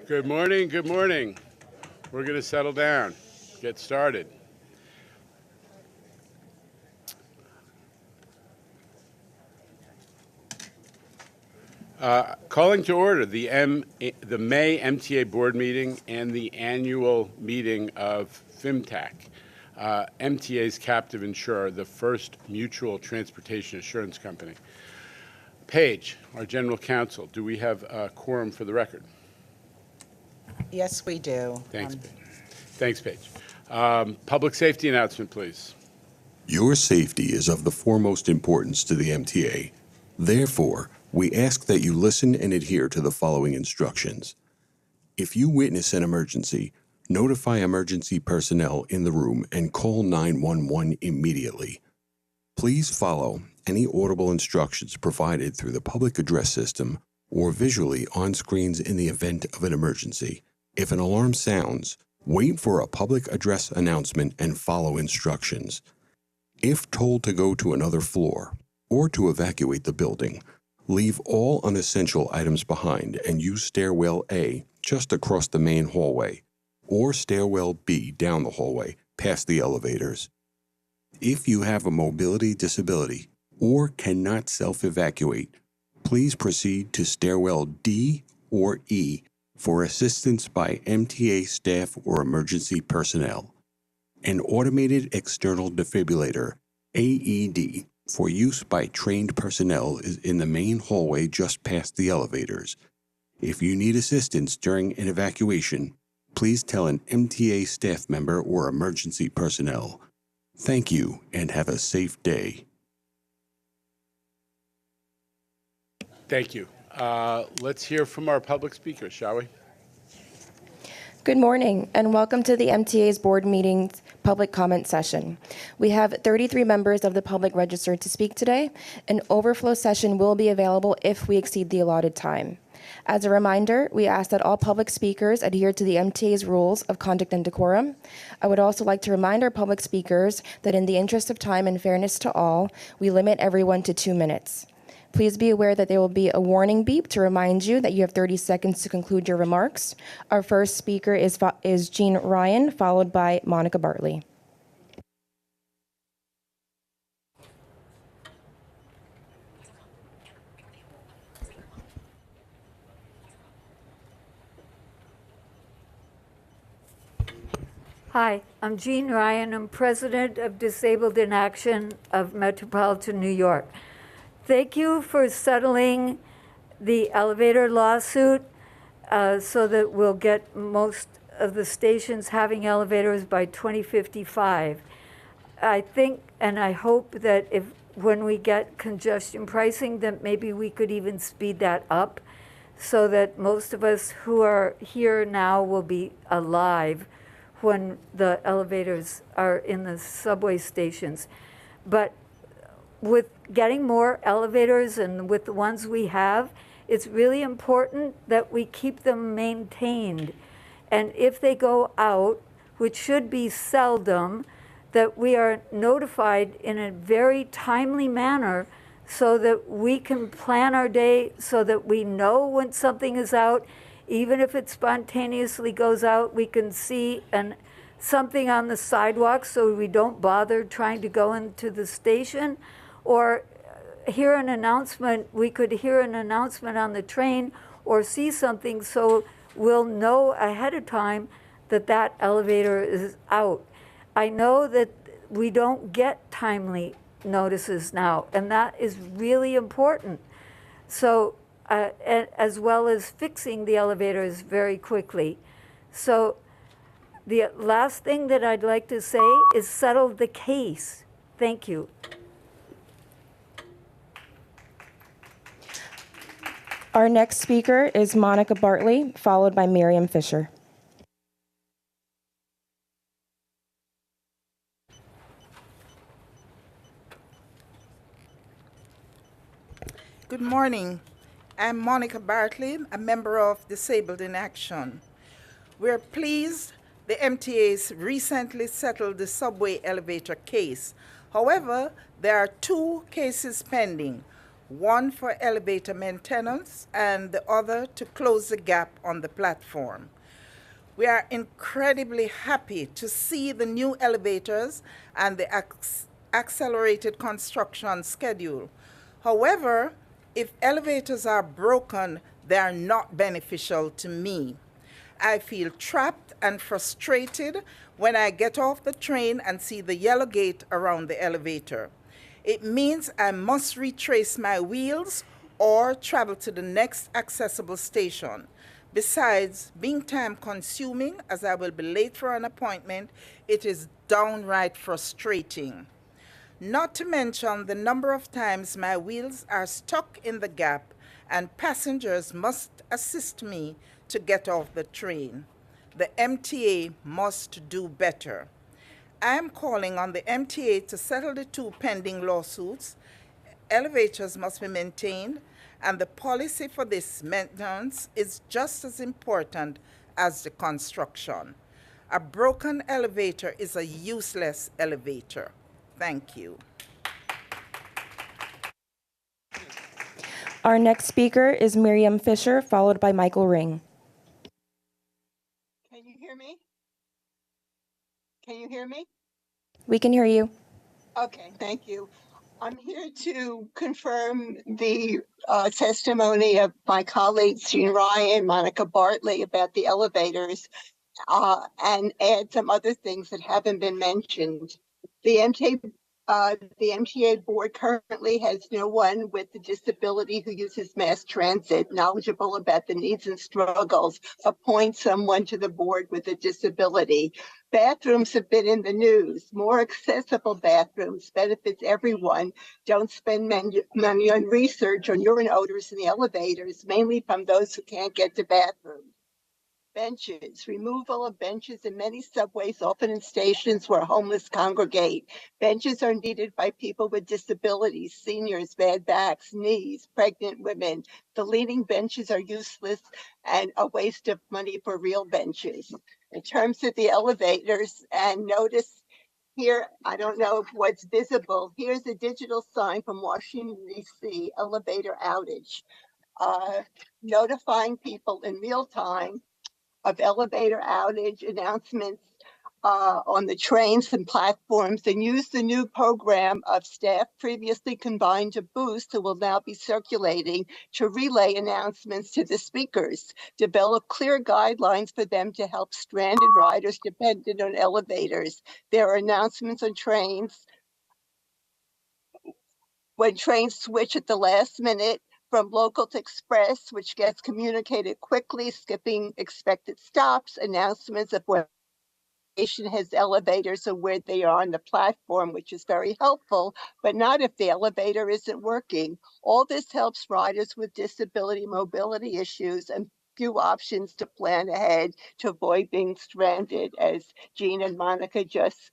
Good morning, good morning. We're going to settle down, get started. Calling to order the May MTA Board Meeting and the annual meeting of FIMTAC, MTA's captive insurer, the first mutual transportation assurance company. Paige, our General Counsel, do we have a quorum for the record? Yes, we do. Thanks, Paige. Thanks, Paige. Public safety announcement, please. Your safety is of the foremost importance to the MTA. Therefore, we ask that you listen and adhere to the following instructions. If you witness an emergency, notify emergency personnel in the room and call 911 immediately. Please follow any audible instructions provided through the public address system or visually on screens in the event of an emergency. If an alarm sounds, wait for a public address announcement and follow instructions. If told to go to another floor or to evacuate the building, leave all unessential items behind and use stairwell A just across the main hallway or stairwell B down the hallway past the elevators. If you have a mobility disability or cannot self-evacuate, please proceed to stairwell D or E for assistance by MTA staff or emergency personnel. An automated external defibrillator, AED, for use by trained personnel is in the main hallway just past the elevators. If you need assistance during an evacuation, please tell an MTA staff member or emergency personnel. Thank you and have a safe day. Thank you. Let's hear from our public speakers, shall we? Good morning and welcome to the MTA's board meeting's public comment session. We have 33 members of the public registered to speak today. An overflow session will be available if we exceed the allotted time. As a reminder, we ask that all public speakers adhere to the MTA's rules of conduct and decorum. I would also like to remind our public speakers that in the interest of time and fairness to all, we limit everyone to 2 minutes. Please be aware that there will be a warning beep to remind you that you have 30 seconds to conclude your remarks. Our first speaker is Jean Ryan, followed by Monica Barkley. Hi, I'm Jean Ryan. I'm president of Disabled in Action of Metropolitan New York. Thank you for settling the elevator lawsuit so that we'll get most of the stations having elevators by 2055. I think and I hope that when we get congestion pricing, that maybe we could even speed that up so that most of us who are here now will be alive when the elevators are in the subway stations. But with getting more elevators and with the ones we have, it's really important that we keep them maintained. And if they go out, which should be seldom, that we are notified in a very timely manner so that we can plan our day so that we know when something is out. Even if it spontaneously goes out, we can see something on the sidewalk so we don't bother trying to go into the station. Or hear an announcement, we could hear an announcement on the train or see something so we'll know ahead of time that that elevator is out. I know that we don't get timely notices now, and that is really important. So, as well as fixing the elevators very quickly. So the last thing that I'd like to say is settle the case. Thank you. Our next speaker is Monica Barkley, followed by Miriam Fisher. Good morning. I'm Monica Barkley, a member of Disabled in Action. We're pleased the MTA's recently settled the subway elevator case. However, there are 2 cases pending. one for elevator maintenance and the other to close the gap on the platform. We are incredibly happy to see the new elevators and the accelerated construction schedule. However, if elevators are broken, they are not beneficial to me. I feel trapped and frustrated when I get off the train and see the yellow gate around the elevator. It means I must retrace my wheels or travel to the next accessible station. Besides being time consuming, as I will be late for an appointment, it is downright frustrating. Not to mention the number of times my wheels are stuck in the gap and passengers must assist me to get off the train. The MTA must do better. I am calling on the MTA to settle the two pending lawsuits. Elevators must be maintained, and the policy for this maintenance is just as important as the construction. A broken elevator is a useless elevator. Thank you. Our next speaker is Miriam Fisher, followed by Michael Ring. Can you hear me? Can you hear me? We can hear you. Okay, thank you. I'm here to confirm the testimony of my colleagues, Jean Ryan, Monica Bartley, about the elevators, and add some other things that haven't been mentioned. The MTA board currently has no one with a disability who uses mass transit, knowledgeable about the needs and struggles. Appoint someone to the board with a disability. Bathrooms have been in the news. More accessible bathrooms benefits everyone. Don't spend money on research on urine odors in the elevators, mainly from those who can't get to bathrooms. Benches, removal of benches in many subways, often in stations where homeless congregate. Benches are needed by people with disabilities, seniors, bad backs, knees, pregnant women. The leaning benches are useless and a waste of money for real benches. In terms of the elevators, and notice here, I don't know what's visible. Here's a digital sign from Washington, D.C., elevator outage, notifying people in real time of elevator outage announcements on the trains and platforms, and use the new program of staff previously combined to Boost, who will now be circulating, to relay announcements to the speakers. Develop clear guidelines for them to help stranded riders dependent on elevators. There are announcements on trains when trains switch at the last minute from local to express, which gets communicated quickly, skipping expected stops, announcements of where the station has elevators and where they are on the platform, which is very helpful, but not if the elevator isn't working. All this helps riders with disability mobility issues and few options to plan ahead to avoid being stranded, as Jean and Monica just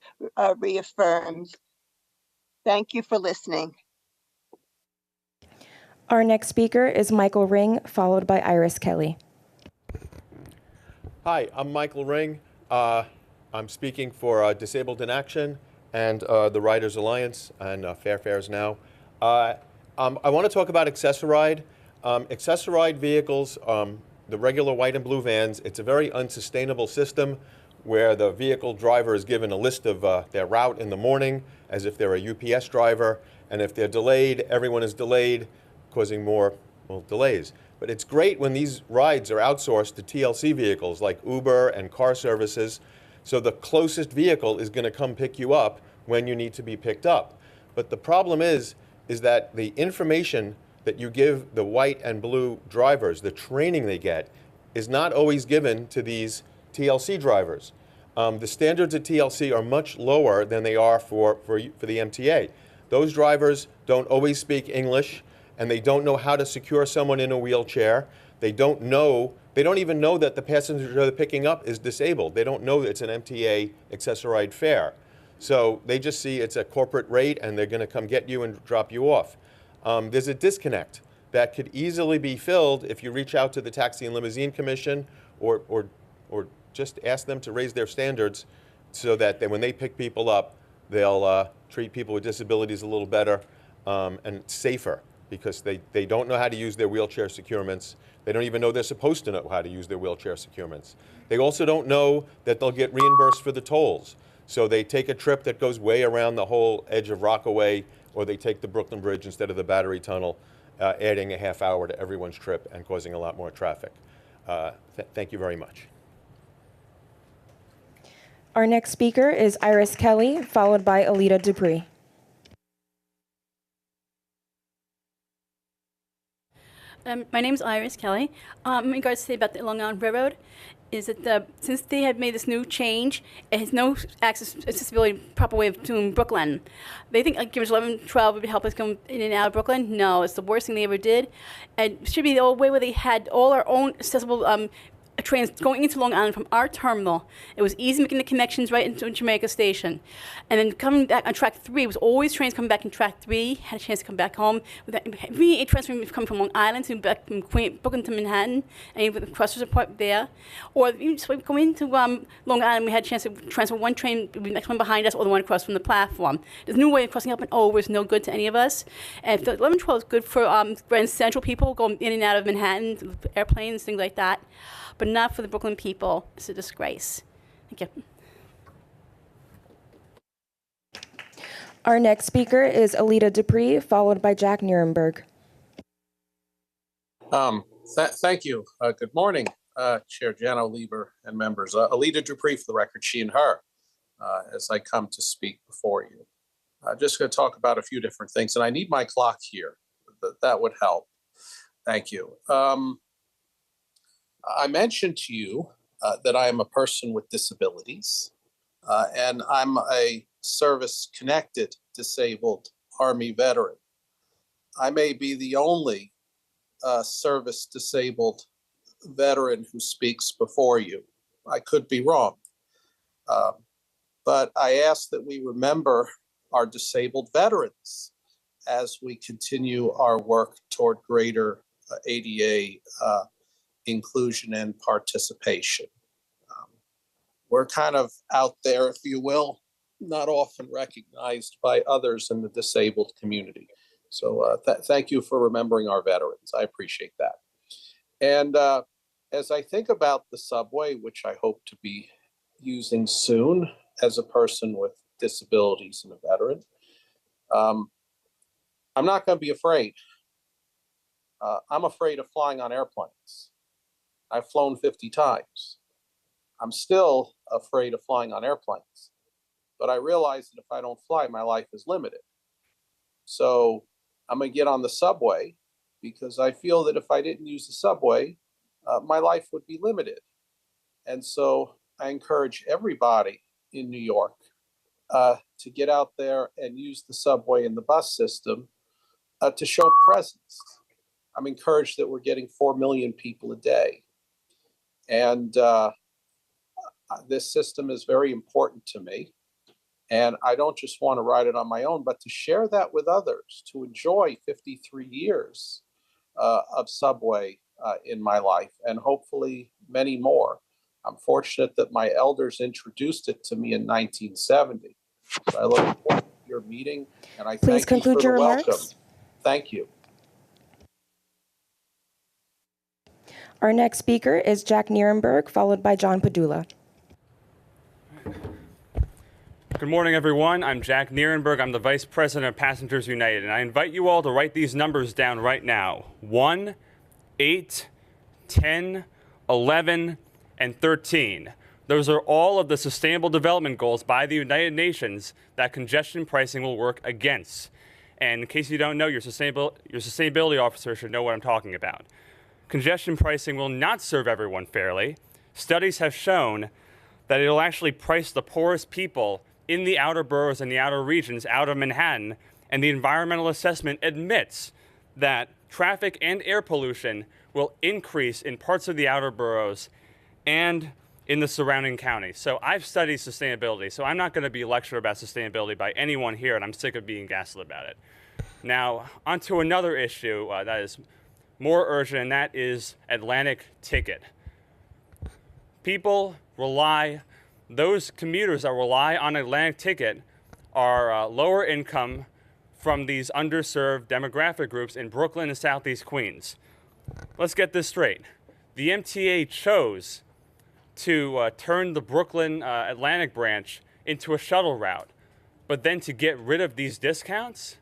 reaffirmed. Thank you for listening. Our next speaker is Michael Ring, followed by Iris Kelly. Hi, I'm Michael Ring. I'm speaking for Disabled in Action and the Riders Alliance and Fair Fares Now. I want to talk about Accessoride. Accessoride vehicles, the regular white and blue vans, it's a very unsustainable system where the vehicle driver is given a list of their route in the morning as if they're a UPS driver, and if they're delayed, everyone is delayed, causing more delays. But it's great when these rides are outsourced to TLC vehicles like Uber and car services, so the closest vehicle is going to come pick you up when you need to be picked up. But the problem is that the information that you give the white and blue drivers, the training they get, is not always given to these TLC drivers. The standards at TLC are much lower than they are for the MTA. Those drivers don't always speak English, and they don't know how to secure someone in a wheelchair. They don't even know that the passenger they're picking up is disabled. They don't know it's an MTA accessoride fare. So they just see it's a corporate rate and they're going to come get you and drop you off. There's a disconnect that could easily be filled if you reach out to the Taxi and Limousine Commission or just ask them to raise their standards so that when they pick people up, they'll treat people with disabilities a little better and safer. because they don't know how to use their wheelchair securements. They don't even know they're supposed to know how to use their wheelchair securements. They also don't know that they'll get reimbursed for the tolls. So they take a trip that goes way around the whole edge of Rockaway, or they take the Brooklyn Bridge instead of the Battery Tunnel, adding a half hour to everyone's trip and causing a lot more traffic. Thank you very much. Our next speaker is Iris Kelly, followed by Alita Dupree. My name is Iris Kelly. In regards to say about the Long Island Railroad, is that since they have made this new change, it has no accessibility proper way of doing Brooklyn. They think give us 11, 12 would help us come in and out of Brooklyn. No, it's the worst thing they ever did. And it should be the old way where they had all our own accessible trains going into Long Island from our terminal. It was easy making the connections right into Jamaica Station. And then coming back on track 3, it was always trains coming back in track 3, had a chance to come back home. We transferring coming from Long Island to back from Brooklyn to Manhattan, and the crossers are there. Or so going into Long Island, we had a chance to transfer one train, the next one behind us, or the one across from the platform. There's no way of crossing up and over is no good to any of us. And the 11-12 is good for Grand Central people going in and out of Manhattan, airplanes, things like that. But not for the Brooklyn people. It's a disgrace. Thank you. Our next speaker is Alita Dupree, followed by Jacknierenberg. Thank you. Good morning, Chair Jano Lieber and members. Alita Dupree, for the record, she and her, as I come to speak before you. I'm just going to talk about a few different things, and I need my clock here. That would help. Thank you. I mentioned to you that I am a person with disabilities, and I'm a service-connected disabled Army veteran. I may be the only service-disabled veteran who speaks before you. I could be wrong, but I ask that we remember our disabled veterans as we continue our work toward greater ADA inclusion and participation. We're kind of out there, if you will, not often recognized by others in the disabled community. So thank you for remembering our veterans. I appreciate that. And as I think about the subway, which I hope to be using soon as a person with disabilities and a veteran, I'm not going to be afraid. I'm afraid of flying on airplanes. I've flown 50 times. I'm still afraid of flying on airplanes, but I realize that if I don't fly, my life is limited. So I'm gonna get on the subway because I feel that if I didn't use the subway, my life would be limited. And so I encourage everybody in New York to get out there and use the subway and the bus system to show presence. I'm encouraged that we're getting 4 million people a day. And this system is very important to me. And I don't just want to ride it on my own, but to share that with others, to enjoy 53 years of subway in my life, and hopefully many more. I'm fortunate that my elders introduced it to me in 1970. So I look forward to your meeting, and I Please thank you for the remarks. welcome. Thank you. Our next speaker is Jacknierenberg, followed by John Padula. Good morning, everyone. I'm Jacknierenberg. I'm the Vice President of Passengers United, and I invite you all to write these numbers down right now. 1, 8, 10, 11, and 13. Those are all of the Sustainable Development Goals by the United Nations that congestion pricing will work against. And in case you don't know, your sustainability officer should know what I'm talking about. Congestion pricing will not serve everyone fairly. Studies have shown that it'll actually price the poorest people in the outer boroughs and the outer regions out of Manhattan, and the environmental assessment admits that traffic and air pollution will increase in parts of the outer boroughs and in the surrounding counties. So I've studied sustainability, so I'm not going to be lectured about sustainability by anyone here, and I'm sick of being gaslit about it. Now, onto another issue that is more urgent, and that is Atlantic Ticket. Those commuters that rely on Atlantic Ticket are lower income from these underserved demographic groups in Brooklyn and Southeast Queens. Let's get this straight. The MTA chose to turn the Brooklyn Atlantic branch into a shuttle route, but then to get rid of these discounts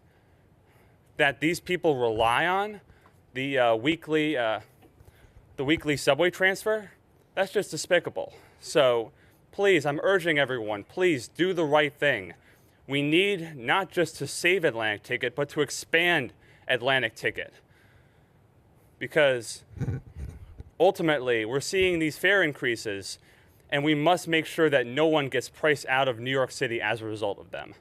that these people rely on, the weekly subway transfer, that's just despicable. So please, I'm urging everyone, please do the right thing. We need not just to save Atlantic Ticket, but to expand Atlantic Ticket. Because ultimately, we're seeing these fare increases, and we must make sure that no one gets priced out of New York City as a result of them.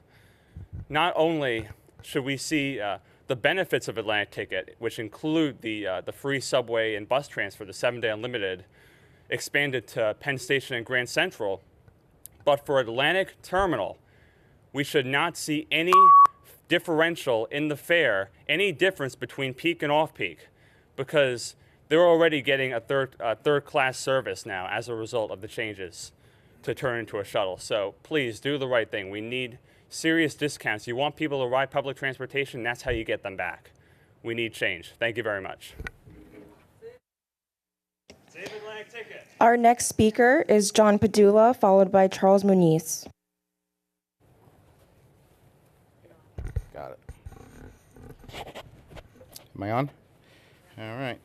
Not only should we see the benefits of Atlantic Ticket, which include the free subway and bus transfer, the 7-day unlimited, expanded to Penn Station and Grand Central, but for Atlantic Terminal, we should not see any differential in the fare, any difference between peak and off-peak, because they're already getting a third-class service now as a result of the changes to turn into a shuttle. So please do the right thing. We need serious discounts. You want people to ride public transportation, that's how you get them back. We need change. Thank you very much. Save Atlantic Ticket. Our next speaker is John Padula, followed by Charles Munez. Got it. Am I on? All right.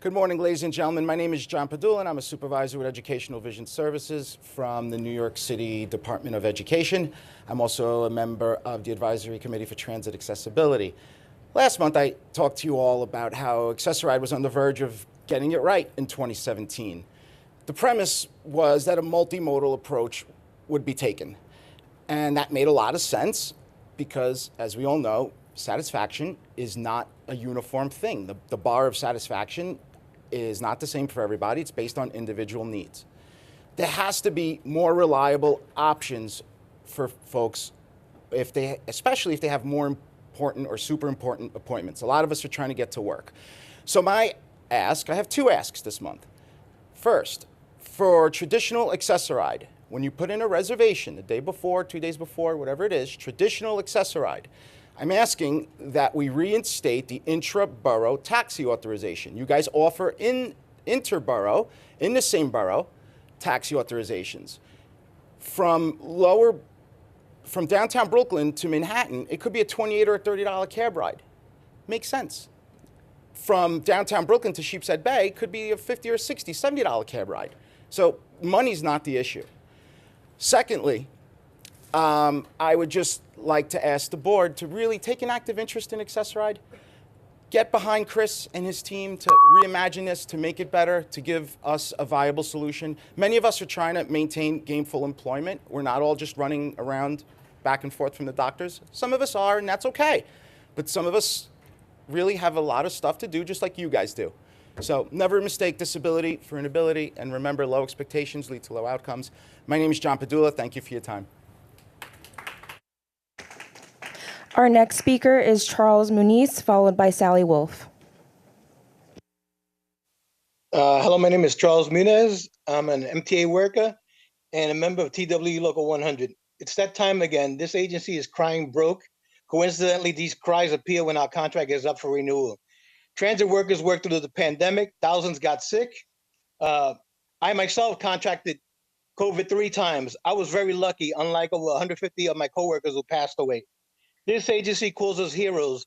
Good morning, ladies and gentlemen. My name is John Padula, and I'm a supervisor with Educational Vision Services from the New York City Department of Education. I'm also a member of the Advisory Committee for Transit Accessibility. Last month, I talked to you all about how Access-a-Ride was on the verge of getting it right in 2017. The premise was that a multimodal approach would be taken. And that made a lot of sense because, as we all know, satisfaction is not a uniform thing. The bar of satisfaction is not the same for everybody. It's based on individual needs. There has to be more reliable options for folks, especially if they have more important or super important appointments. A lot of us are trying to get to work. So I have two asks this month. First, for traditional Access-a-Ride, when you put in a reservation the day before, 2 days before, whatever it is, traditional Access-a-Ride, I'm asking that we reinstate the intra-borough taxi authorization. You guys offer inter-borough, in the same borough, taxi authorizations. From downtown Brooklyn to Manhattan, it could be a $28 or a $30 cab ride. Makes sense. From downtown Brooklyn to Sheepshead Bay, it could be a $50 or $60, $70 cab ride. So money's not the issue. Secondly, I would just like to ask the board to really take an active interest in Access-a-Ride. Get behind Chris and his team to reimagine this, to make it better, to give us a viable solution. Many of us are trying to maintain gainful employment. We're not all just running around back and forth from the doctors. Some of us are, and that's okay. But some of us really have a lot of stuff to do, just like you guys do. So never mistake disability for inability, and remember, low expectations lead to low outcomes. My name is John Padula. Thank you for your time. Our next speaker is Charles Munez, followed by Sally Wolf. Hello, my name is Charles Munez. I'm an MTA worker and a member of TWE Local 100. It's that time again. This agency is crying broke. Coincidentally, these cries appear when our contract is up for renewal. Transit workers worked through the pandemic. Thousands got sick. I myself contracted COVID 3 times. I was very lucky, unlike over 150 of my coworkers who passed away. This agency calls us heroes.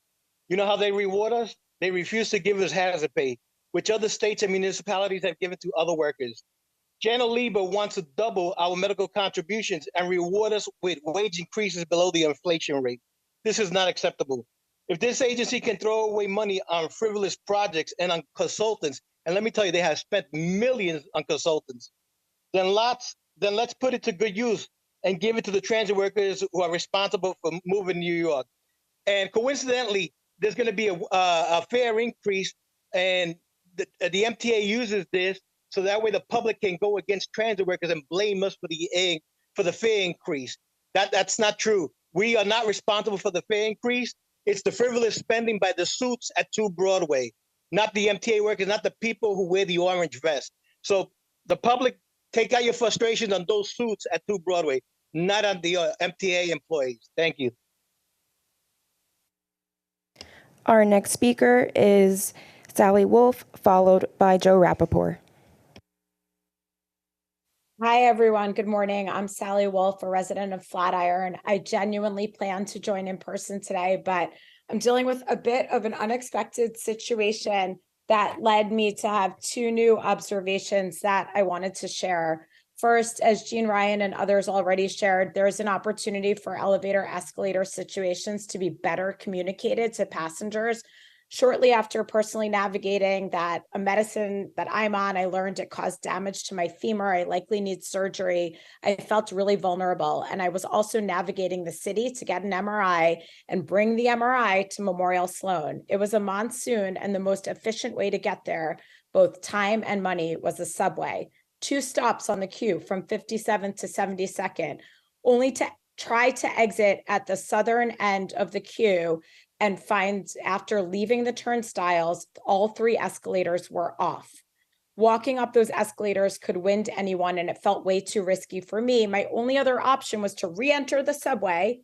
You know how they reward us? They refuse to give us hazard pay, which other states and municipalities have given to other workers. General Lieber wants to double our medical contributions and reward us with wage increases below the inflation rate. This is not acceptable. If this agency can throw away money on frivolous projects and on consultants, and let me tell you, they have spent millions on consultants, then let's put it to good use and give it to the transit workers who are responsible for moving New York. And coincidentally, there's going to be a fare increase, and the MTA uses this so that way the public can go against transit workers and blame us for the fare increase. That's not true. We are not responsible for the fare increase. It's the frivolous spending by the suits at 2 Broadway, not the MTA workers, not the people who wear the orange vest. So the public, take out your frustrations on those suits at 2 Broadway, not on the MTA employees. Thank you. Our next speaker is Sally Wolf, followed by Joe Rappaport. Hi, everyone. Good morning. I'm Sally Wolf, a resident of Flatiron. I genuinely plan to join in person today, but I'm dealing with a bit of an unexpected situation that led me to have two new observations that I wanted to share. First, as Jean Ryan and others already shared, there's an opportunity for elevator escalator situations to be better communicated to passengers. Shortly after personally navigating that a medicine that I'm on, I learned it caused damage to my femur. I likely need surgery. I felt really vulnerable. And I was also navigating the city to get an MRI and bring the MRI to Memorial Sloan. It was a monsoon, and the most efficient way to get there, both time and money, was the subway. 2 stops on the queue from 57th to 72nd, only to try to exit at the southern end of the queue and find after leaving the turnstiles, all 3 escalators were off. Walking up those escalators could wind anyone, and it felt way too risky for me. My only other option was to re-enter the subway,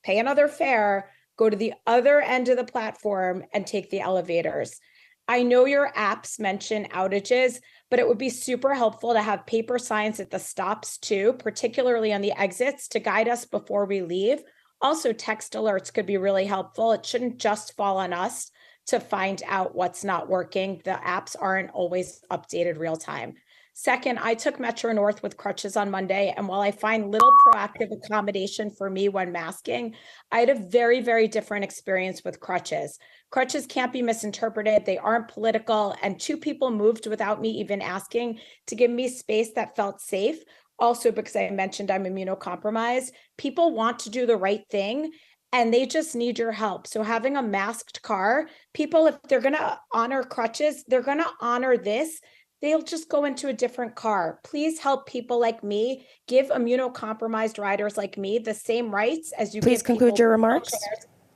pay another fare, go to the other end of the platform, and take the elevators. I know your apps mention outages, but it would be super helpful to have paper signs at the stops too, particularly on the exits, to guide us before we leave. Also, text alerts could be really helpful. It shouldn't just fall on us to find out what's not working. The apps aren't always updated real time. Second, I took Metro North with crutches on Monday, and while I find little proactive accommodation for me when masking, I had a very, very different experience with crutches. Crutches can't be misinterpreted. They aren't political, and 2 people moved without me even asking to give me space that felt safe. Also, because I mentioned I'm immunocompromised, people want to do the right thing and they just need your help. So having a masked car, people, if they're going to honor crutches, they're going to honor this. They'll just go into a different car. Please help people like me. Give immunocompromised riders like me the same rights as you Please give conclude people your remarks.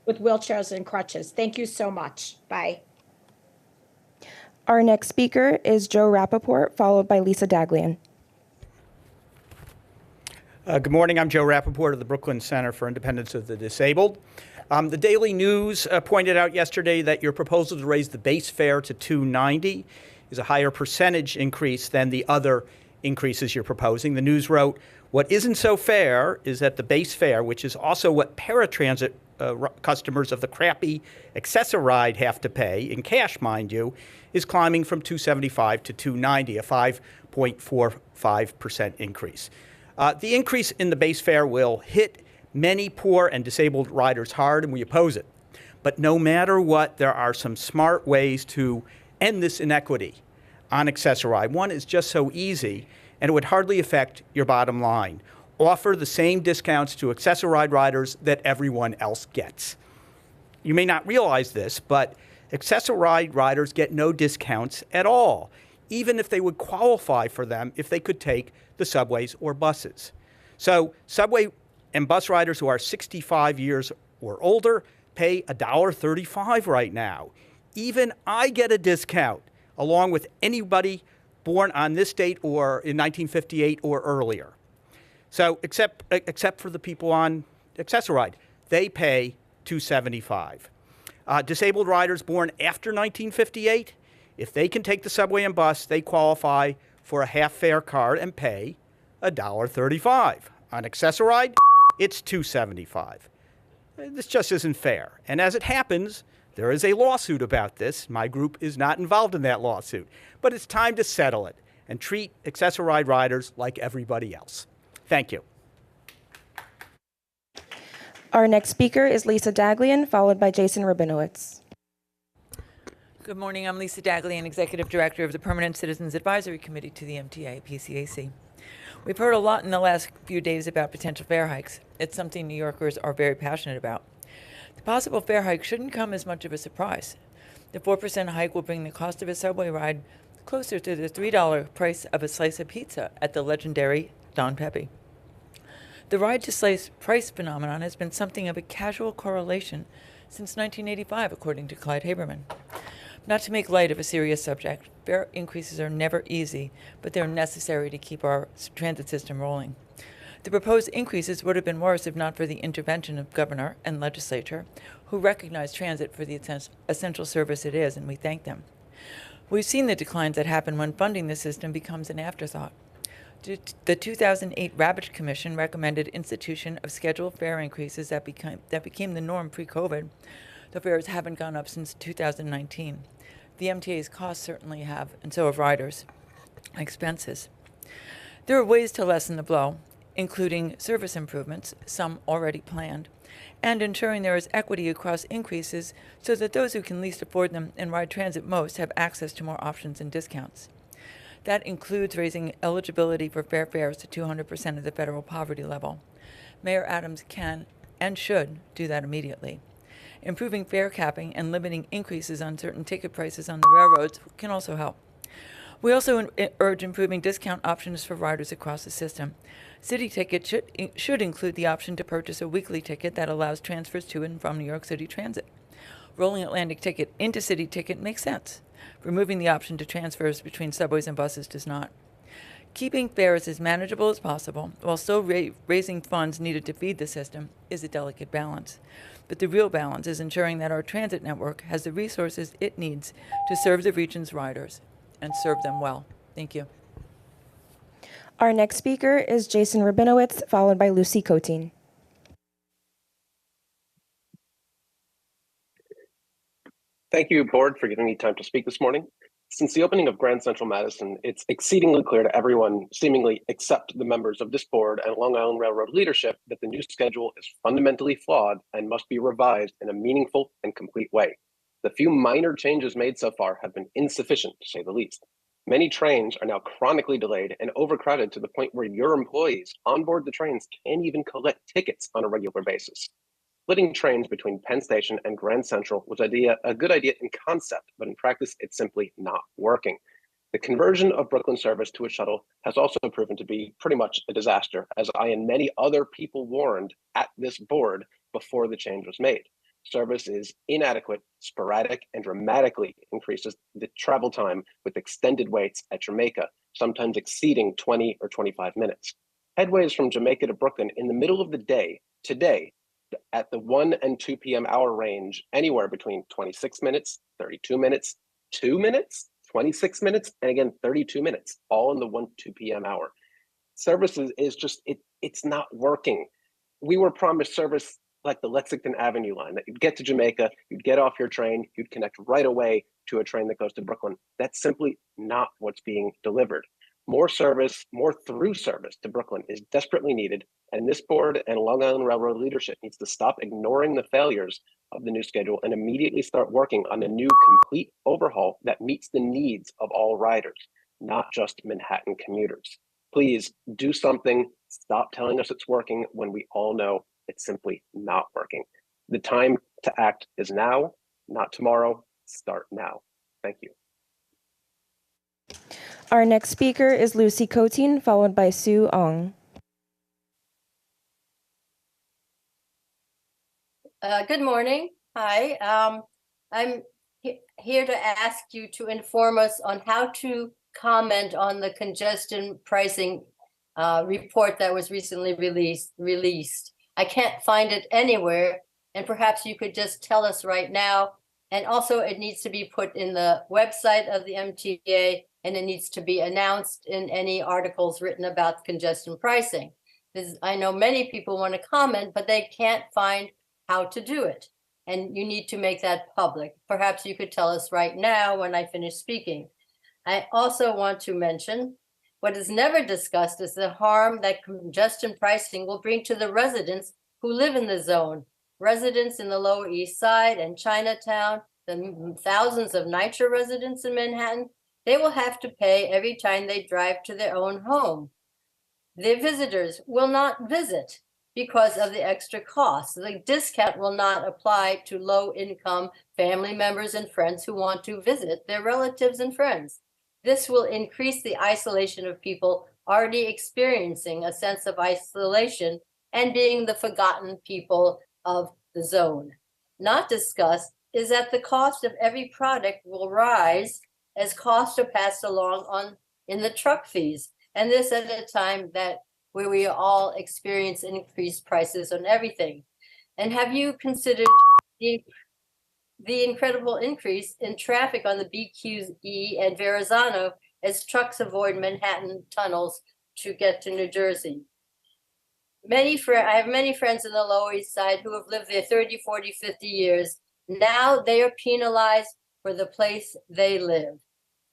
with wheelchairs and crutches. Thank you so much. Bye. Our next speaker is Joe Rappaport, followed by Lisa Daglian. Good morning. I'm Joe Rappaport of the Brooklyn Center for Independence of the Disabled. The Daily News pointed out yesterday that your proposal to raise the base fare to $2.90 is a higher percentage increase than the other increases you're proposing. The News wrote, what isn't so fair is that the base fare, which is also what paratransit customers of the crappy Access-A-Ride have to pay, in cash, mind you, is climbing from $2.75 to $2.90, a 5.45% increase. The increase in the base fare will hit many poor and disabled riders hard, and we oppose it. But no matter what, there are some smart ways to end this inequity on Access-A-Ride. One is just so easy, and it would hardly affect your bottom line. Offer the same discounts to Access-A-Ride riders that everyone else gets. You may not realize this, but Access-A-Ride riders get no discounts at all, even if they would qualify for them if they could take the subways or buses. So subway and bus riders who are 65 years or older pay $1.35 right now. Even I get a discount, along with anybody born on this date or in 1958 or earlier. So except for the people on Access-A-Ride, they pay $2.75. Disabled riders born after 1958, if they can take the subway and bus, they qualify for a half-fare card and pay $1.35. On Access-A-Ride, it's $2.75. This just isn't fair. And as it happens, there is a lawsuit about this. My group is not involved in that lawsuit. But it's time to settle it and treat Access-A-Ride riders like everybody else. Thank you. Our next speaker is Lisa Daglian, followed by Jason Rabinowitz. Good morning. I'm Lisa Daglian, Executive Director of the Permanent Citizens Advisory Committee to the MTA PCAC. We've heard a lot in the last few days about potential fare hikes. It's something New Yorkers are very passionate about. The possible fare hike shouldn't come as much of a surprise. The 4% hike will bring the cost of a subway ride closer to the $3 price of a slice of pizza at the legendary Don Pepe. The ride-to-slice price phenomenon has been something of a casual correlation since 1985, according to Clyde Haberman. Not to make light of a serious subject, fare increases are never easy, but they're necessary to keep our transit system rolling. The proposed increases would have been worse if not for the intervention of governor and legislature, who recognize transit for the essential service it is, and we thank them. We've seen the declines that happen when funding the system becomes an afterthought. The 2008 Rabbit Commission recommended institution of scheduled fare increases that became the norm pre-COVID. The fares haven't gone up since 2019. The MTA's costs certainly have, and so have riders' expenses. There are ways to lessen the blow, including service improvements, some already planned, and ensuring there is equity across increases so that those who can least afford them and ride transit most have access to more options and discounts. That includes raising eligibility for fare fares to 200% of the federal poverty level. Mayor Adams can and should do that immediately. Improving fare capping and limiting increases on certain ticket prices on the railroads can also help. We also urge improving discount options for riders across the system. City tickets should include the option to purchase a weekly ticket that allows transfers to and from New York City Transit. Rolling Atlantic ticket into City ticket makes sense. Removing the option to transfers between subways and buses does not. Keeping fares as manageable as possible while still raising funds needed to feed the system is a delicate balance. But the real balance is ensuring that our transit network has the resources it needs to serve the region's riders and serve them well. Thank you. Our next speaker is Jason Rabinowitz, followed by Lucy Coteen. Thank you, Board, for giving me time to speak this morning. Since the opening of Grand Central Madison, it's exceedingly clear to everyone, seemingly except the members of this board and Long Island Railroad leadership, that the new schedule is fundamentally flawed and must be revised in a meaningful and complete way. The few minor changes made so far have been insufficient, to say the least. Many trains are now chronically delayed and overcrowded to the point where your employees on board the trains can't even collect tickets on a regular basis. Splitting trains between Penn Station and Grand Central was a good idea in concept, but in practice, it's simply not working. The conversion of Brooklyn service to a shuttle has also proven to be pretty much a disaster, as I and many other people warned at this board before the change was made. Service is inadequate, sporadic, and dramatically increases the travel time with extended waits at Jamaica, sometimes exceeding 20 or 25 minutes. Headways from Jamaica to Brooklyn in the middle of the day, today, at the 1 and 2 p.m. hour range, anywhere between 26 minutes, 32 minutes, 2 minutes, 26 minutes, and again, 32 minutes, all in the 1 to 2 p.m. hour. Services is just, it's not working. We were promised service like the Lexington Avenue line, that you'd get to Jamaica, you'd get off your train, you'd connect right away to a train that goes to Brooklyn. That's simply not what's being delivered. More service, more through service to Brooklyn is desperately needed, and this board and Long Island Railroad leadership needs to stop ignoring the failures of the new schedule and immediately start working on a new complete overhaul that meets the needs of all riders, not just Manhattan commuters. Please do something. Stop telling us it's working when we all know it's simply not working. The time to act is now, not tomorrow. Start now. Thank you. Our next speaker is Lucy Coteen, followed by Sue Ong. Good morning. Hi. I'm here to ask you to inform us on how to comment on the congestion pricing report that was recently released. I can't find it anywhere, and perhaps you could just tell us right now. And also, it needs to be put in the website of the MTA, and it needs to be announced in any articles written about congestion pricing. I know many people want to comment, but they can't find how to do it. And you need to make that public. Perhaps you could tell us right now when I finish speaking. I also want to mention what is never discussed is the harm that congestion pricing will bring to the residents who live in the zone. Residents in the Lower East Side and Chinatown, the thousands of NYCHA residents in Manhattan, they will have to pay every time they drive to their own home. The visitors will not visit because of the extra costs. The discount will not apply to low-income family members and friends who want to visit their relatives and friends. This will increase the isolation of people already experiencing a sense of isolation and being the forgotten people of the zone. Not discussed is that the cost of every product will rise as costs are passed along in the truck fees. And this at a time that where we all experience increased prices on everything? And have you considered the incredible increase in traffic on the BQE and Verrazano as trucks avoid Manhattan tunnels to get to New Jersey? I have many friends in the Lower East Side who have lived there 30, 40, 50 years. Now they are penalized for the place they live.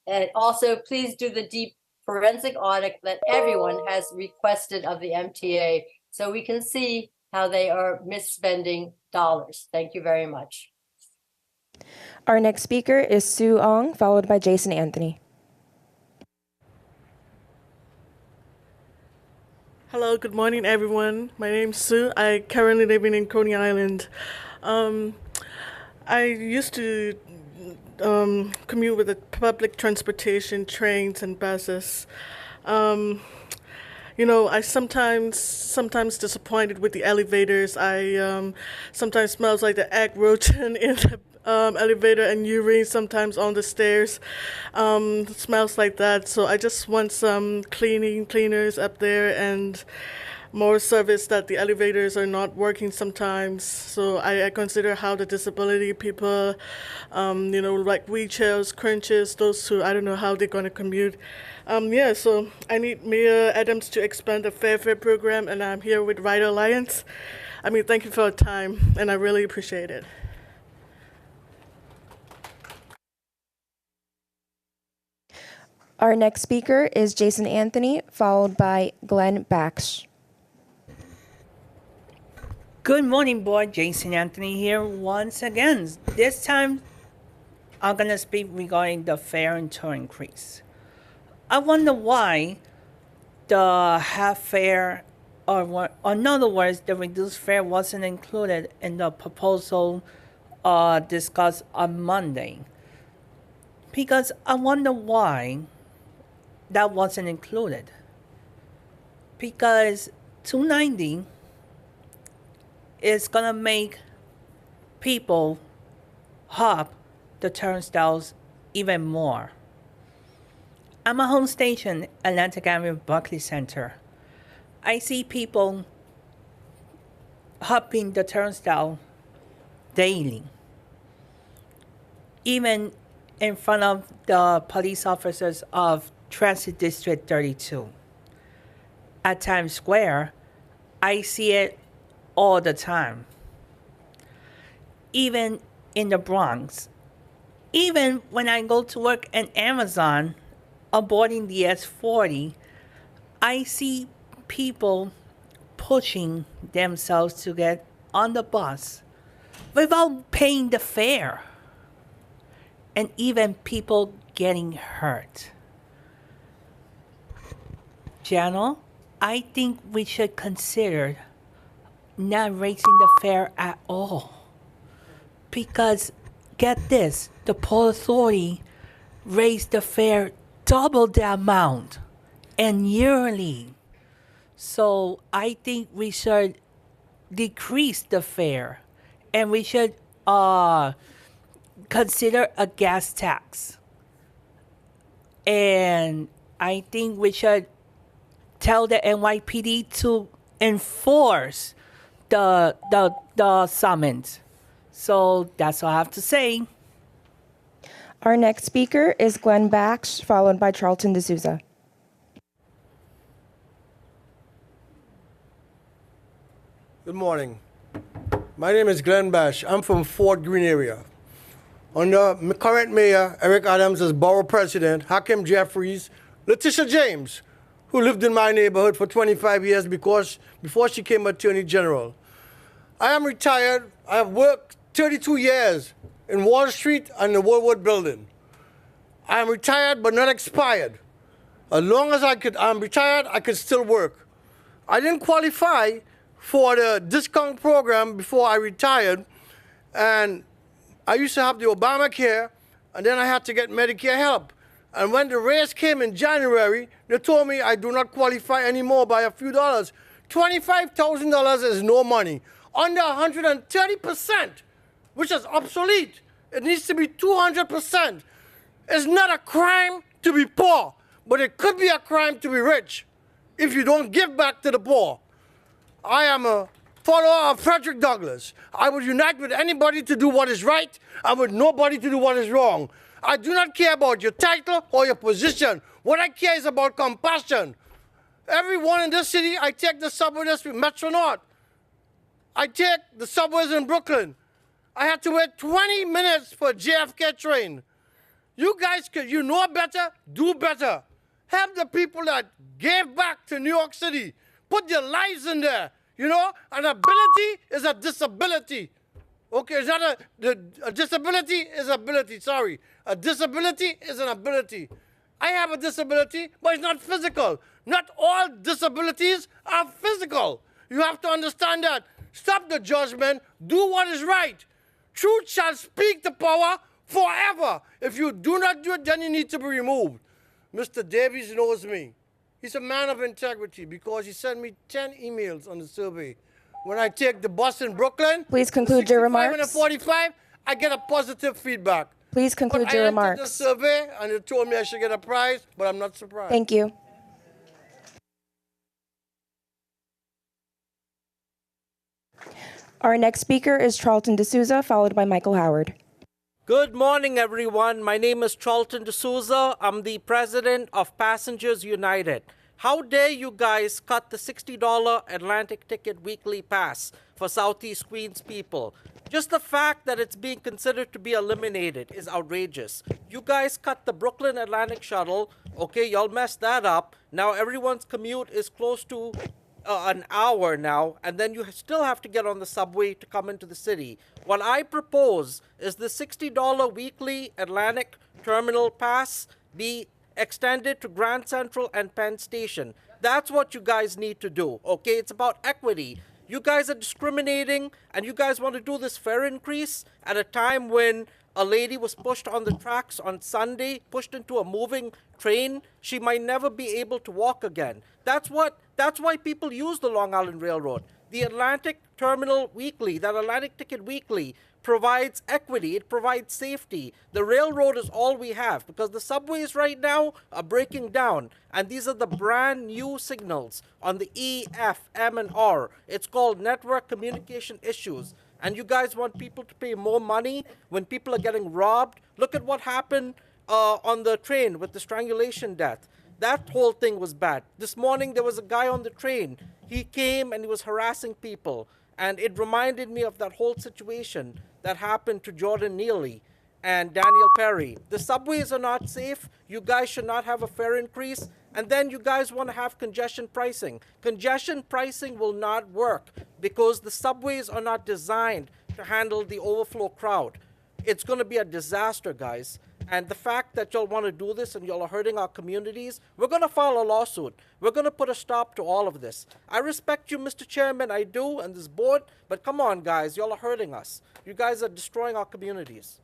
And also, please do the deep forensic audit that everyone has requested of the MTA so we can see how they are misspending dollars. Thank you very much. Our next speaker is Sue Ong, followed by Jason Anthony. Hello, good morning, everyone. My name's Sue. I currently live in Coney Island. I used to commute with the public transportation, trains and buses. You know, I sometimes disappointed with the elevators. I sometimes smells like the egg roaching in the elevator and urine sometimes on the stairs. Smells like that. So I just want some cleaners up there and more service that the elevators are not working sometimes. So I consider how the disability people, you know, like wheelchairs, crunches, those who, I don't know how they're going to commute. Yeah, so I need Mayor Adams to expand the Fair program, and I'm here with Rider Alliance. I mean, thank you for your time, and I really appreciate it. Our next speaker is Jason Anthony, followed by Glenn Baksh. Good morning, board. Jason Anthony here once again. This time, I'm going to speak regarding the fare and toll increase. I wonder why the half fare, or in other words, the reduced fare wasn't included in the proposal discussed on Monday. Because I wonder why that wasn't included. Because $2.90 is gonna make people hop the turnstiles even more. At my home station, Atlantic Avenue Barkley Center, I see people hopping the turnstile daily, even in front of the police officers of Transit District 32. At Times Square, I see it all the time. Even in the Bronx, even when I go to work at Amazon, boarding the S40, I see people pushing themselves to get on the bus without paying the fare, and even people getting hurt. General, I think we should consider not raising the fare at all. Because, get this, the Port Authority raised the fare double the amount and yearly. So I think we should decrease the fare, and we should consider a gas tax. And I think we should tell the NYPD to enforce the summons. So that's all I have to say. Our next speaker is Glenn Baksh, followed by Charlton DSouza. Good morning. My name is Glenn Bash. I'm from Fort Greene area. Under current mayor Eric Adams as borough president, Hakeem Jeffries, Letitia James, who lived in my neighborhood for 25 years before she became attorney general. I am retired. I have worked 32 years in Wall Street and the Woolworth building. I am retired but not expired. As long as I'm retired, I could still work. I didn't qualify for the discount program before I retired, and I used to have the Obamacare, and then I had to get Medicare help. And when the raise came in January, they told me I do not qualify anymore by a few dollars. $25,000 is no money. Under 130%, which is obsolete. It needs to be 200%. It's not a crime to be poor, but it could be a crime to be rich. if you don't give back to the poor. I am a follower of Frederick Douglass. I would unite with anybody to do what is right and with nobody to do what is wrong. I do not care about your title or your position. What I care is about compassion. Everyone in this city, I take the subway this week, Metro North. I take the subways in Brooklyn. I had to wait 20 minutes for a JFK train. You guys, you know better, do better. Help the people that gave back to New York City. Put their lives in there, you know? An ability is a disability. Okay, is that a disability is ability, sorry. A disability is an ability. I have a disability, but it's not physical. Not all disabilities are physical. You have to understand that. Stop the judgment, do what is right. Truth shall speak to power forever. If you do not do it, then you need to be removed. Mr. Davies knows me. He's a man of integrity because he sent me 10 emails on the survey. When I take the bus in Brooklyn, please conclude your remarks. And 45, I get a positive feedback. Please conclude but your I remarks. entered the survey and it told me I should get a prize, but I'm not surprised. Thank you. Our next speaker is Charlton DSouza, followed by Michael Howard. Good morning, everyone. My name is Charlton DSouza. I'm the president of Passengers United. How dare you guys cut the $60 Atlantic Ticket weekly pass for Southeast Queens people? Just the fact that it's being considered to be eliminated is outrageous. You guys cut the Brooklyn Atlantic Shuttle. Okay, y'all messed that up. Now everyone's commute is close to an hour now, and then you still have to get on the subway to come into the city. What I propose is the $60 weekly Atlantic Terminal Pass be extended to Grand Central and Penn Station. That's what you guys need to do, okay? It's about equity. You guys are discriminating, and you guys want to do this fare increase at a time when a lady was pushed on the tracks on Sunday, pushed into a moving train. She might never be able to walk again. That's why people use the Long Island Railroad. The Atlantic Terminal Weekly, that Atlantic Ticket Weekly, provides equity. It provides safety. The railroad is all we have because the subways right now are breaking down. And these are the brand new signals on the E, F, M, and R. It's called network communication issues. And you guys want people to pay more money when people are getting robbed? Look at what happened on the train with the strangulation death. That whole thing was bad. This morning there was a guy on the train. He came and he was harassing people. And it reminded me of that whole situation that happened to Jordan Neely and Daniel Perry. The subways are not safe. You guys should not have a fare increase. And then you guys want to have congestion pricing. Congestion pricing will not work because the subways are not designed to handle the overflow crowd. It's going to be a disaster, guys. And the fact that y'all want to do this and y'all are hurting our communities, we're going to file a lawsuit. We're going to put a stop to all of this. I respect you, Mr. Chairman, I do, and this board, but come on, guys, y'all are hurting us. You guys are destroying our communities.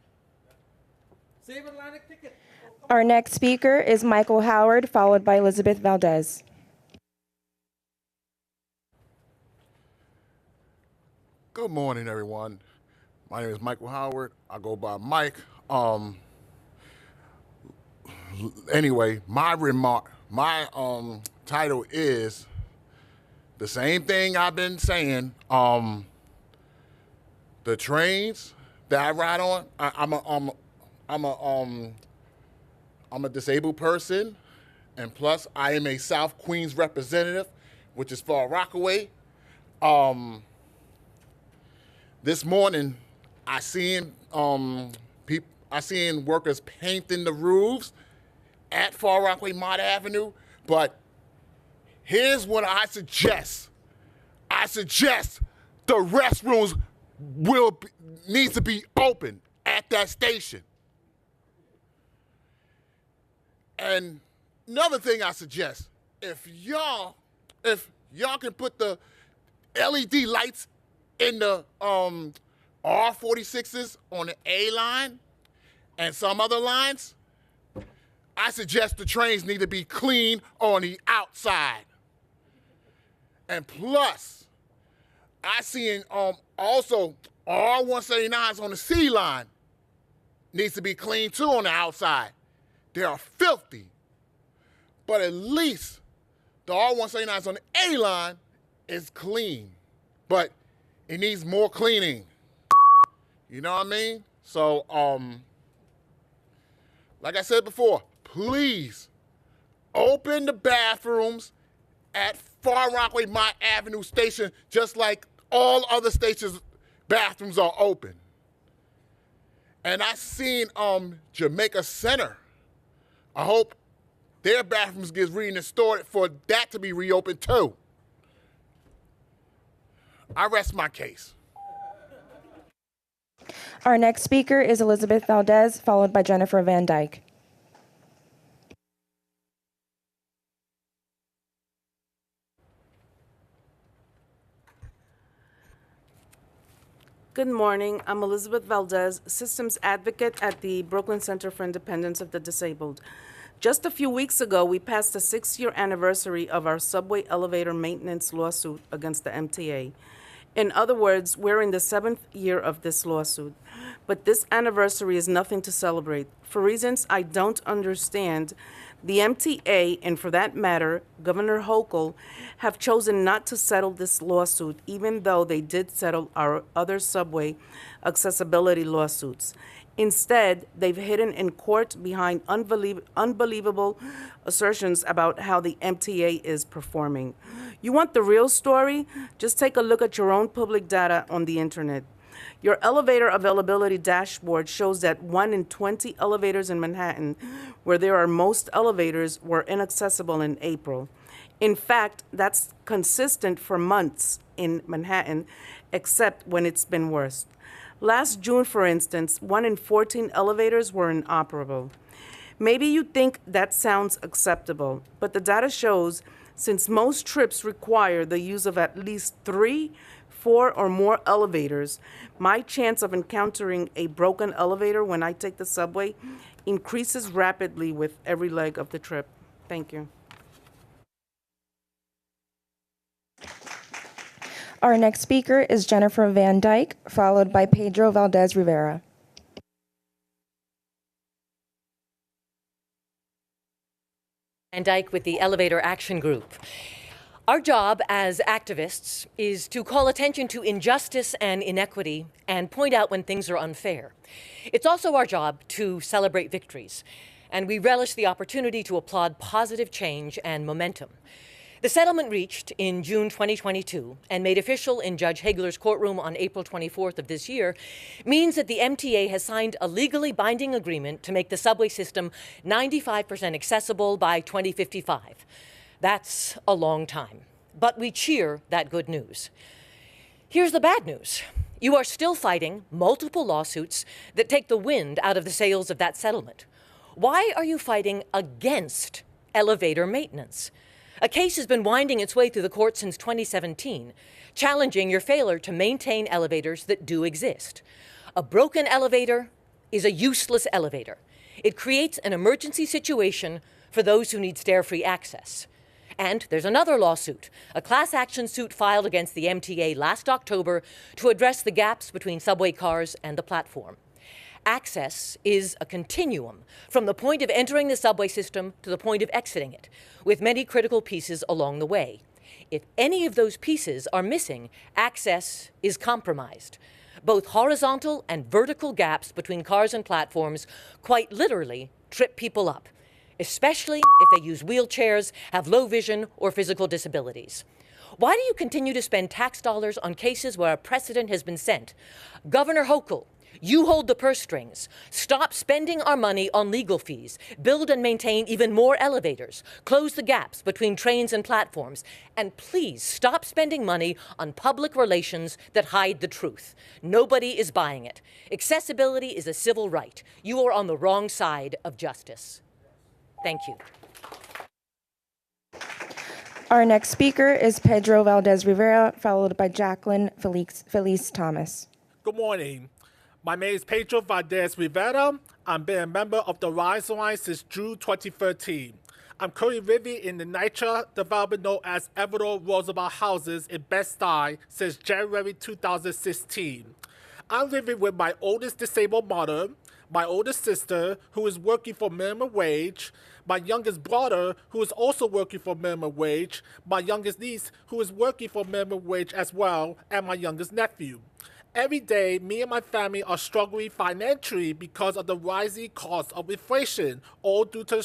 Save Atlantic Ticket. Our next speaker is Michael Howard, followed by Elizabeth Valdez. Good morning, everyone. My name is Michael Howard. I go by Mike. Anyway, my title is the same thing I've been saying. The trains that I ride on, I'm a disabled person, and plus I am a South Queens representative, which is Far Rockaway. This morning, I seen workers painting the roofs at Far Rockaway Mott Avenue, but here's what I suggest. I suggest the restrooms needs to be open at that station. And another thing I suggest, if y'all can put the LED lights in the R46s on the A line and some other lines, I suggest the trains need to be clean on the outside. And plus, I seen also R179s on the C line needs to be clean too on the outside. They are filthy. But at least the R179s on the A line is clean, but it needs more cleaning. You know what I mean? So, like I said before, please open the bathrooms at Far Rockaway Mott Avenue Station, just like all other stations' bathrooms are open. And I seen Jamaica Center. I hope their bathrooms gets restored for that to be reopened too. I rest my case. Our next speaker is Elizabeth Valdez, followed by Jennifer Van Dyke. Good morning. I'm Elizabeth Valdez, Systems Advocate at the Brooklyn Center for Independence of the Disabled. Just a few weeks ago, we passed the 6-year anniversary of our subway elevator maintenance lawsuit against the MTA. In other words, we're in the 7th year of this lawsuit. But this anniversary is nothing to celebrate. For reasons I don't understand, the MTA, and for that matter, Governor Hochul, have chosen not to settle this lawsuit, even though they did settle our other subway accessibility lawsuits. Instead, they've hidden in court behind unbelievable assertions about how the MTA is performing. You want the real story? Just take a look at your own public data on the internet. Your elevator availability dashboard shows that 1 in 20 elevators in Manhattan, where there are most elevators, were inaccessible in April. In fact, that's consistent for months in Manhattan, except when it's been worse. Last June, for instance, 1 in 14 elevators were inoperable. Maybe you think that sounds acceptable, but the data shows since most trips require the use of at least 3, 4, or more elevators, my chance of encountering a broken elevator when I take the subway increases rapidly with every leg of the trip. Thank you. Our next speaker is Jennifer Van Dyke, followed by Pedro Valdez Rivera. And Dyke with the Elevator Action Group. Our job as activists is to call attention to injustice and inequity and point out when things are unfair. It's also our job to celebrate victories, and we relish the opportunity to applaud positive change and momentum. The settlement reached in June 2022 and made official in Judge Hagler's courtroom on April 24th of this year means that the MTA has signed a legally binding agreement to make the subway system 95% accessible by 2055. That's a long time, but we cheer that good news. Here's the bad news. You are still fighting multiple lawsuits that take the wind out of the sails of that settlement. Why are you fighting against elevator maintenance? A case has been winding its way through the court since 2017, challenging your failure to maintain elevators that do exist. A broken elevator is a useless elevator. It creates an emergency situation for those who need stair-free access. And there's another lawsuit, a class action suit filed against the MTA last October to address the gaps between subway cars and the platform. Access is a continuum from the point of entering the subway system to the point of exiting it, with many critical pieces along the way. If any of those pieces are missing, access is compromised. Both horizontal and vertical gaps between cars and platforms quite literally trip people up, especially if they use wheelchairs, have low vision, or physical disabilities. Why do you continue to spend tax dollars on cases where a precedent has been set? Governor Hochul, you hold the purse strings. Stop spending our money on legal fees. Build and maintain even more elevators. Close the gaps between trains and platforms. And please stop spending money on public relations that hide the truth. Nobody is buying it. Accessibility is a civil right. You are on the wrong side of justice. Thank you. Our next speaker is Pedro Valdez Rivera, followed by Jacqueline Felice Thomas. Good morning. My name is Pedro Valdez Rivera. I've been a member of the Rise Line since June 2013. I'm currently living in the NYCHA development known as Everett Roosevelt Houses in Bed-Stuy since January 2016. I'm living with my oldest disabled mother, my oldest sister, who is working for minimum wage, my youngest brother, who is also working for minimum wage, my youngest niece, who is working for minimum wage as well, and my youngest nephew. Every day, me and my family are struggling financially because of the rising cost of inflation, all due to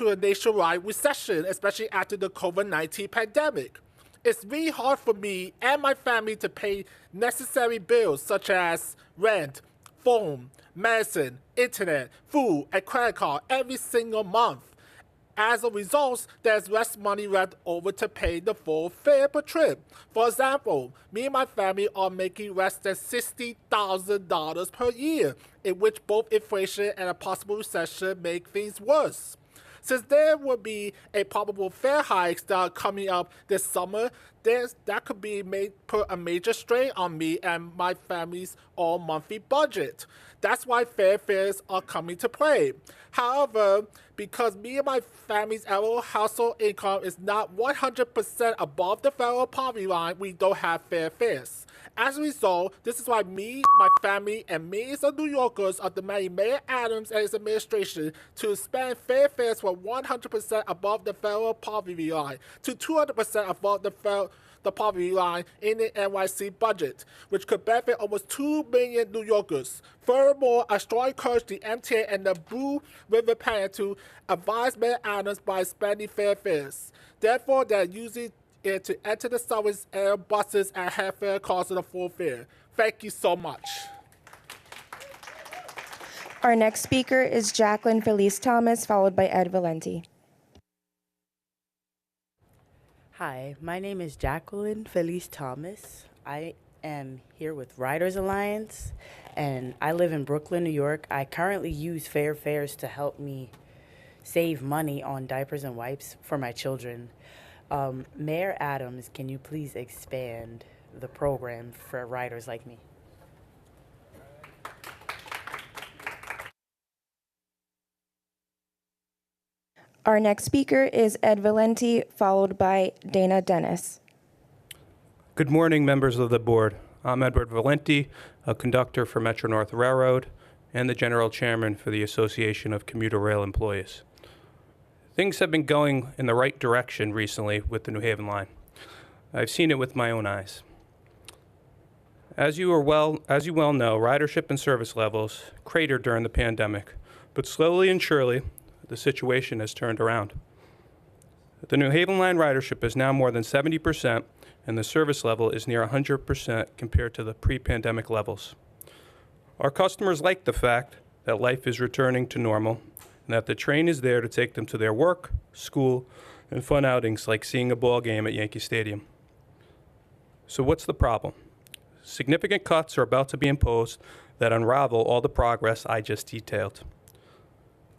a nationwide recession, especially after the COVID-19 pandemic. It's really hard for me and my family to pay necessary bills such as rent, phone, medicine, internet, food, and credit card every single month. As a result, there's less money left over to pay the full fare per trip. For example, me and my family are making less than $60,000 per year, in which both inflation and a possible recession make things worse. Since there will be a probable fare hikes that are coming up this summer, that could put a major strain on me and my family's all-monthly budget. That's why fares are coming to play. However, because me and my family's annual household income is not 100% above the federal poverty line, we don't have fair fares. As a result, this is why me, my family, and millions of New Yorkers are demanding Mayor Adams and his administration to expand fair fares from 100% above the federal poverty line to 200% above the poverty line in the NYC budget, which could benefit almost 2 million New Yorkers. Furthermore, I strongly encourage the MTA and the Blue River Panel to advise Mayor Adams by expanding fair fares. Therefore, they're using it to enter the subways and buses at half fare cost of the full fare. Thank you so much. Our next speaker is Jacqueline Felice Thomas, followed by Ed Valenti. Hi, my name is Jacqueline Felice Thomas. I am here with Riders Alliance, and I live in Brooklyn, New York. I currently use Fair Fares to help me save money on diapers and wipes for my children. Mayor Adams, can you please expand the program for riders like me? Our next speaker is Ed Valenti, followed by Dana Dennis. Good morning, members of the board. I'm Edward Valenti, a conductor for Metro North Railroad and the general chairman for the Association of Commuter Rail Employees. Things have been going in the right direction recently with the New Haven line. I've seen it with my own eyes. As you well know, ridership and service levels cratered during the pandemic, but slowly and surely, the situation has turned around. The New Haven line ridership is now more than 70%, and the service level is near 100% compared to the pre-pandemic levels. Our customers like the fact that life is returning to normal, and that the train is there to take them to their work, school, and fun outings like seeing a ball game at Yankee Stadium. So what's the problem? Significant cuts are about to be imposed that unravel all the progress I just detailed.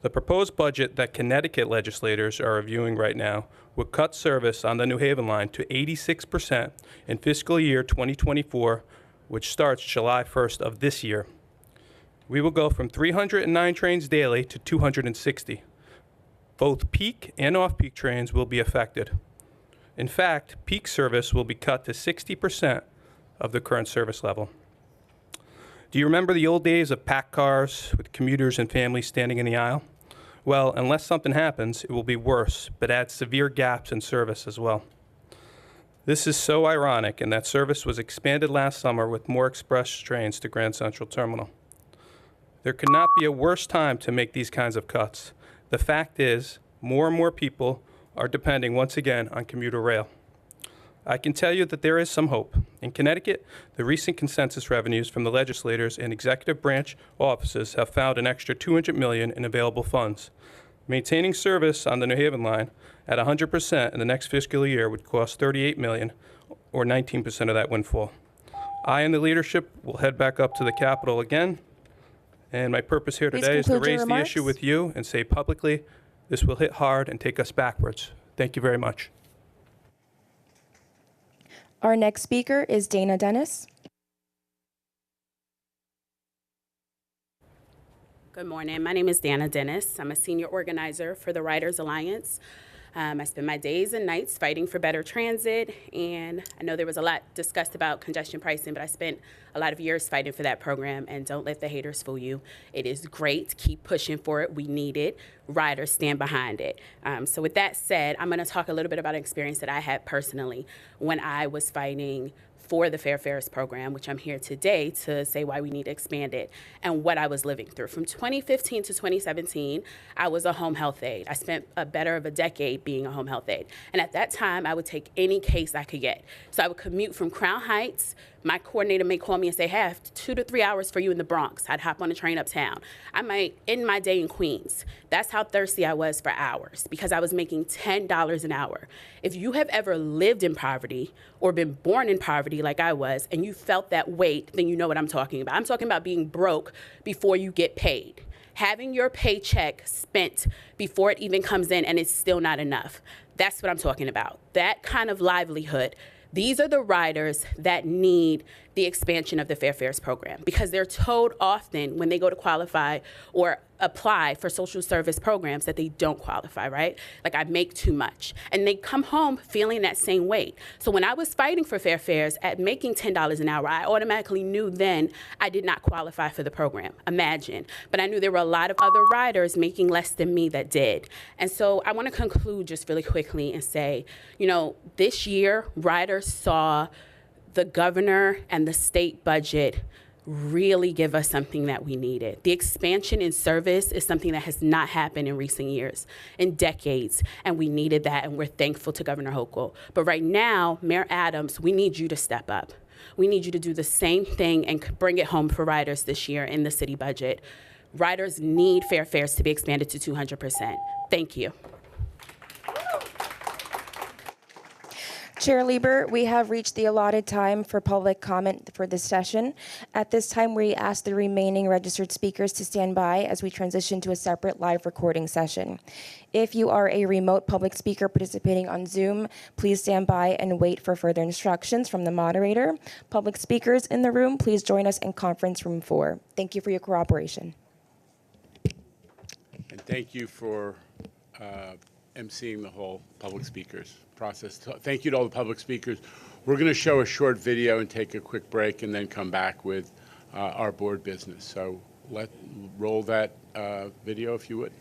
The proposed budget that Connecticut legislators are reviewing right now would cut service on the New Haven line to 86% in fiscal year 2024, which starts July 1st of this year. We will go from 309 trains daily to 260. Both peak and off-peak trains will be affected. In fact, peak service will be cut to 60% of the current service level. Do you remember the old days of packed cars with commuters and families standing in the aisle? Well, unless something happens, it will be worse, but adds severe gaps in service as well. This is so ironic in that service was expanded last summer with more express trains to Grand Central Terminal. There could not be a worse time to make these kinds of cuts. The fact is, more and more people are depending once again on commuter rail. I can tell you that there is some hope. In Connecticut, the recent consensus revenues from the legislators and executive branch offices have found an extra $200 million in available funds. Maintaining service on the New Haven line at 100% in the next fiscal year would cost $38 million, or 19% of that windfall. I and the leadership will head back up to the Capitol again, and my purpose here today is to raise the issue with you and say publicly, this will hit hard and take us backwards. Thank you very much. Our next speaker is Dana Dennis. Good morning. My name is Dana Dennis. I'm a senior organizer for the Riders Alliance. I spend my days and nights fighting for better transit, and I know there was a lot discussed about congestion pricing, but I spent a lot of years fighting for that program, and don't let the haters fool you. It is great. Keep pushing for it. We need it. Riders stand behind it. So with that said, I'm going to talk a little bit about an experience that I had personally when I was fighting for the Fair Fares program, which I'm here today to say why we need to expand it, and what I was living through. From 2015 to 2017, I was a home health aide. I spent a better of a decade being a home health aide. And at that time, I would take any case I could get. So I would commute from Crown Heights. My coordinator may call me and say, hey, I have 2 to 3 hours for you in the Bronx. I'd hop on a train uptown. I might end my day in Queens. That's how thirsty I was for hours, because I was making $10 an hour. If you have ever lived in poverty or been born in poverty like I was, and you felt that weight, then you know what I'm talking about. I'm talking about being broke before you get paid. Having your paycheck spent before it even comes in, and it's still not enough. That's what I'm talking about. That kind of livelihood. These are the riders that need the expansion of the Fair Fares program, because they're told often when they go to qualify or apply for social service programs that they don't qualify, right? Like, I make too much. And they come home feeling that same weight. So when I was fighting for Fair Fares at making $10 an hour, I automatically knew then I did not qualify for the program. Imagine. But I knew there were a lot of other riders making less than me that did. And so I want to conclude just really quickly and say, you know, this year, riders saw the governor and the state budget really give us something that we needed. The expansion in service is something that has not happened in recent years, in decades, and we needed that, and we're thankful to Governor Hochul. But right now, Mayor Adams, we need you to step up. We need you to do the same thing and bring it home for riders this year in the city budget. Riders need Fair Fares to be expanded to 200%. Thank you. Chair Lieber, we have reached the allotted time for public comment for this session. At this time, we ask the remaining registered speakers to stand by as we transition to a separate live recording session. If you are a remote public speaker participating on Zoom, please stand by and wait for further instructions from the moderator. Public speakers in the room, please join us in conference room 4. Thank you for your cooperation. And thank you for emceeing the whole public speakers process. Thank you to all the public speakers. We're going to show a short video and take a quick break and then come back with our board business. So roll that video if you would.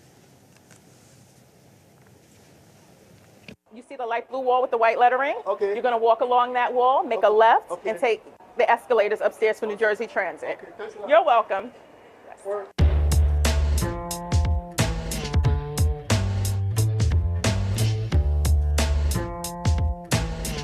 You see the light blue wall with the white lettering? Okay. You're going to walk along that wall, make a left, and take the escalators upstairs for New Jersey Transit. Okay, you're welcome. Yes.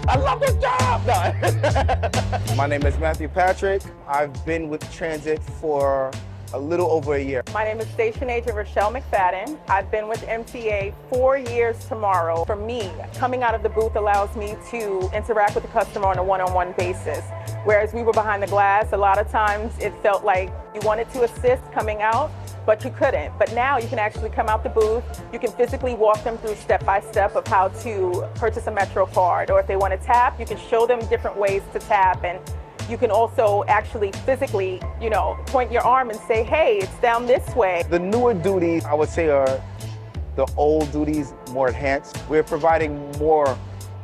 I love this job! No. My name is Matthew Patrick. I've been with Transit for a little over a year. My name is Station Agent Rachelle McFadden. I've been with MTA 4 years tomorrow. For me, coming out of the booth allows me to interact with the customer on a one-on-one basis. Whereas we were behind the glass, a lot of times it felt like you wanted to assist coming out, but you couldn't. But now you can actually come out the booth, you can physically walk them through step-by-step of how to purchase a Metro card, or if they want to tap, you can show them different ways to tap, and you can also actually physically, you know, point your arm and say, hey, it's down this way. The newer duties, I would say, are the old duties, more enhanced. We're providing more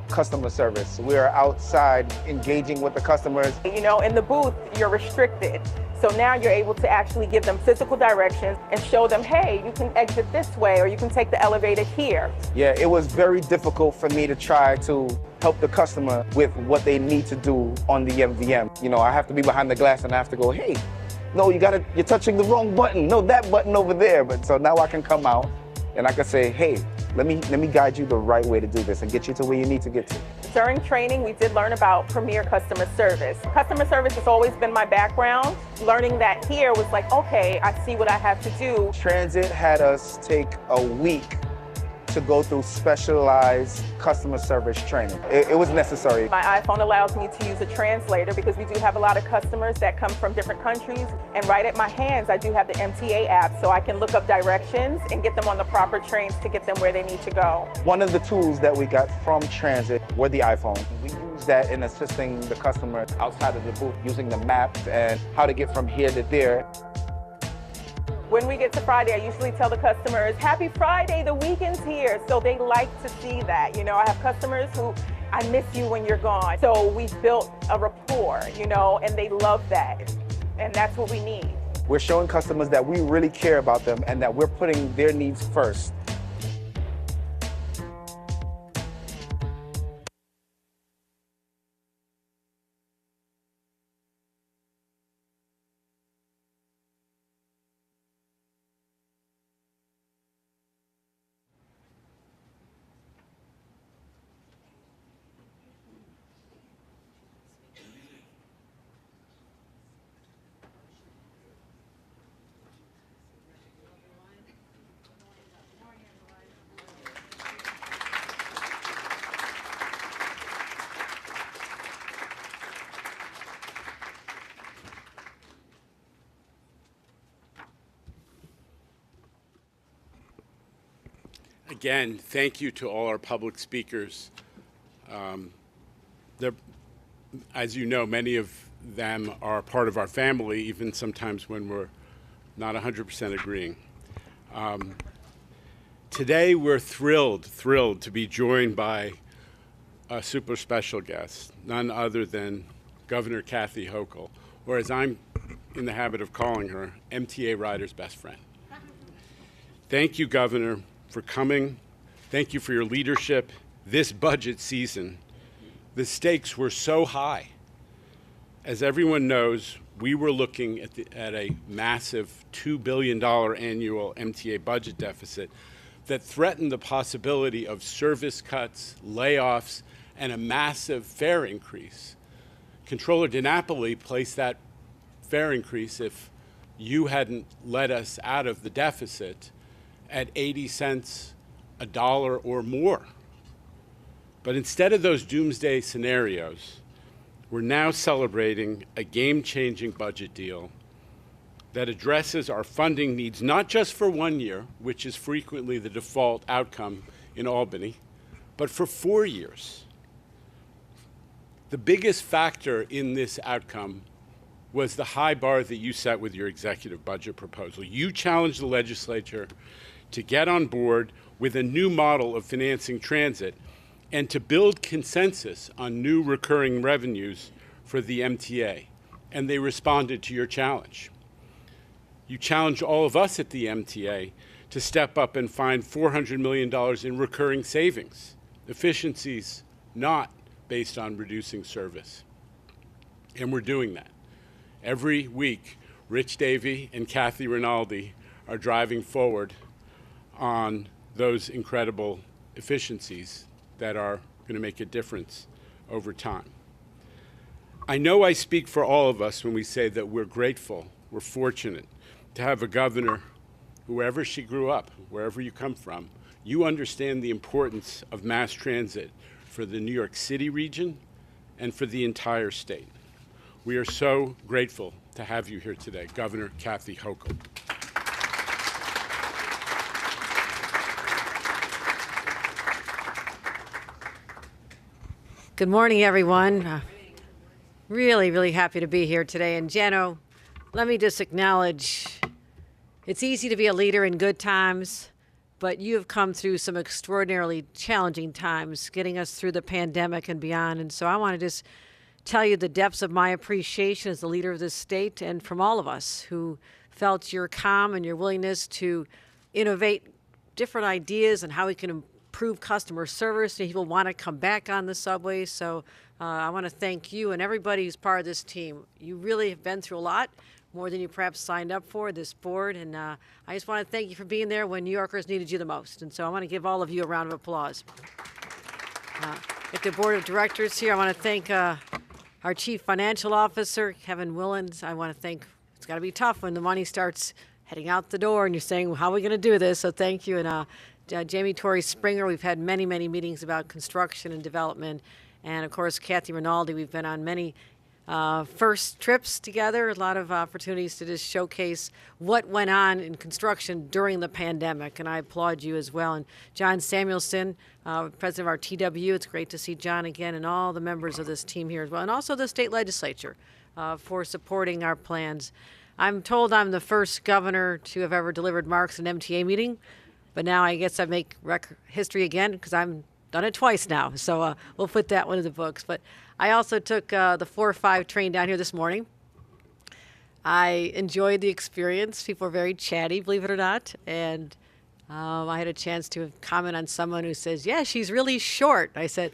customer service. We're outside engaging with the customers. You know, in the booth, you're restricted. So now you're able to actually give them physical directions and show them, hey, you can exit this way, or you can take the elevator here. Yeah, it was very difficult for me to try to help the customer with what they need to do on the MVM. You know, I have to be behind the glass and I have to go, hey, no, you're touching the wrong button. No, that button over there. But so now I can come out and I can say, hey, let me guide you the right way to do this and get you to where you need to get to. During training, we did learn about Premier Customer Service. Customer service has always been my background. Learning that here was like, okay, I see what I have to do. Transit had us take a week to go through specialized customer service training. It was necessary. My iPhone allows me to use a translator because we do have a lot of customers that come from different countries. And right at my hands, I do have the MTA app, so I can look up directions and get them on the proper trains to get them where they need to go. One of the tools that we got from Transit were the iPhone. We use that in assisting the customer outside of the booth, using the maps and how to get from here to there. When we get to Friday, I usually tell the customers, happy Friday, the weekend's here. So they like to see that. You know, I have customers who, I miss you when you're gone. So we've built a rapport, you know, and they love that. And that's what we need. We're showing customers that we really care about them and that we're putting their needs first. Again, thank you to all our public speakers. As you know, many of them are part of our family, even sometimes when we're not 100% agreeing. Today, we're thrilled to be joined by a super special guest, none other than Governor Kathy Hochul, or as I'm in the habit of calling her, MTA riders' best friend. Thank you, Governor, for coming. Thank you for your leadership. This budget season, the stakes were so high. As everyone knows, we were looking at a massive $2 billion annual MTA budget deficit that threatened the possibility of service cuts, layoffs, and a massive fare increase. Controller DiNapoli placed that fare increase, if you hadn't let us out of the deficit, at 80 cents, $1 or more. But instead of those doomsday scenarios, we're now celebrating a game-changing budget deal that addresses our funding needs, not just for 1 year, which is frequently the default outcome in Albany, but for 4 years. The biggest factor in this outcome was the high bar that you set with your executive budget proposal. You challenged the legislature to get on board with a new model of financing transit and to build consensus on new recurring revenues for the MTA. And they responded to your challenge. You challenged all of us at the MTA to step up and find $400 million in recurring savings, efficiencies not based on reducing service. And we're doing that. Every week, Rich Davey and Kathy Rinaldi are driving forward on those incredible efficiencies that are going to make a difference over time. I know I speak for all of us when we say that we're grateful, we're fortunate to have a governor, wherever she grew up, wherever you come from, you understand the importance of mass transit for the New York City region and for the entire state. We are so grateful to have you here today, Governor Kathy Hochul. Good morning, everyone. Really happy to be here today. And Jeno, let me just acknowledge, it's easy to be a leader in good times, but you have come through some extraordinarily challenging times, getting us through the pandemic and beyond. And so I want to just tell you the depths of my appreciation as the leader of this state and from all of us who felt your calm and your willingness to innovate different ideas and how we can improve customer service and people want to come back on the subway. So I want to thank you and everybody who's part of this team. You really have been through a lot, more than you perhaps signed up for, this board. And I just want to thank you for being there when New Yorkers needed you the most. And so I want to give all of you a round of applause. At the board of directors here, I want to thank our chief financial officer, Kevin Willens. I want to thank, it's got to be tough when the money starts heading out the door and you're saying, well, how are we going to do this? So thank you. And Jamie Torrey Springer, we've had many meetings about construction and development. And of course, Kathy Rinaldi, we've been on many first trips together, a lot of opportunities to just showcase what went on in construction during the pandemic, and I applaud you as well. And John Samuelson, president of our TW, it's great to see John again, and all the members of this team here as well, and also the state legislature for supporting our plans. I'm told I'm the first governor to have ever delivered marks in an MTA meeting, but now I guess I make history again because I've done it twice now. So we'll put that one in the books. But I also took the 405 train down here this morning. I enjoyed the experience. People were very chatty, believe it or not. And I had a chance to comment on someone who says, yeah, she's really short. I said,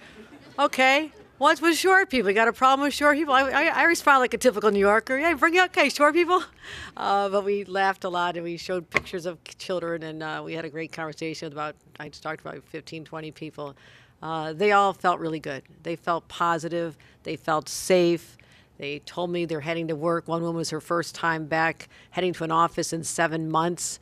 okay, what's with short people? You got a problem with short people? I respond like a typical New Yorker. Yeah, okay, short people. But we laughed a lot, and we showed pictures of children, and we had a great conversation about, I talked about 15, 20 people. They all felt really good. They felt positive. They felt safe. They told me they're heading to work. One woman was her first time back, heading to an office in 7 months.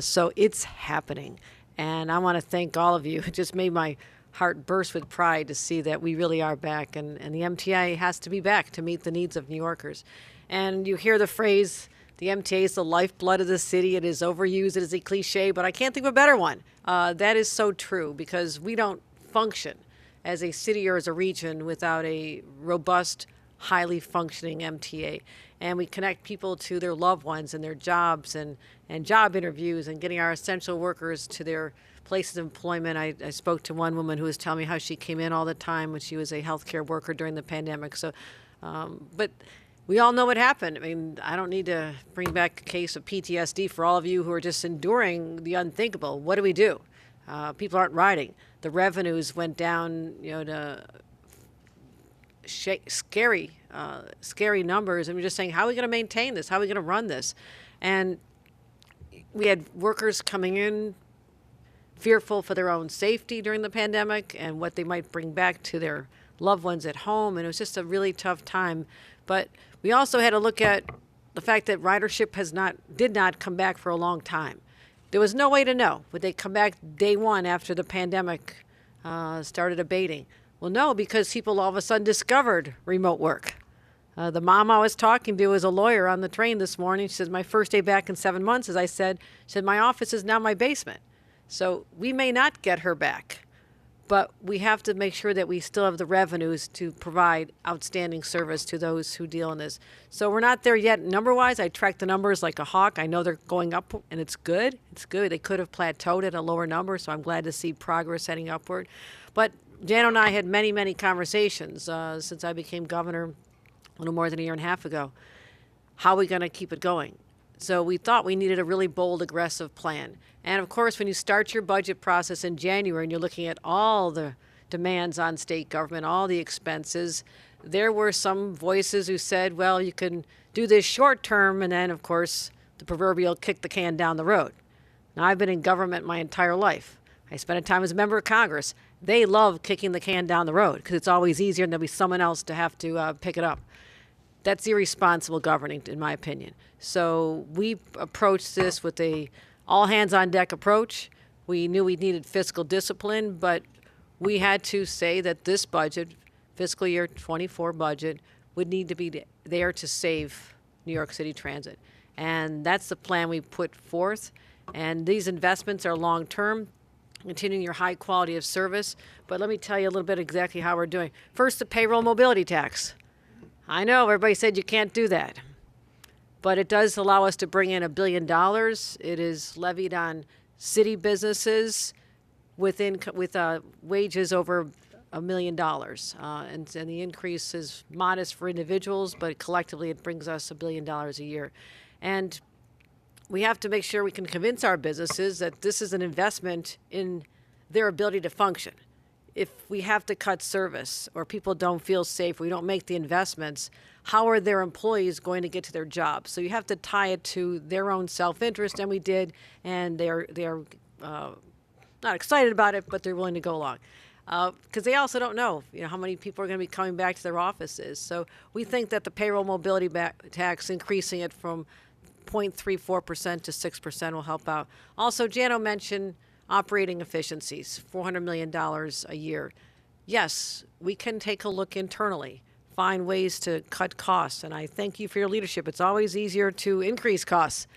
So it's happening. And I want to thank all of you. It just made my heart burst with pride to see that we really are back. And the MTA has to be back to meet the needs of New Yorkers. And you hear the phrase, the MTA is the lifeblood of the city. It is overused. It is a cliche, but I can't think of a better one. That is so true because we don't function as a city or as a region without a robust, highly functioning MTA. And we connect people to their loved ones and their jobs and job interviews and getting our essential workers to their places of employment. I spoke to one woman who was telling me how she came in all the time when she was a healthcare worker during the pandemic. So, but we all know what happened. I mean, I don't need to bring back a case of PTSD for all of you who are just enduring the unthinkable. What do we do? People aren't riding. The revenues went down, to scary numbers. And we're just saying, how are we going to maintain this? How are we going to run this? And we had workers coming in fearful for their own safety during the pandemic and what they might bring back to their loved ones at home. And it was just a really tough time. But we also had to look at the fact that ridership did not come back for a long time. There was no way to know. Would they come back day one after the pandemic started abating? Well, no, because people all of a sudden discovered remote work. The mom I was talking to was a lawyer on the train this morning. She says, my first day back in 7 months, as I said, my office is now my basement. So we may not get her back, but we have to make sure that we still have the revenues to provide outstanding service to those who deal in this. So we're not there yet number-wise. I track the numbers like a hawk. I know they're going up, and it's good. It's good. They could have plateaued at a lower number, so I'm glad to see progress heading upward. But Jan and I had many, many conversations since I became governor a little more than a year and a half ago. How are we going to keep it going? So we thought we needed a really bold, aggressive plan. And of course, when you start your budget process in January and you're looking at all the demands on state government, all the expenses, there were some voices who said, well, you can do this short term, and then, of course, the proverbial kick the can down the road. Now, I've been in government my entire life. I spent a time as a member of Congress. They love kicking the can down the road because it's always easier and there'll be someone else to have to pick it up. That's irresponsible governing, in my opinion. So we approached this with a all-hands-on-deck approach. We knew we needed fiscal discipline, but we had to say that this budget, fiscal year 24 budget, would need to be there to save New York City Transit. And that's the plan we put forth. And these investments are long-term, continuing your high quality of service. But let me tell you a little bit exactly how we're doing. First, the payroll mobility tax. I know everybody said you can't do that, but it does allow us to bring in $1 billion. It is levied on city businesses with wages over $1 million. And the increase is modest for individuals, but collectively it brings us $1 billion a year. And we have to make sure we can convince our businesses that this is an investment in their ability to function. If we have to cut service or people don't feel safe, we don't make the investments, how are their employees going to get to their jobs? So you have to tie it to their own self-interest, and we did, and they're not excited about it, but they're willing to go along. Because they also don't know, how many people are going to be coming back to their offices. So we think that the payroll mobility tax, increasing it from 0.34% to 6% will help out. Also, Jano mentioned operating efficiencies, $400 million a year. Yes, we can take a look internally, find ways to cut costs, and I thank you for your leadership. It's always easier to increase costs.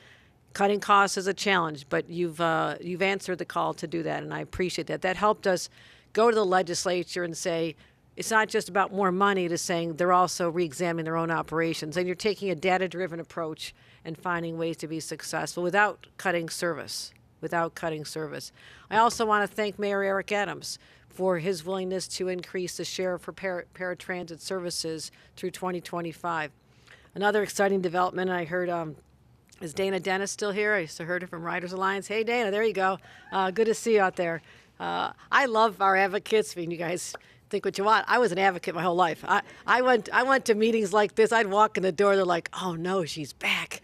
Cutting costs is a challenge, but you've answered the call to do that, and I appreciate that. That helped us go to the legislature and say, it's not just about more money, it is saying they're also re-examining their own operations. And you're taking a data-driven approach and finding ways to be successful without cutting service. I also want to thank Mayor Eric Adams for his willingness to increase the share for paratransit services through 2025. Another exciting development I heard, is Dana Dennis still here? I heard her from Riders Alliance. Hey, Dana, there you go. Good to see you out there. I love our advocates. I mean, you guys think what you want. I was an advocate my whole life. I went to meetings like this. I'd walk in the door. They're like, "Oh no, she's back."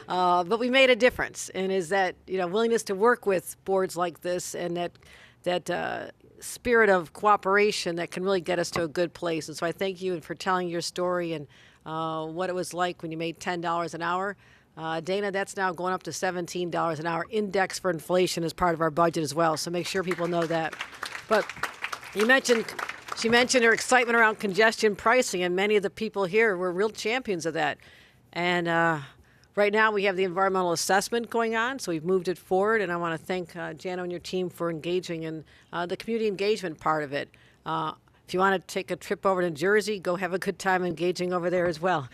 But we made a difference, and is that willingness to work with boards like this, and that spirit of cooperation that can really get us to a good place. And so I thank you for telling your story and what it was like when you made $10 an hour. Dana, that's now going up to $17 an hour, index for inflation as part of our budget as well. So make sure people know that. But she mentioned her excitement around congestion pricing, and many of the people here were real champions of that. And right now we have the environmental assessment going on, so we've moved it forward. And I want to thank Jano and your team for engaging in the community engagement part of it. If you want to take a trip over to Jersey, go have a good time engaging over there as well.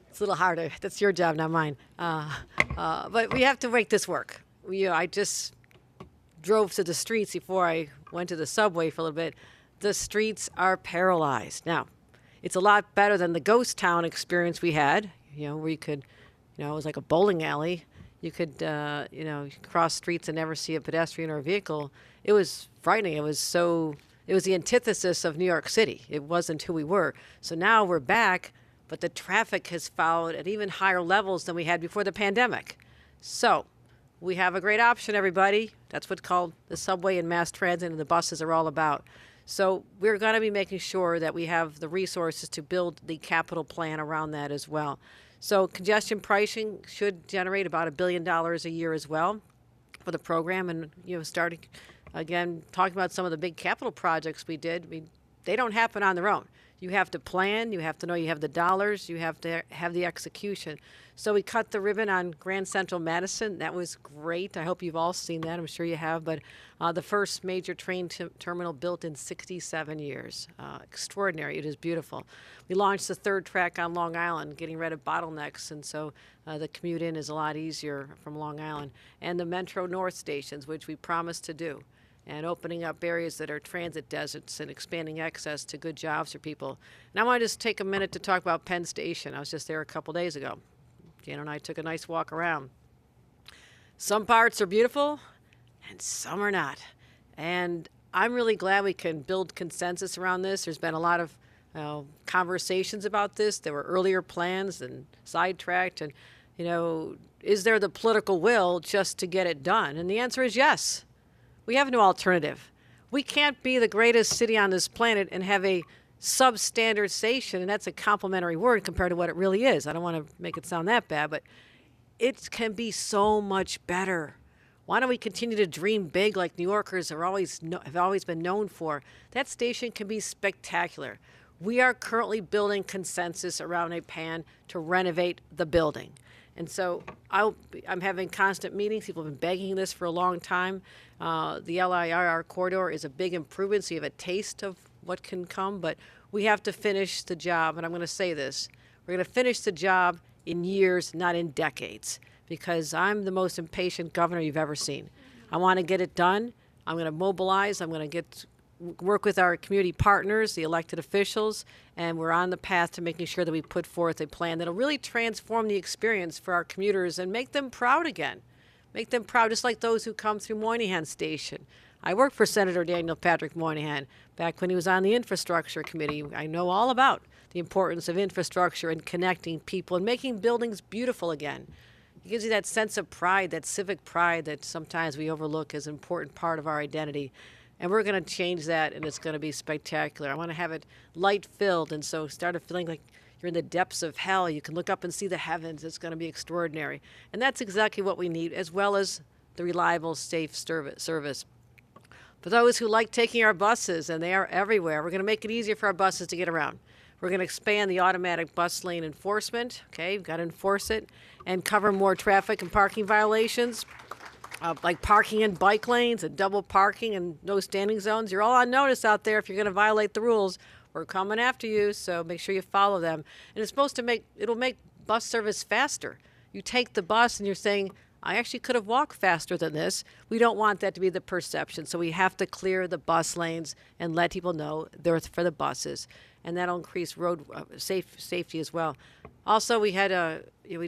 It's a little harder. That's your job, not mine. But we have to make this work. I just drove to the streets before I went to the subway for a little bit. The streets are paralyzed. Now, it's a lot better than the ghost town experience we had, where you could, it was like a bowling alley. You could, cross streets and never see a pedestrian or a vehicle. It was frightening. It was the antithesis of New York City. It wasn't who we were. So now we're back, but the traffic has followed at even higher levels than we had before the pandemic. So we have a great option, everybody. That's what's called the subway and mass transit, and the buses are all about. So we're going to be making sure that we have the resources to build the capital plan around that as well. So congestion pricing should generate about $1 billion a year as well for the program. And, starting, again, talking about some of the big capital projects we did, they don't happen on their own. You have to plan, you have to know you have the dollars, you have to have the execution. So we cut the ribbon on Grand Central Madison. That was great. I hope you've all seen that. I'm sure you have. But the first major train terminal built in 67 years. Extraordinary. It is beautiful. We launched the third track on Long Island, getting rid of bottlenecks. And so the commute in is a lot easier from Long Island. And the Metro North stations, which we promised to do, and opening up areas that are transit deserts and expanding access to good jobs for people. And I want to just take a minute to talk about Penn Station. I was just there a couple days ago. Jan and I took a nice walk around. Some parts are beautiful, and some are not. And I'm really glad we can build consensus around this. There's been a lot of conversations about this. There were earlier plans and sidetracked. And, is there the political will just to get it done? And the answer is yes. We have no alternative. We can't be the greatest city on this planet and have a substandard station, and that's a complimentary word compared to what it really is. I don't want to make it sound that bad, but it can be so much better. Why don't we continue to dream big like New Yorkers have always been known for? That station can be spectacular. We are currently building consensus around a plan to renovate the building. And so I'm having constant meetings. People have been begging this for a long time. The LIRR corridor is a big improvement, so you have a taste of what can come, but we have to finish the job. And I'm going to say this. We're going to finish the job in years, not in decades, because I'm the most impatient governor you've ever seen. I want to get it done. I'm going to mobilize. I'm going to work with our community partners, the elected officials, and we're on the path to making sure that we put forth a plan that'll really transform the experience for our commuters and make them proud again. Make them proud, just like those who come through Moynihan Station. I worked for Senator Daniel Patrick Moynihan back when he was on the Infrastructure Committee. I know all about the importance of infrastructure and connecting people and making buildings beautiful again. It gives you that sense of pride, that civic pride that sometimes we overlook as an important part of our identity. And we're going to change that, and it's going to be spectacular. I want to have it light-filled, and so start feeling like you're in the depths of hell. You can look up and see the heavens. It's going to be extraordinary. And that's exactly what we need, as well as the reliable, safe service. For those who like taking our buses, and they are everywhere, we're going to make it easier for our buses to get around. We're going to expand the automatic bus lane enforcement. Okay, we've got to enforce it and cover more traffic and parking violations. like parking in bike lanes and double parking and no standing zones. You're all on notice out there if you're going to violate the rules. We're coming after you, so make sure you follow them. And it's supposed to it'll make bus service faster. You take the bus and you're saying, I actually could have walked faster than this. We don't want that to be the perception, so we have to clear the bus lanes and let people know they're for the buses, and that'll increase road safety as well. Also, we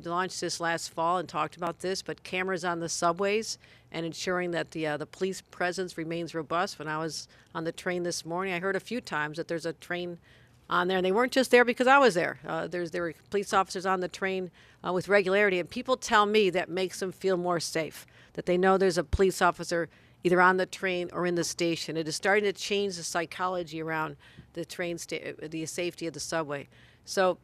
launched this last fall and talked about this, but cameras on the subways and ensuring that the police presence remains robust. When I was on the train this morning, I heard a few times that there's a train on there, and they weren't just there because I was there. There were police officers on the train with regularity, and people tell me that makes them feel more safe, that they know there's a police officer either on the train or in the station. It is starting to change the psychology around the the safety of the subway. So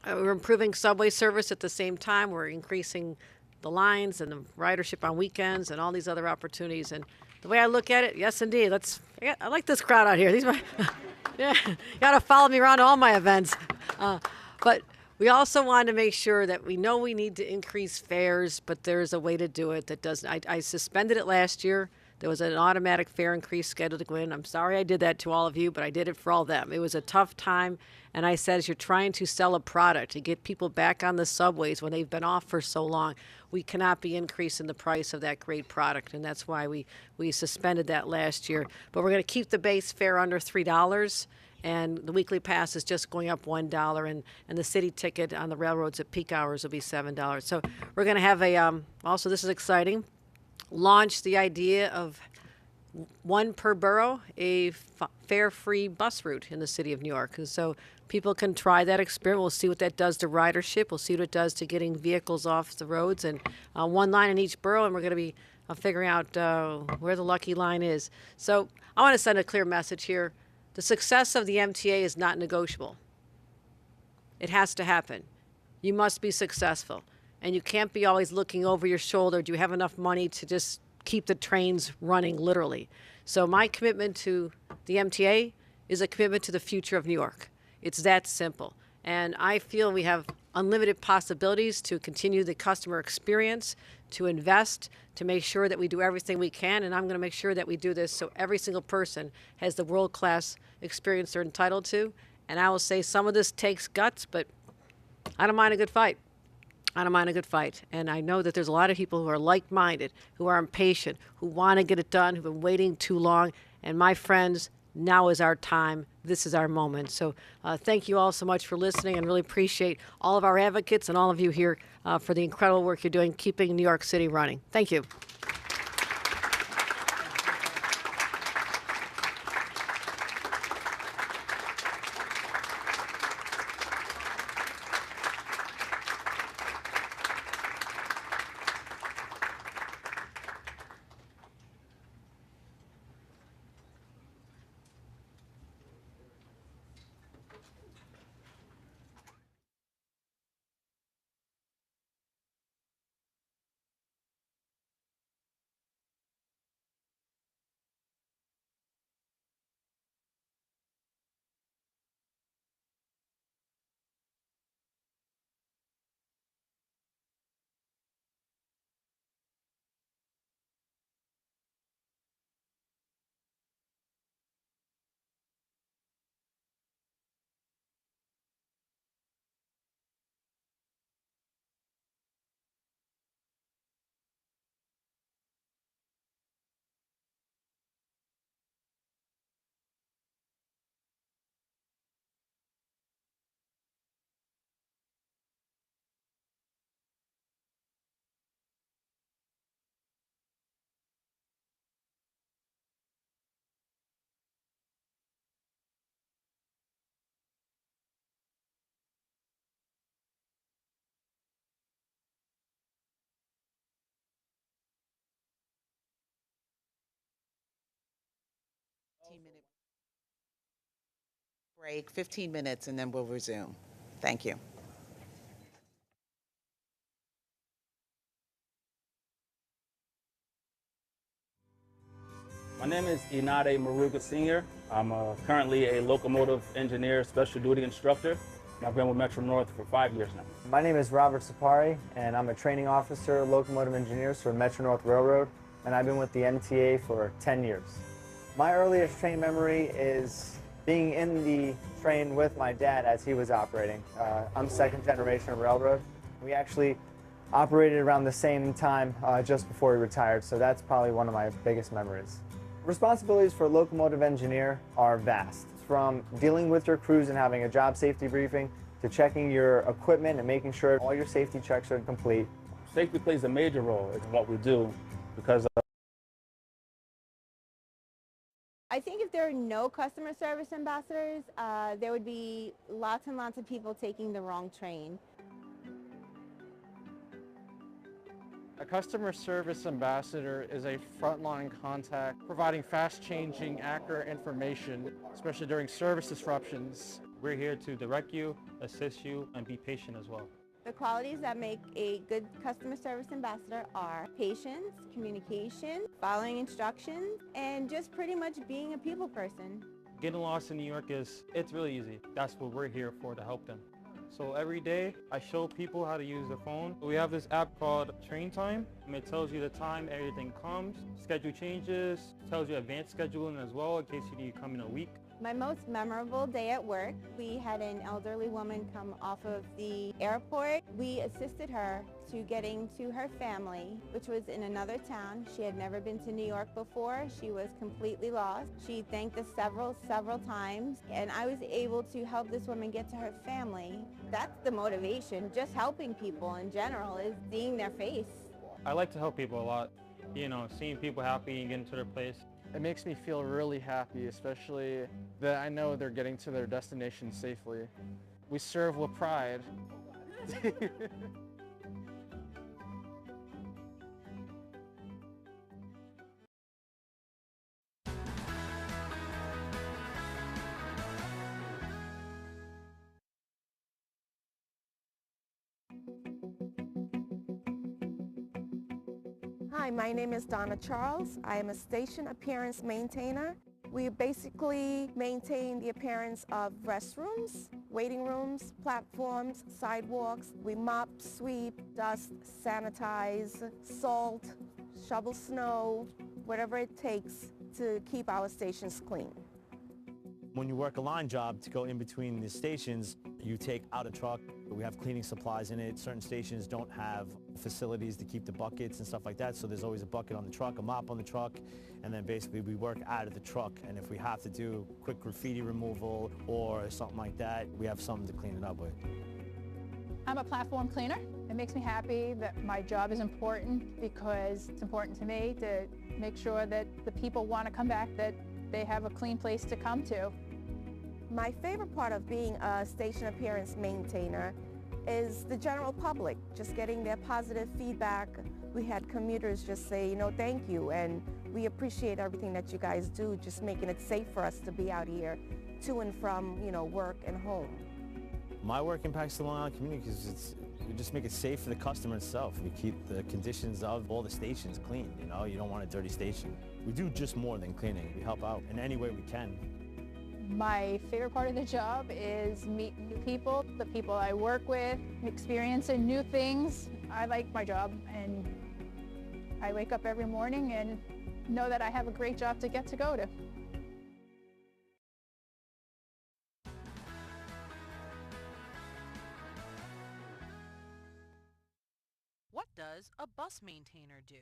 we're improving subway service at the same time. We're increasing the lines and the ridership on weekends and all these other opportunities. And the way I look at it, yes, indeed. I like this crowd out here. Yeah, you got to follow me around to all my events. But we also want to make sure that we know we need to increase fares, but there's a way to do it that doesn't. I suspended it last year. There was an automatic fare increase scheduled to go in. I'm sorry I did that to all of you, but I did it for all them. It was a tough time, and I said, as you're trying to sell a product, to get people back on the subways when they've been off for so long, we cannot be increasing the price of that great product, and that's why we suspended that last year. But we're going to keep the base fare under $3, and the weekly pass is just going up $1, and the city ticket on the railroads at peak hours will be $7. So we're going to have also this is exciting, launch the idea of one per borough, a fare-free bus route in the city of New York. And so people can try that experience. We'll see what that does to ridership. We'll see what it does to getting vehicles off the roads, and one line in each borough, and we're going to be figuring out where the lucky line is. So I want to send a clear message here. The success of the MTA is not negotiable. It has to happen. You must be successful. And you can't be always looking over your shoulder. Do you have enough money to just keep the trains running, literally? So my commitment to the MTA is a commitment to the future of New York. It's that simple. And I feel we have unlimited possibilities to continue the customer experience, to invest, to make sure that we do everything we can. And I'm going to make sure that we do this so every single person has the world-class experience they're entitled to. And I will say some of this takes guts, but I don't mind a good fight. I don't mind a good fight. And I know that there's a lot of people who are like-minded, who are impatient, who want to get it done, who've been waiting too long. And my friends, now is our time. This is our moment. So thank you all so much for listening, and really appreciate all of our advocates and all of you here for the incredible work you're doing keeping New York City running. Thank you. Break, 15 minutes, and then we'll resume. Thank you. My name is Inade Maruga Sr. I'm currently a locomotive engineer special duty instructor. I've been with Metro North for 5 years now. My name is Robert Sapari, and I'm a training officer, locomotive engineers for Metro North Railroad, and I've been with the MTA for 10 years. My earliest train memory is being in the train with my dad as he was operating. I'm second generation railroad. We actually operated around the same time just before he retired, so that's probably one of my biggest memories. Responsibilities for a locomotive engineer are vast, from dealing with your crews and having a job safety briefing to checking your equipment and making sure all your safety checks are complete. Safety plays a major role in what we do because I think if there are no customer service ambassadors, there would be lots and lots of people taking the wrong train. A customer service ambassador is a frontline contact providing fast-changing, accurate information, especially during service disruptions. We're here to direct you, assist you, and be patient as well. The qualities that make a good customer service ambassador are patience, communication, following instructions, and just pretty much being a people person. Getting lost in New York it's really easy. That's what we're here for, to help them. So every day I show people how to use the phone. We have this app called Train Time. It tells you the time everything comes, schedule changes, tells you advanced scheduling as well in case you need to come in a week. My most memorable day at work, we had an elderly woman come off of the airport. We assisted her to getting to her family, which was in another town. She had never been to New York before. She was completely lost. She thanked us several times, and I was able to help this woman get to her family. That's the motivation. Just helping people in general is seeing their face. I like to help people a lot. You know, seeing people happy and getting to their place. It makes me feel really happy, especially that I know they're getting to their destination safely. We serve with pride. Hi, my name is Donna Charles. I am a station appearance maintainer. We basically maintain the appearance of restrooms, waiting rooms, platforms, sidewalks. We mop, sweep, dust, sanitize, salt, shovel snow, whatever it takes to keep our stations clean. When you work a line job to go in between the stations, you take out a truck. We have cleaning supplies in it. Certain stations don't have facilities to keep the buckets and stuff like that, so there's always a bucket on the truck, a mop on the truck, and then basically we work out of the truck. And if we have to do quick graffiti removal or something like that, we have something to clean it up with. I'm a platform cleaner. It makes me happy that my job is important because it's important to me to make sure that the people want to come back, that they have a clean place to come to. My favorite part of being a station appearance maintainer is the general public, just getting their positive feedback. We had commuters just say, thank you, and we appreciate everything that you guys do, just making it safe for us to be out here to and from, work and home. My work impacts the Long Island community because we just make it safe for the customer itself. We keep the conditions of all the stations clean, you don't want a dirty station. We do just more than cleaning. We help out in any way we can. My favorite part of the job is meeting new people, the people I work with, experiencing new things. I like my job, and I wake up every morning and know that I have a great job to get to go to. What does a bus maintainer do?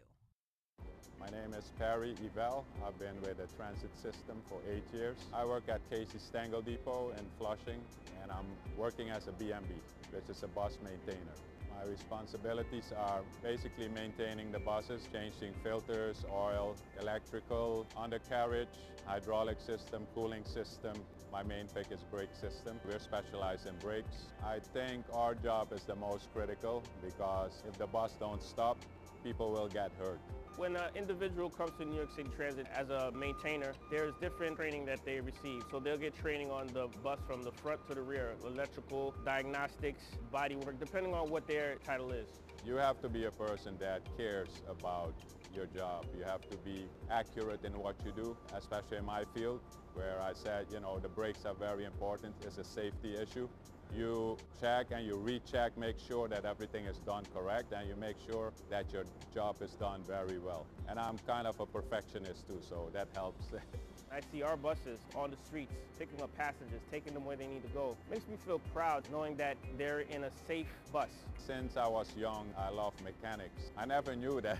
My name is Perry Evel. I've been with the transit system for 8 years. I work at Casey Stengel Depot in Flushing, and I'm working as a BMB, which is a bus maintainer. My responsibilities are basically maintaining the buses, changing filters, oil, electrical, undercarriage, hydraulic system, cooling system. My main pick is brake system. We're specialized in brakes. I think our job is the most critical because if the bus don't stop, people will get hurt. When an individual comes to New York City Transit as a maintainer, there's different training that they receive. So they'll get training on the bus from the front to the rear, electrical, diagnostics, body work, depending on what their title is. You have to be a person that cares about your job. You have to be accurate in what you do, especially in my field. where I said, you know, the brakes are very important. It's a safety issue. You check and you recheck, make sure that everything is done correct, and you make sure that your job is done very well. And I'm kind of a perfectionist too, so that helps. I see our buses on the streets, picking up passengers, taking them where they need to go. Makes me feel proud knowing that they're in a safe bus. Since I was young, I love mechanics. I never knew that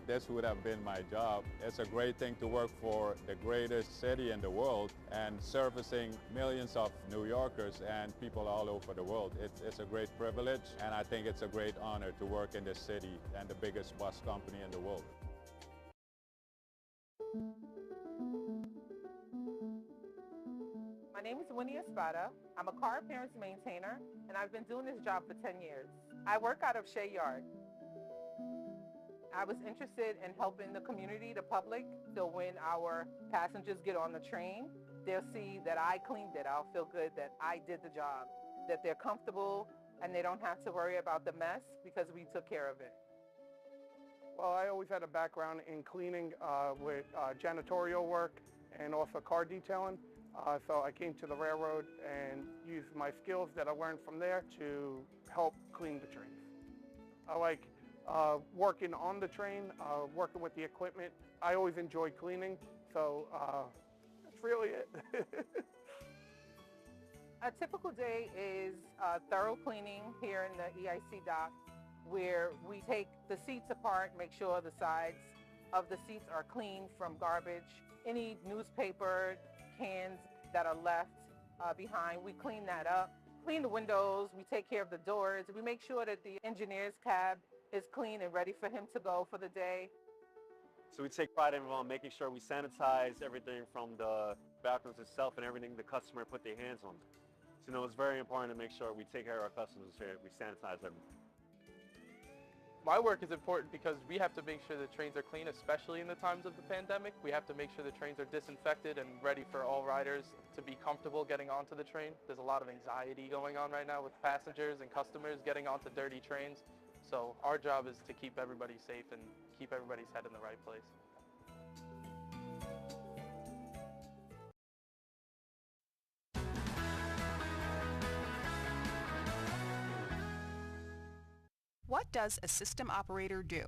this would have been my job. It's a great thing to work for the greatest city in the world and servicing millions of New Yorkers and people all over the world. It's a great privilege, and I think it's a great honor to work in this city and the biggest bus company in the world. My name is Munez. I'm a car appearance maintainer, and I've been doing this job for 10 years. I work out of Shea Yard. I was interested in helping the community, the public, so when our passengers get on the train, they'll see that I cleaned it. I'll feel good that I did the job, that they're comfortable and they don't have to worry about the mess because we took care of it. Well, I always had a background in cleaning with janitorial work and also car detailing. So I came to the railroad and used my skills that I learned from there to help clean the trains. I like working on the train, working with the equipment. I always enjoyed cleaning, so that's really it. A typical day is thorough cleaning here in the EIC dock, where we take the seats apart, make sure the sides of the seats are clean from garbage. Any newspaper, cans that are left behind, we clean that up. Clean the windows, we take care of the doors. We make sure that the engineer's cab is clean and ready for him to go for the day. So we take pride in making sure we sanitize everything from the bathrooms itself and everything the customer put their hands on. So, you know, it's very important to make sure we take care of our customers here. We sanitize them. My work is important because we have to make sure the trains are clean, especially in the times of the pandemic. We have to make sure the trains are disinfected and ready for all riders to be comfortable getting onto the train. There's a lot of anxiety going on right now with passengers and customers getting onto dirty trains. So our job is to keep everybody safe and keep everybody's head in the right place. What does a system operator do?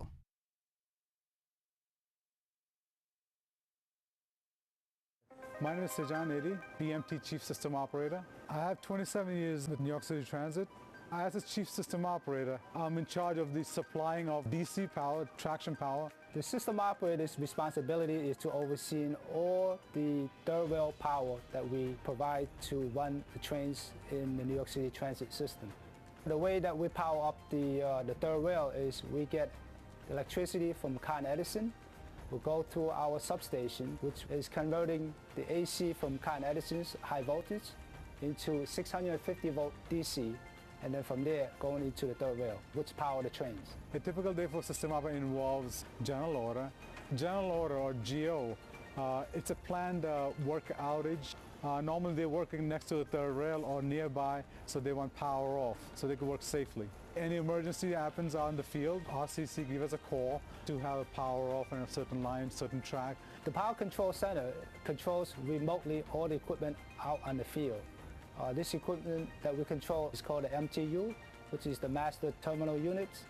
My name is Sejan Edi, BMT Chief System Operator. I have 27 years with New York City Transit. As a Chief System Operator, I'm in charge of the supplying of DC power, traction power. The system operator's responsibility is to oversee all the third rail power that we provide to run the trains in the New York City Transit system. The way that we power up the third rail is we get electricity from Con Edison. We go to our substation, which is converting the AC from Con Edison's high voltage into 650 volt DC, and then from there going into the third rail, which power the trains. A typical day for system operator involves general order. General order, or GO, it's a planned work outage. Normally they're working next to the third rail or nearby, so they want power off so they can work safely. Any emergency happens on the field, RCC give us a call to have a power off on a certain line, certain track. The Power Control Center controls remotely all the equipment out on the field. This equipment that we control is called the MTU, which is the Master Terminal Units.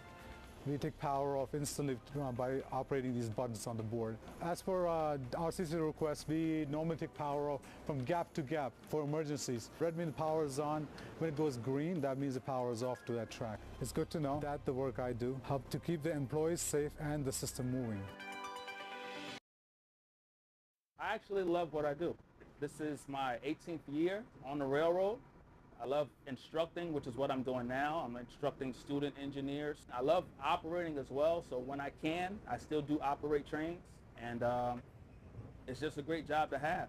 We take power off instantly by operating these buttons on the board. As for RCC requests, we normally take power off from gap to gap for emergencies. Red means the power is on. When it goes green, that means the power is off to that track. It's good to know that the work I do helps to keep the employees safe and the system moving. I actually love what I do. This is my 18th year on the railroad. I love instructing, which is what I'm doing now. I'm instructing student engineers. I love operating as well, so when I can, I still do operate trains, and it's just a great job to have.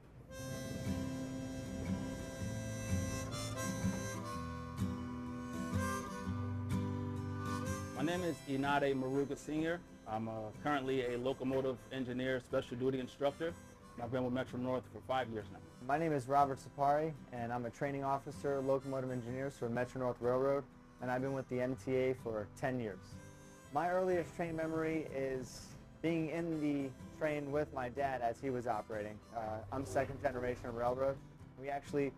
My name is Inade Maruga Sr. I'm currently a locomotive engineer, special duty instructor. I've been with Metro North for 5 years now. My name is Robert Sapari, and I'm a training officer, locomotive engineer for Metro North Railroad, and I've been with the MTA for 10 years. My earliest train memory is being in the train with my dad as he was operating. I'm second generation railroad. We actually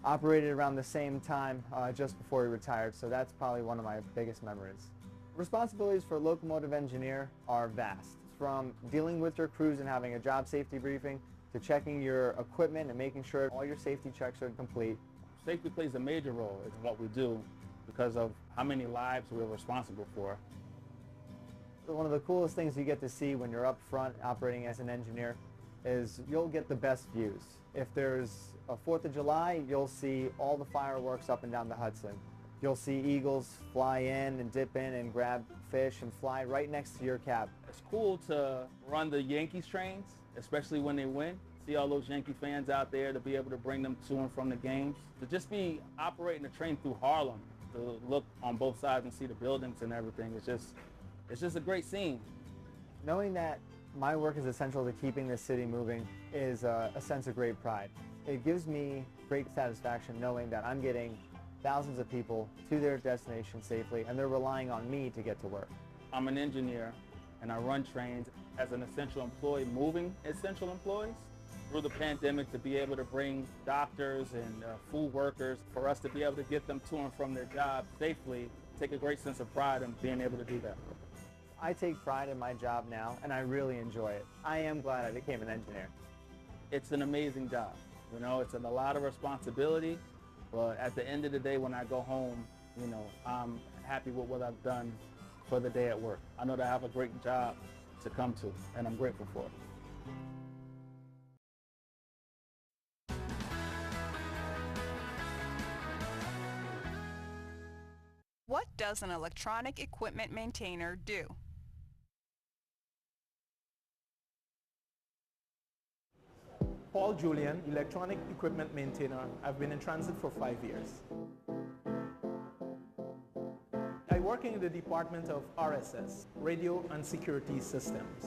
operated around the same time just before he retired, so that's probably one of my biggest memories. Responsibilities for locomotive engineer are vast, from dealing with your crews and having a job safety briefing to checking your equipment and making sure all your safety checks are complete. Safety plays a major role in what we do because of how many lives we're responsible for. One of the coolest things you get to see when you're up front operating as an engineer is you'll get the best views. If there's a 4th of July, you'll see all the fireworks up and down the Hudson. You'll see eagles fly in and dip in and grab fish and fly right next to your cab. It's cool to run the Yankees trains, especially when they win. See all those Yankee fans out there, to be able to bring them to and from the games. To just be operating the train through Harlem, to look on both sides and see the buildings and everything, it's just a great scene. Knowing that my work is essential to keeping this city moving is a sense of great pride. It gives me great satisfaction knowing that I'm getting thousands of people to their destination safely, and they're relying on me to get to work. I'm an engineer, and I run trains as an essential employee, moving essential employees. Through the pandemic, to be able to bring doctors and food workers, for us to be able to get them to and from their jobs safely, take a great sense of pride in being able to do that. I take pride in my job now, and I really enjoy it. I am glad I became an engineer. It's an amazing job. You know, it's a lot of responsibility, but at the end of the day, when I go home, you know, I'm happy with what I've done for the day at work. I know that I have a great job to come to, and I'm grateful for it. What does an electronic equipment maintainer do? Paul Julian, electronic equipment maintainer. I've been in transit for 5 years. I work in the department of RSS, Radio and Security Systems.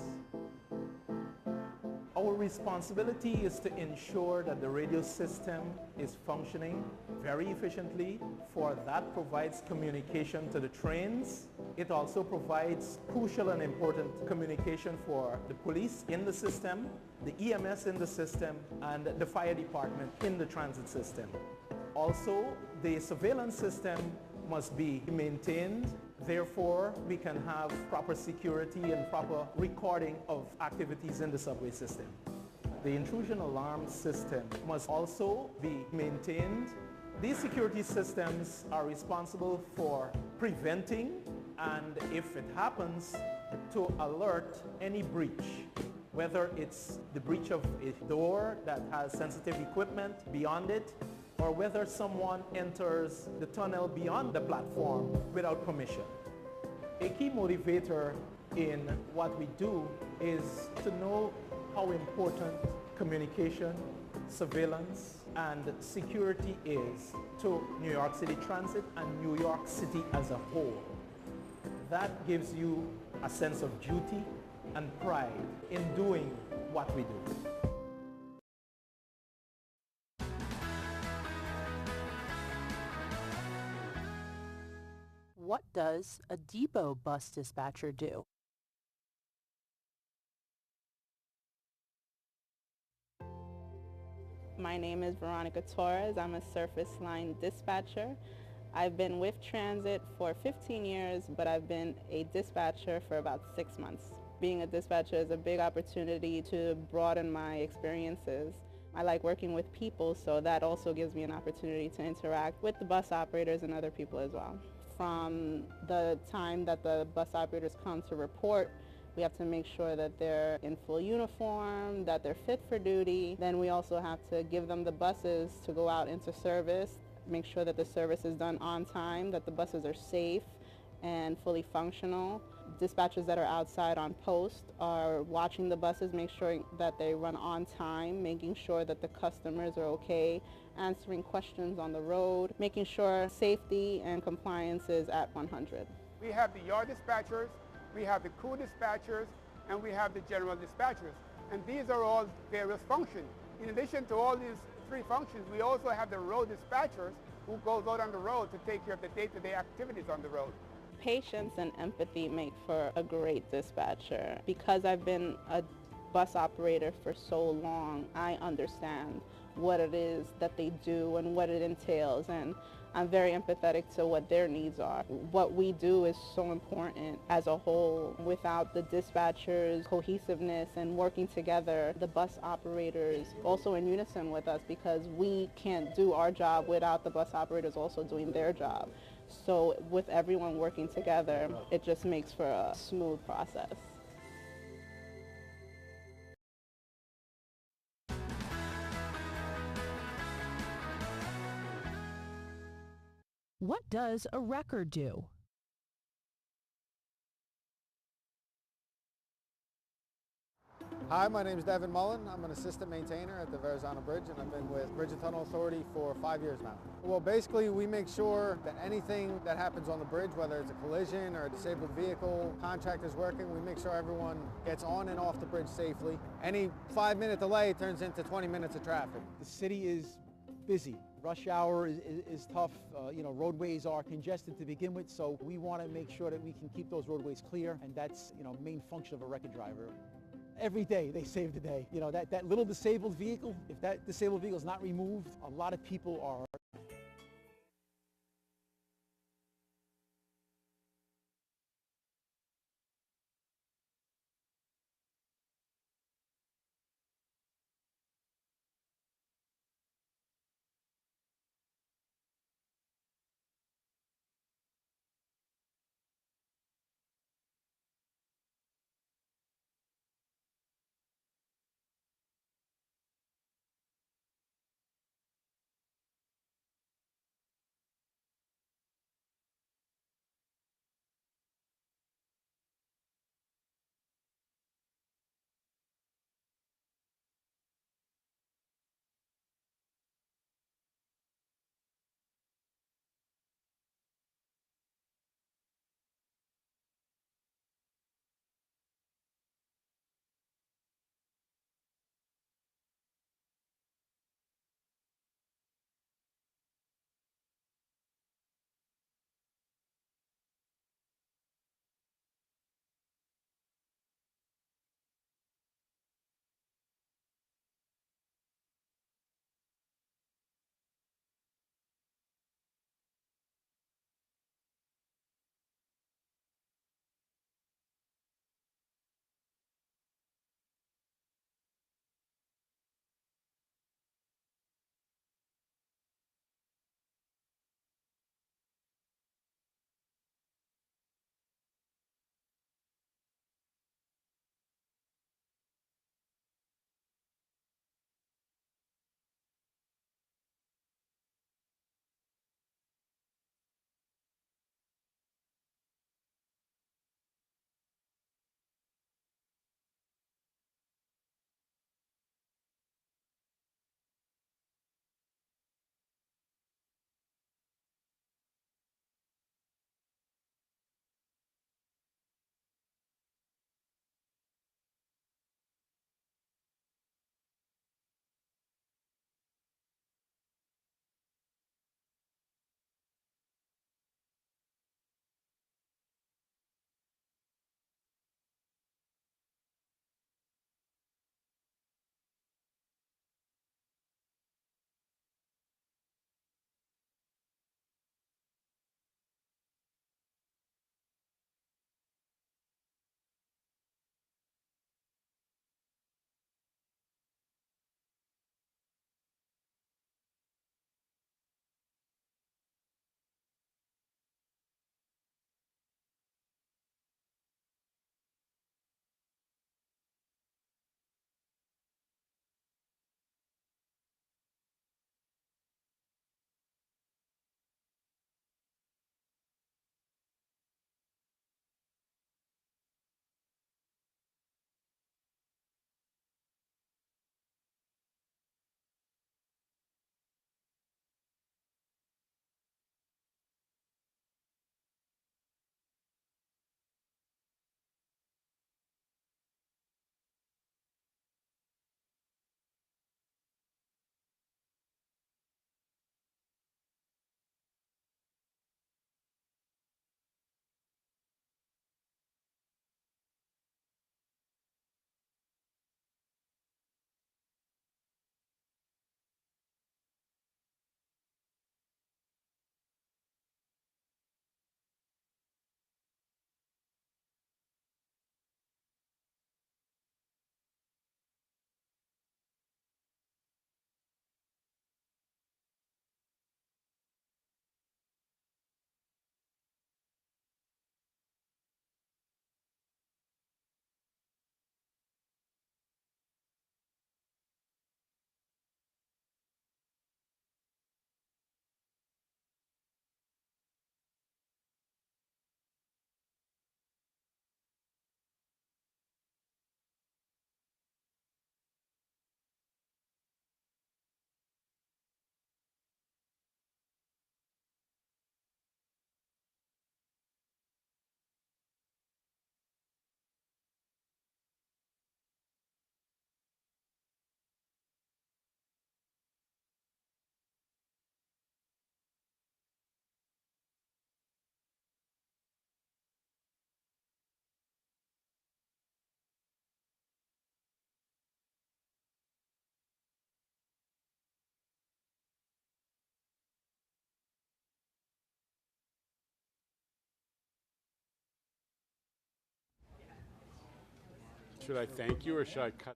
Our responsibility is to ensure that the radio system is functioning very efficiently, for that provides communication to the trains. It also provides crucial and important communication for the police in the system, the EMS in the system, and the fire department in the transit system. Also, the surveillance system must be maintained. Therefore, we can have proper security and proper recording of activities in the subway system. The intrusion alarm system must also be maintained. These security systems are responsible for preventing, and if it happens, to alert any breach, whether it's the breach of a door that has sensitive equipment beyond it, or whether someone enters the tunnel beyond the platform without permission. A key motivator in what we do is to know how important communication, surveillance, and security is to New York City Transit and New York City as a whole. That gives you a sense of duty and pride in doing what we do. What does a depot bus dispatcher do? My name is Veronica Torres. I'm a surface line dispatcher. I've been with Transit for 15 years, but I've been a dispatcher for about 6 months. Being a dispatcher is a big opportunity to broaden my experiences. I like working with people, so that also gives me an opportunity to interact with the bus operators and other people as well. From the time that the bus operators come to report, we have to make sure that they're in full uniform, that they're fit for duty. Then we also have to give them the buses to go out into service, make sure that the service is done on time, that the buses are safe and fully functional. Dispatchers that are outside on post are watching the buses, make sure that they run on time, making sure that the customers are okay, answering questions on the road, making sure safety and compliance is at 100. We have the yard dispatchers, we have the crew dispatchers, and we have the general dispatchers. And these are all various functions. In addition to all these three functions, we also have the road dispatchers who goes out on the road to take care of the day-to-day activities on the road. Patience and empathy make for a great dispatcher. Because I've been a bus operator for so long, I understand what it is that they do and what it entails, and I'm very empathetic to what their needs are. What we do is so important as a whole. Without the dispatchers' cohesiveness and working together, the bus operators also in unison with us, because we can't do our job without the bus operators also doing their job. So with everyone working together, it just makes for a smooth process. What does a record do? Hi, my name is Devin Mullen. I'm an assistant maintainer at the Verrazano Bridge, and I've been with Bridge and Tunnel Authority for 5 years now. Well, basically, we make sure that anything that happens on the bridge, whether it's a collision or a disabled vehicle, contractors working, we make sure everyone gets on and off the bridge safely. Any 5-minute delay turns into 20 minutes of traffic. The city is busy. Rush hour is tough. Roadways are congested to begin with, so we want to make sure that we can keep those roadways clear, and that's, main function of a record driver. Every day they save the day. That little disabled vehicle, if that disabled vehicle is not removed, a lot of people are Should I thank you or should I cut?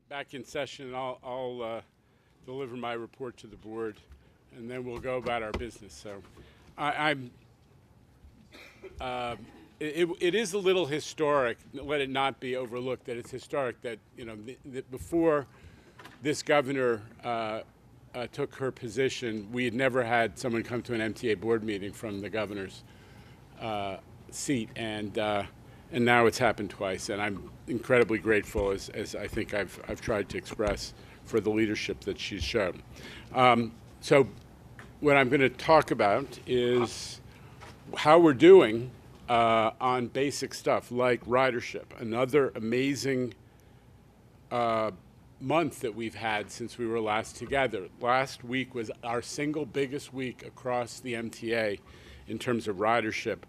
Back in session, and I'll deliver my report to the board, and then we'll go about our business. So, it is a little historic. Let it not be overlooked that it's historic that before this governor took her position, we had never had someone come to an MTA board meeting from the governor's seat, and now it's happened twice, and I'm incredibly grateful, as I think I've tried to express, for the leadership that she's shown. So what I'm going to talk about is how we're doing on basic stuff like ridership. Another amazing month that we've had since we were last together. Last week was our single biggest week across the MTA in terms of ridership.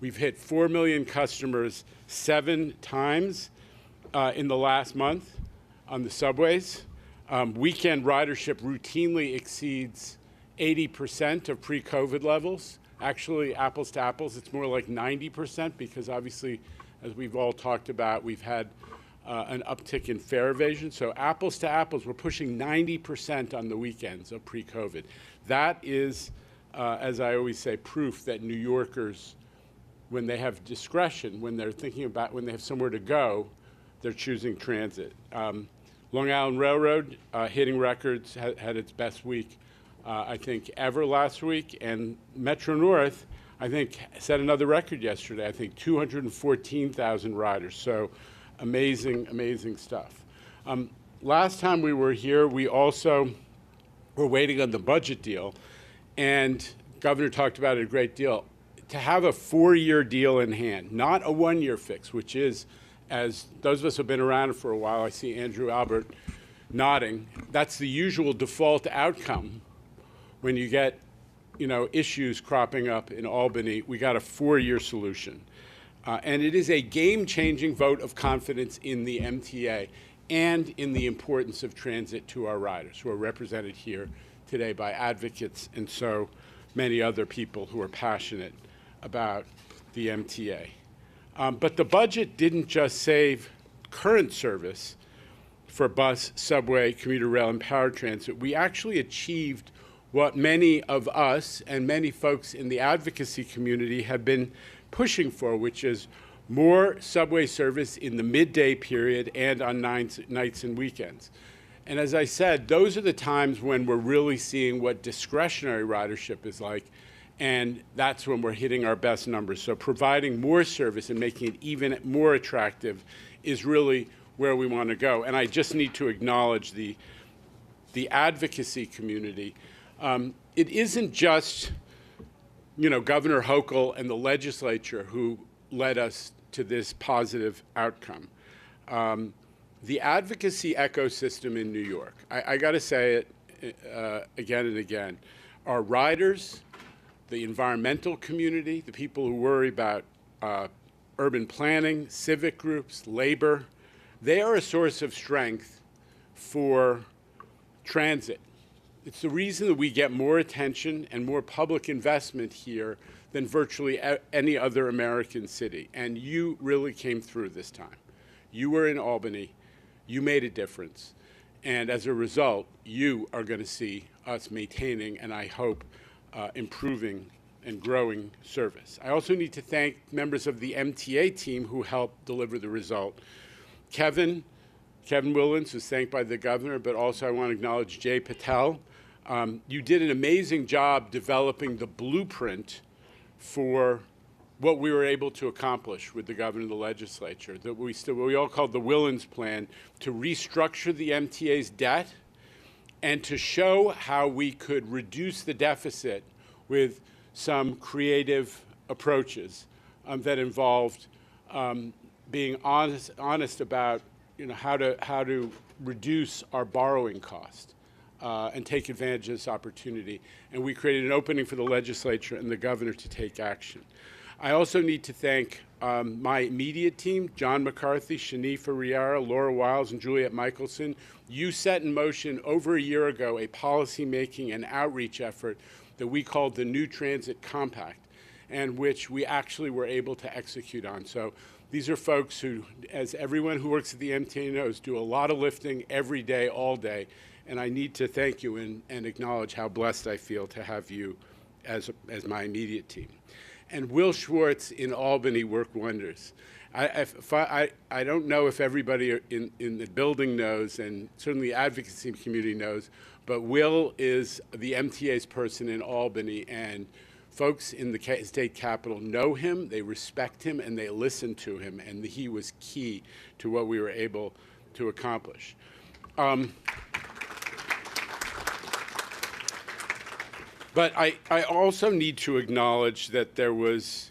We've hit 4 million customers 7 times in the last month on the subways. Weekend ridership routinely exceeds 80% of pre-COVID levels. Actually, apples to apples, it's more like 90% because obviously, as we've all talked about, we've had an uptick in fare evasion. So apples to apples, we're pushing 90% on the weekends of pre-COVID. That is, as I always say, proof that New Yorkers, when they have discretion, when they're thinking about, when they have somewhere to go, they're choosing transit. Long Island Railroad hitting records, had its best week, I think, ever last week. And Metro North, I think, set another record yesterday. I think 214,000 riders. So amazing, amazing stuff. Last time we were here, we also were waiting on the budget deal. And Governor talked about it a great deal. To have a 4-year deal in hand, not a 1-year fix, which is, as those of us who have been around for a while, I see Andrew Albert nodding, that's the usual default outcome when you get, issues cropping up in Albany. We got a 4-year solution. And it is a game-changing vote of confidence in the MTA and in the importance of transit to our riders, who are represented here today by advocates and so many other people who are passionate about the MTA. But the budget didn't just save current service for bus, subway, commuter rail, and paratransit. We actually achieved what many of us and many folks in the advocacy community have been pushing for, which is more subway service in the midday period and on nights and weekends. And as I said, those are the times when we're really seeing what discretionary ridership is like, and that's when we're hitting our best numbers. So providing more service and making it even more attractive is really where we want to go. And I just need to acknowledge the advocacy community. It isn't just, Governor Hochul and the legislature who led us to this positive outcome. The advocacy ecosystem in New York, I got to say it again and again, our riders, the environmental community, the people who worry about urban planning, civic groups, labor, they are a source of strength for transit. It's the reason that we get more attention and more public investment here than virtually any other American city. And you really came through this time. You were in Albany. You made a difference. And as a result, you are going to see us maintaining and I hope improving and growing service. I also need to thank members of the MTA team who helped deliver the result. Kevin Willens was thanked by the governor, but also I want to acknowledge Jay Patel. You did an amazing job developing the blueprint for what we were able to accomplish with the governor and the legislature, that we all called the Willens Plan, to restructure the MTA's debt and to show how we could reduce the deficit with some creative approaches that involved being honest about how to reduce our borrowing cost and take advantage of this opportunity. And we created an opening for the legislature and the governor to take action. I also need to thank my immediate team, John McCarthy, Shanifa Riara, Laura Wiles, and Juliet Michelson. You set in motion over a year ago a policy-making and outreach effort that we called the New Transit Compact, and which we actually were able to execute on. So these are folks who, as everyone who works at the MTA knows, do a lot of lifting every day, all day. And I need to thank you and acknowledge how blessed I feel to have you as my immediate team. And Will Schwartz in Albany worked wonders. I don't know if everybody in the building knows, and certainly the advocacy community knows, but Will is the MTA's person in Albany, and folks in the state capitol know him, they respect him, and they listen to him, and he was key to what we were able to accomplish. But I also need to acknowledge that there was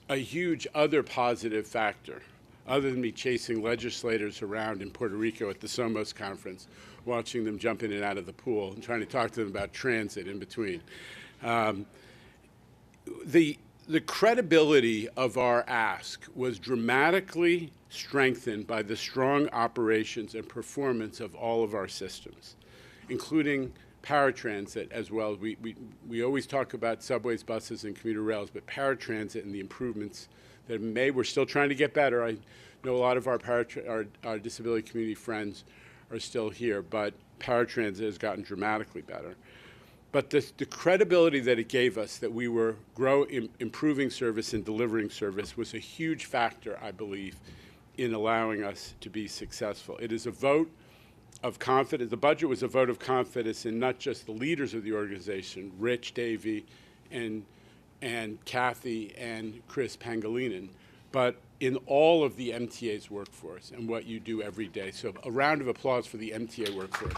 a huge other positive factor, other than me chasing legislators around in Puerto Rico at the Somos conference, watching them jump in and out of the pool and trying to talk to them about transit in between. The credibility of our ask was dramatically strengthened by the strong operations and performance of all of our systems, including paratransit as well. We always talk about subways, buses, and commuter rails, but paratransit and the improvements that have been made, we're still trying to get better. I know a lot of our disability community friends are still here, but paratransit has gotten dramatically better. But the credibility that it gave us that we were improving service and delivering service was a huge factor, I believe, in allowing us to be successful. It is a vote of confidence. The budget was a vote of confidence in not just the leaders of the organization, Rich, Davey, and Kathy and Chris Pangilinan, but in all of the MTA's workforce and what you do every day. So a round of applause for the MTA workforce.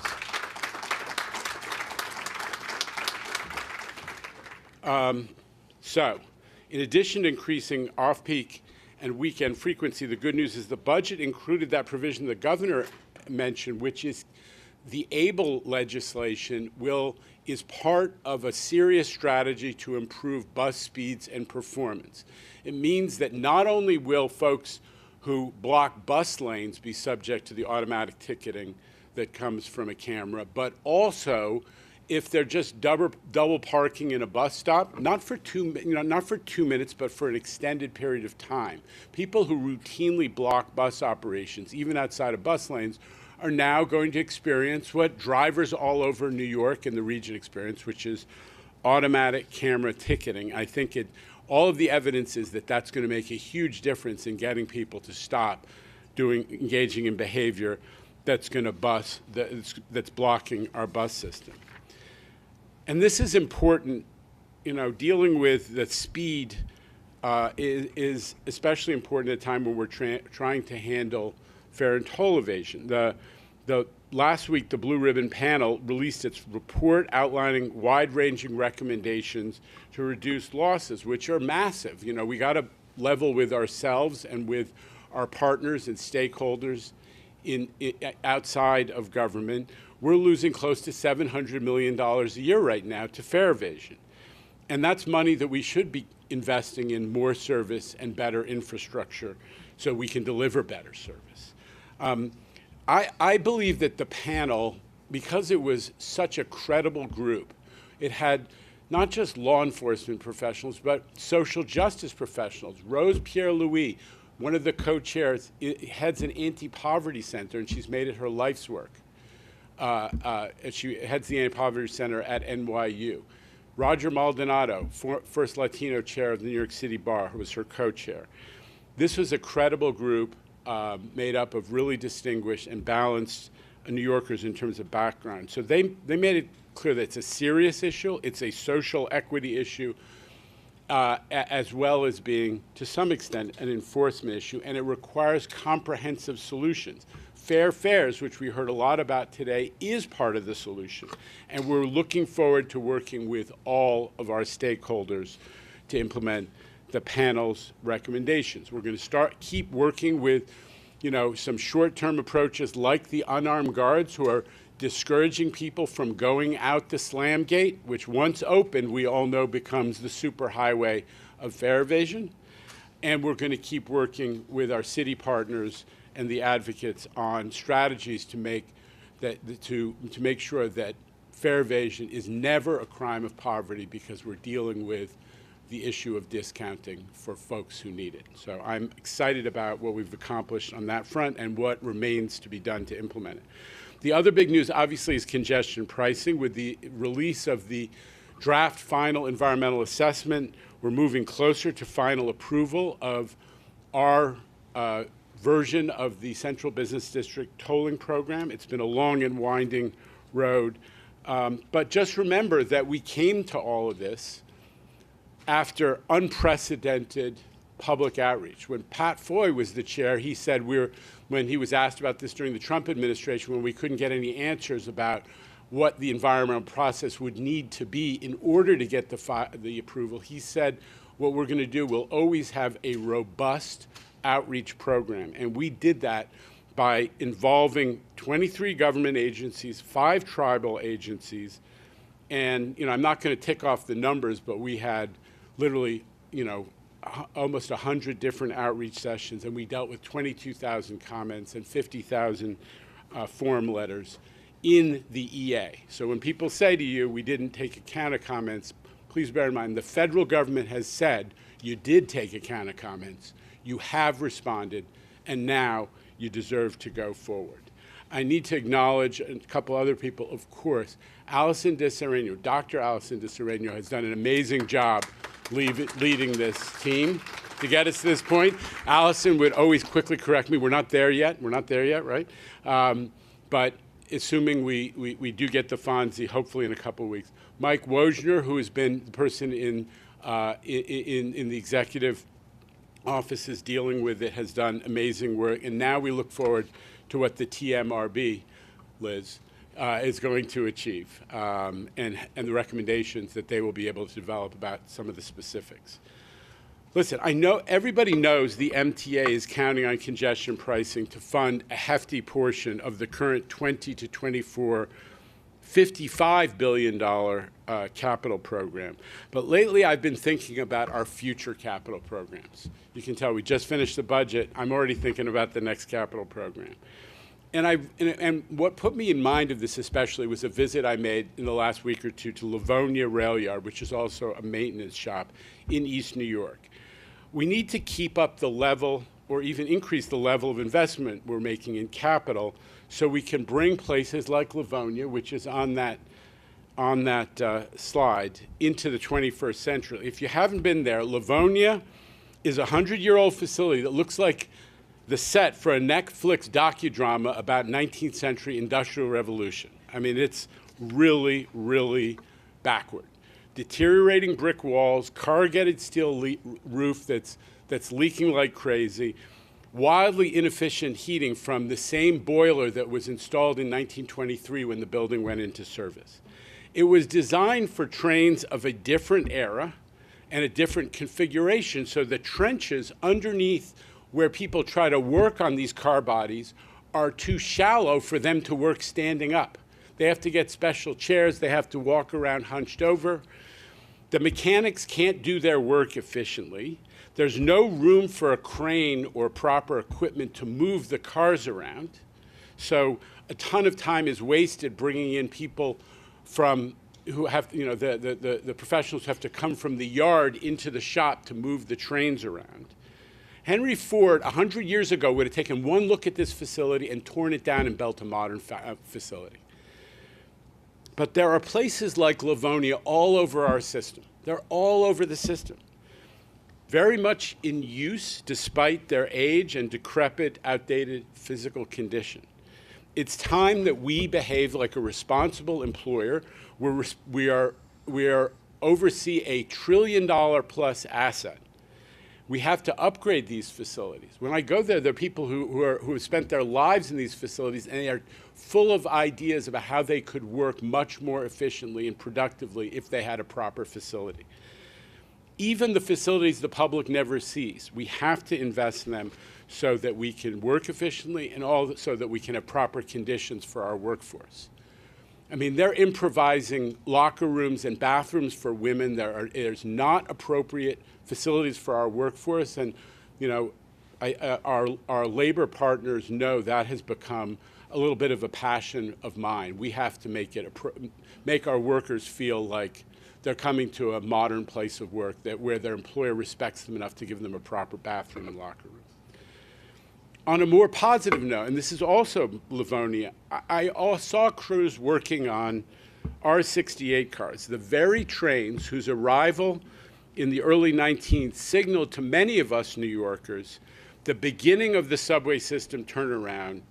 So, in addition to increasing off-peak and weekend frequency, the good news is the budget included that provision the governor mentioned, which is the ABLE legislation is part of a serious strategy to improve bus speeds and performance. It means that not only will folks who block bus lanes be subject to the automatic ticketing that comes from a camera, but also if they're just double parking in a bus stop, not for 2 minutes, but for an extended period of time. People who routinely block bus operations, even outside of bus lanes, are now going to experience what drivers all over New York and the region experience, which is automatic camera ticketing. I think all of the evidence is that that's going to make a huge difference in getting people to stop engaging in behavior that's going to that's blocking our bus system. And this is important, dealing with the speed is especially important at a time when we're trying to handle fare and toll evasion. Last week, the Blue Ribbon panel released its report outlining wide-ranging recommendations to reduce losses, which are massive. We got to level with ourselves and with our partners and stakeholders outside of government. We're losing close to $700 million a year right now to fare evasion. And that's money that we should be investing in more service and better infrastructure so we can deliver better service. I believe that the panel, because it was such a credible group, it had not just law enforcement professionals, but social justice professionals. Rose Pierre-Louis, one of the co-chairs, heads an anti-poverty center, and she's made it her life's work. She heads the Anti-Poverty Center at NYU. Roger Maldonado, first Latino chair of the New York City Bar, who was her co-chair. This was a credible group made up of really distinguished and balanced New Yorkers in terms of background. So they made it clear that it's a serious issue, it's a social equity issue, as well as being, to some extent, an enforcement issue, and it requires comprehensive solutions. fair fares, which we heard a lot about today, is part of the solution. And we're looking forward to working with all of our stakeholders to implement the panel's recommendations. We're going to keep working with, some short-term approaches like the unarmed guards who are discouraging people from going out the slam gate, which once opened, we all know becomes the superhighway of fare evasion. And we're going to keep working with our city partners and the advocates on strategies to make sure that fare evasion is never a crime of poverty, because we're dealing with the issue of discounting for folks who need it. So I'm excited about what we've accomplished on that front and what remains to be done to implement it. The other big news, obviously, is congestion pricing. With the release of the draft final environmental assessment, we're moving closer to final approval of our version of the Central Business District tolling program. It's been a long and winding road. But just remember that we came to all of this after unprecedented public outreach. When Pat Foy was the chair, he said when he was asked about this during the Trump administration, when we couldn't get any answers about what the environmental process would need to be in order to get the approval, he said, what we're going to do, we'll always have a robust outreach program. And we did that by involving 23 government agencies, 5 tribal agencies, and I'm not going to tick off the numbers, but we had literally, almost 100 different outreach sessions, and we dealt with 22,000 comments and 50,000 form letters in the EA. So when people say to you, we didn't take account of comments, please bear in mind the federal government has said you did take account of comments, you have responded, and now you deserve to go forward. I need to acknowledge a couple other people, of course. Allison DeSereno, Dr. Allison DeSereno, has done an amazing job leading this team to get us to this point. Allison would always quickly correct me, we're not there yet, right? But assuming we do get the FONSI, hopefully in a couple of weeks. Mike Wojner, who has been the person in the executive offices dealing with it, has done amazing work. And now we look forward to what the TMRB, Liz, is going to achieve, and the recommendations that they will be able to develop about some of the specifics. Listen, I know everybody knows the MTA is counting on congestion pricing to fund a hefty portion of the current 20 to 24, $55 billion capital program. But lately I've been thinking about our future capital programs. You can tell we just finished the budget. I'm already thinking about the next capital program. And what put me in mind of this especially was a visit I made in the last week or two to Livonia Rail Yard, which is also a maintenance shop in East New York. We need to keep up the level or even increase the level of investment we're making in capital so we can bring places like Livonia, which is on that slide, into the 21st century. If you haven't been there, Livonia is a 100-year-old facility that looks like the set for a Netflix docudrama about 19th century industrial revolution. I mean, it's really, really backward. Deteriorating brick walls, corrugated steel roof that's leaking like crazy, wildly inefficient heating from the same boiler that was installed in 1923 when the building went into service. It was designed for trains of a different era and a different configuration, so the trenches underneath where people try to work on these car bodies are too shallow for them to work standing up. They have to get special chairs. They have to walk around hunched over. The mechanics can't do their work efficiently. There's no room for a crane or proper equipment to move the cars around. So a ton of time is wasted bringing in people who have, the professionals have to come from the yard into the shop to move the trains around. Henry Ford, 100 years ago, would have taken one look at this facility and torn it down and built a modern facility. But there are places like Livonia all over our system. They're all over the system, very much in use despite their age and decrepit, outdated physical condition. It's time that we behave like a responsible employer where we are oversee $1 trillion+ asset. We have to upgrade these facilities. When I go there, there are people who have spent their lives in these facilities, and they are full of ideas about how they could work much more efficiently and productively if they had a proper facility. Even the facilities the public never sees, we have to invest in them so that we can work efficiently and so that we can have proper conditions for our workforce. I mean, they're improvising locker rooms and bathrooms for women. There's not appropriate facilities for our workforce, and you know, our labor partners know that has become a little bit of a passion of mine. We have to make our workers feel like they're coming to a modern place of work where their employer respects them enough to give them a proper bathroom and locker room. On a more positive note, and this is also Livonia, I saw crews working on R68 cars, the very trains whose arrival in the early 19th signaled to many of us New Yorkers the beginning of the subway system turnaround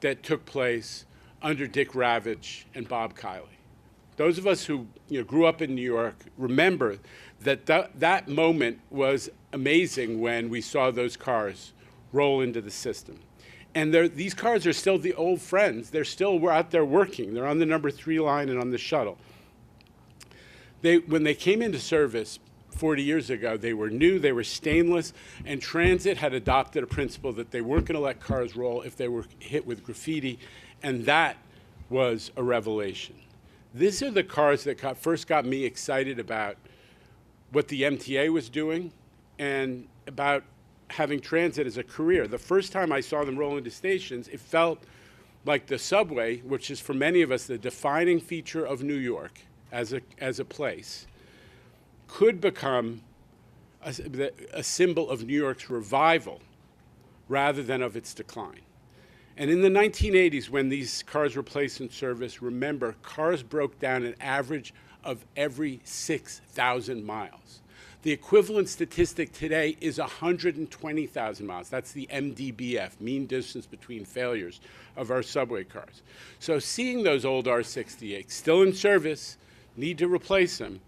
that took place under Dick Ravitch and Bob Kiley. Those of us who grew up in New York remember that moment was amazing when we saw those cars roll into the system. And these cars are still the old friends. They're still out there working. They're on the number 3 line and on the shuttle. When they came into service 40 years ago, they were new, they were stainless, and transit had adopted a principle that they weren't going to let cars roll if they were hit with graffiti, and that was a revelation. These are the cars that first got me excited about what the MTA was doing and about having transit as a career. The first time I saw them roll into stations, it felt like the subway, which is for many of us the defining feature of New York as a place, could become a symbol of New York's revival rather than of its decline. And in the 1980s, when these cars were placed in service, remember, cars broke down an average of every 6,000 miles. The equivalent statistic today is 120,000 miles. That's the MDBF, mean distance between failures, of our subway cars. So seeing those old R68 still in service, need to replace them,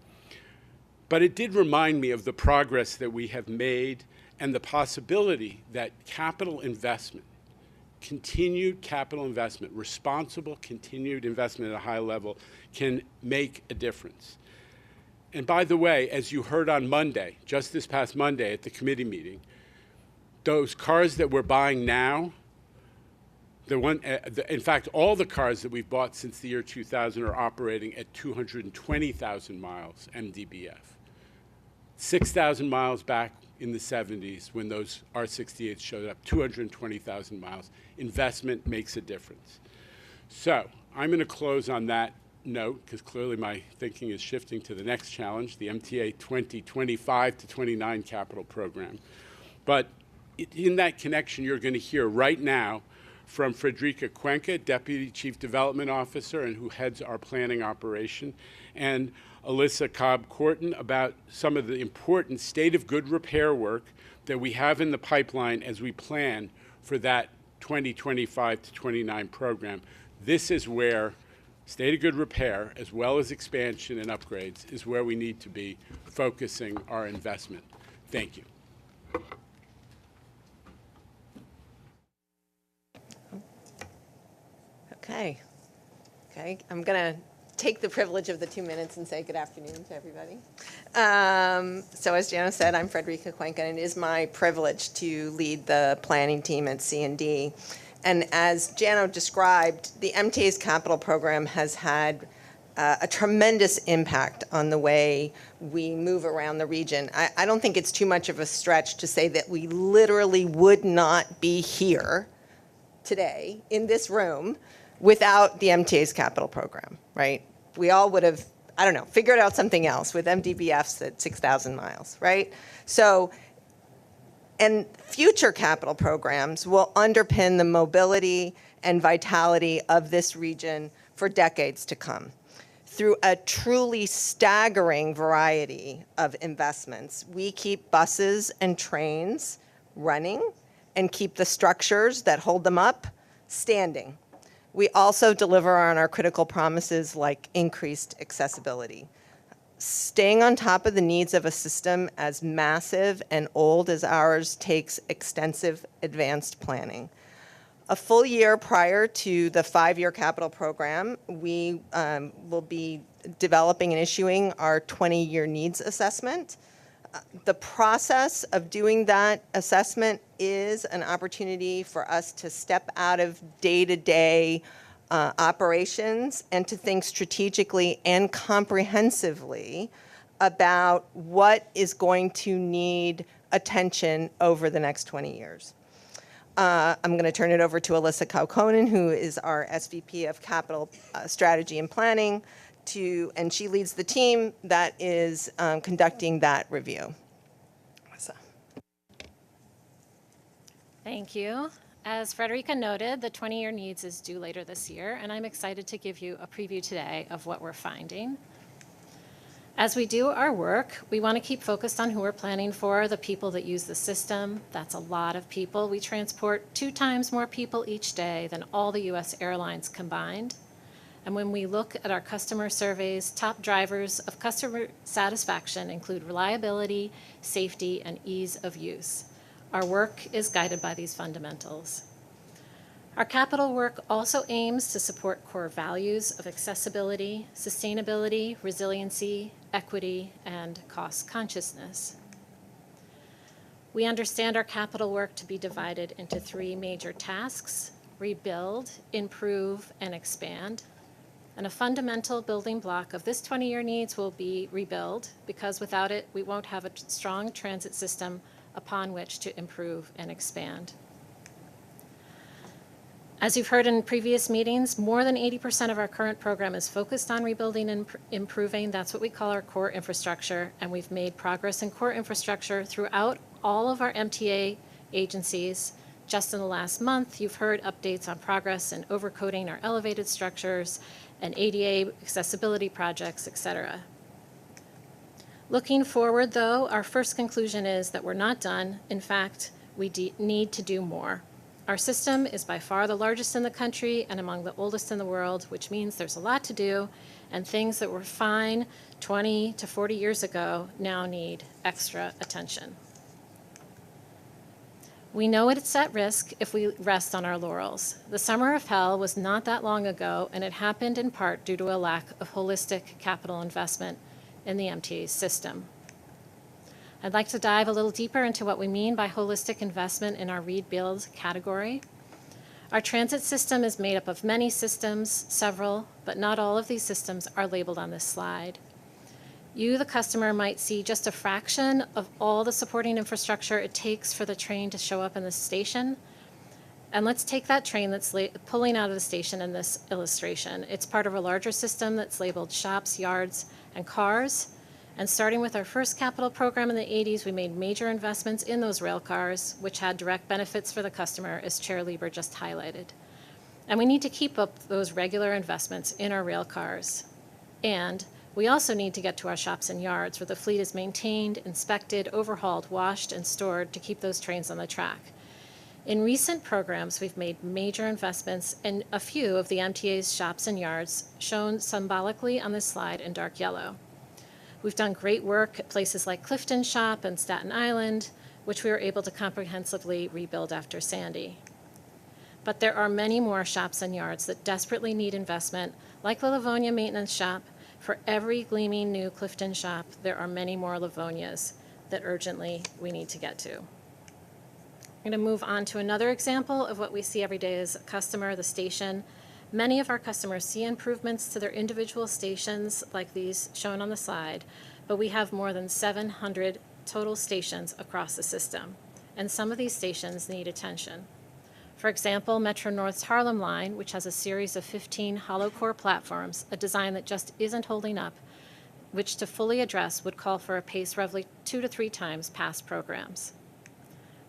but it did remind me of the progress that we have made and the possibility that capital investment, continued capital investment, responsible continued investment at a high level can make a difference. And by the way, as you heard on Monday, just this past Monday at the committee meeting, those cars that we're buying now, in fact, all the cars that we've bought since the year 2000 are operating at 220,000 miles MDBF. 6,000 miles back in the 70s when those R68s showed up, 220,000 miles. Investment makes a difference. So I'm going to close on that note, because clearly my thinking is shifting to the next challenge, the MTA 2025 to 29 capital program. But in that connection, you're going to hear right now from Frederica Cuenca, Deputy Chief Development Officer and who heads our planning operation, and Alyssa Cobb-Corton about some of the important state of good repair work that we have in the pipeline as we plan for that 2025 to 29 program. This is where state of good repair, as well as expansion and upgrades, is where we need to be focusing our investment. Thank you. Okay. I'm going to take the privilege of the 2 minutes and say good afternoon to everybody. So as Jana said, I'm Frederica Cuenca, and it is my privilege to lead the planning team at C&D. And as Jana described, the MTA's capital program has had a tremendous impact on the way we move around the region. I don't think it's too much of a stretch to say that we literally would not be here today in this room without the MTA's capital program, right? We all would have, I don't know, figured out something else with MDBFs at 6,000 miles, right? So, and future capital programs will underpin the mobility and vitality of this region for decades to come. Through a truly staggering variety of investments, we keep buses and trains running and keep the structures that hold them up standing. We also deliver on our critical promises like increased accessibility. Staying on top of the needs of a system as massive and old as ours takes extensive advanced planning. A full year prior to the 5-year capital program, we will be developing and issuing our 20-year needs assessment. The process of doing that assessment is an opportunity for us to step out of day-to-day operations and to think strategically and comprehensively about what is going to need attention over the next 20 years. I'm going to turn it over to Alyssa Kaukonen, who is our SVP of Capital Strategy and Planning, and she leads the team that is conducting that review. Alyssa. Thank you. As Frederica noted, the 20-year needs is due later this year, and I'm excited to give you a preview today of what we're finding. As we do our work, we want to keep focused on who we're planning for, the people that use the system. That's a lot of people. We transport 2 times more people each day than all the U.S. airlines combined. And when we look at our customer surveys, top drivers of customer satisfaction include reliability, safety, and ease of use. Our work is guided by these fundamentals. Our capital work also aims to support core values of accessibility, sustainability, resiliency, equity, and cost consciousness. We understand our capital work to be divided into 3 major tasks: rebuild, improve, and expand. And a fundamental building block of this 20-year needs will be rebuild, because without it, we won't have a strong transit system upon which to improve and expand. As you've heard in previous meetings, more than 80% of our current program is focused on rebuilding and improving. That's what we call our core infrastructure, and we've made progress in core infrastructure throughout all of our MTA agencies. Just in the last month, you've heard updates on progress in overcoating our elevated structures and ADA accessibility projects, et cetera. Looking forward, though, our first conclusion is that we're not done. In fact, we need to do more. Our system is by far the largest in the country and among the oldest in the world, which means there's a lot to do, and things that were fine 20 to 40 years ago now need extra attention. We know it's at risk if we rest on our laurels. The summer of hell was not that long ago, and it happened in part due to a lack of holistic capital investment in the MTA system. I'd like to dive a little deeper into what we mean by holistic investment in our rebuild category. Our transit system is made up of many systems, several, but not all of these systems are labeled on this slide. You, the customer, might see just a fraction of all the supporting infrastructure it takes for the train to show up in the station. And let's take that train that's pulling out of the station in this illustration. It's part of a larger system that's labeled shops, yards, and cars. And starting with our first capital program in the 80s, we made major investments in those rail cars, which had direct benefits for the customer, as Chair Lieber just highlighted. And we need to keep up those regular investments in our rail cars. And we also need to get to our shops and yards, where the fleet is maintained, inspected, overhauled, washed, and stored to keep those trains on the track. In recent programs, we've made major investments in a few of the MTA's shops and yards, shown symbolically on this slide in dark yellow. We've done great work at places like Clifton Shop and Staten Island, which we were able to comprehensively rebuild after Sandy. But there are many more shops and yards that desperately need investment, like the Livonia Maintenance Shop. For every gleaming new Clifton shop, there are many more Livonias that urgently we need to get to. I'm going to move on to another example of what we see every day as a customer, the station. Many of our customers see improvements to their individual stations, like these shown on the slide, but we have more than 700 total stations across the system, and some of these stations need attention. For example, Metro North's Harlem line, which has a series of 15 hollow core platforms, a design that just isn't holding up, which to fully address would call for a pace roughly 2 to 3 times past programs.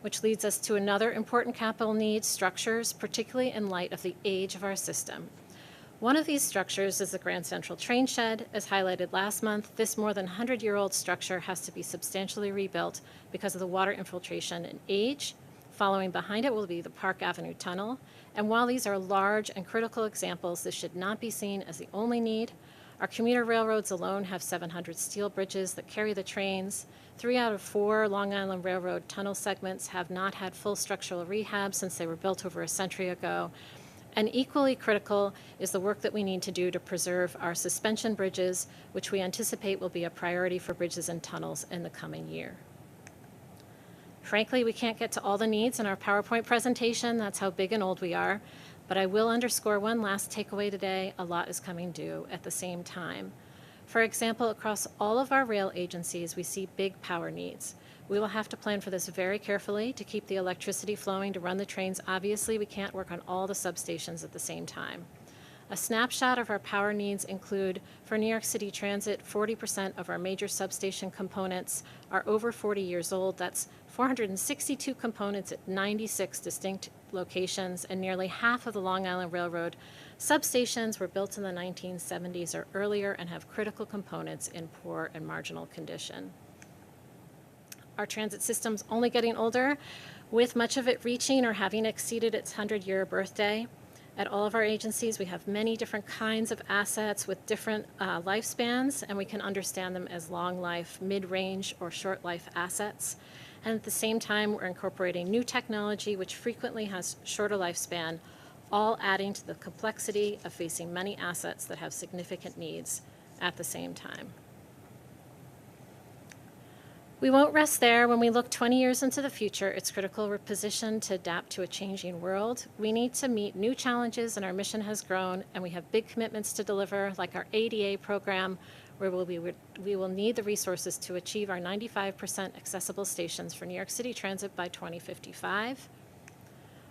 Which leads us to another important capital need, structures, particularly in light of the age of our system. One of these structures is the Grand Central Train Shed. As highlighted last month, this more than 100-year-old structure has to be substantially rebuilt because of the water infiltration and age. Following behind it will be the Park Avenue Tunnel. And while these are large and critical examples, this should not be seen as the only need. Our commuter railroads alone have 700 steel bridges that carry the trains. 3 out of 4 Long Island Railroad tunnel segments have not had full structural rehab since they were built over a century ago. And equally critical is the work that we need to do to preserve our suspension bridges, which we anticipate will be a priority for bridges and tunnels in the coming year. Frankly, we can't get to all the needs in our PowerPoint presentation. That's how big and old we are. But I will underscore one last takeaway today. A lot is coming due at the same time. For example, across all of our rail agencies, we see big power needs. We will have to plan for this very carefully to keep the electricity flowing to run the trains. Obviously, we can't work on all the substations at the same time. A snapshot of our power needs include, for New York City Transit, 40% of our major substation components are over 40 years old. That's 462 components at 96 distinct locations, and nearly half of the Long Island Railroad substations were built in the 1970s or earlier and have critical components in poor and marginal condition. Our transit system's only getting older, with much of it reaching or having exceeded its 100-year birthday. At all of our agencies, we have many different kinds of assets with different lifespans, and we can understand them as long life, mid-range, or short life assets. And at the same time, we're incorporating new technology, which frequently has shorter lifespan, all adding to the complexity of facing many assets that have significant needs at the same time. We won't rest there. When we look 20 years into the future, it's critical we're positioned to adapt to a changing world. We need to meet new challenges, and our mission has grown, and we have big commitments to deliver, like our ADA program, where we will need the resources to achieve our 95% accessible stations for New York City Transit by 2055,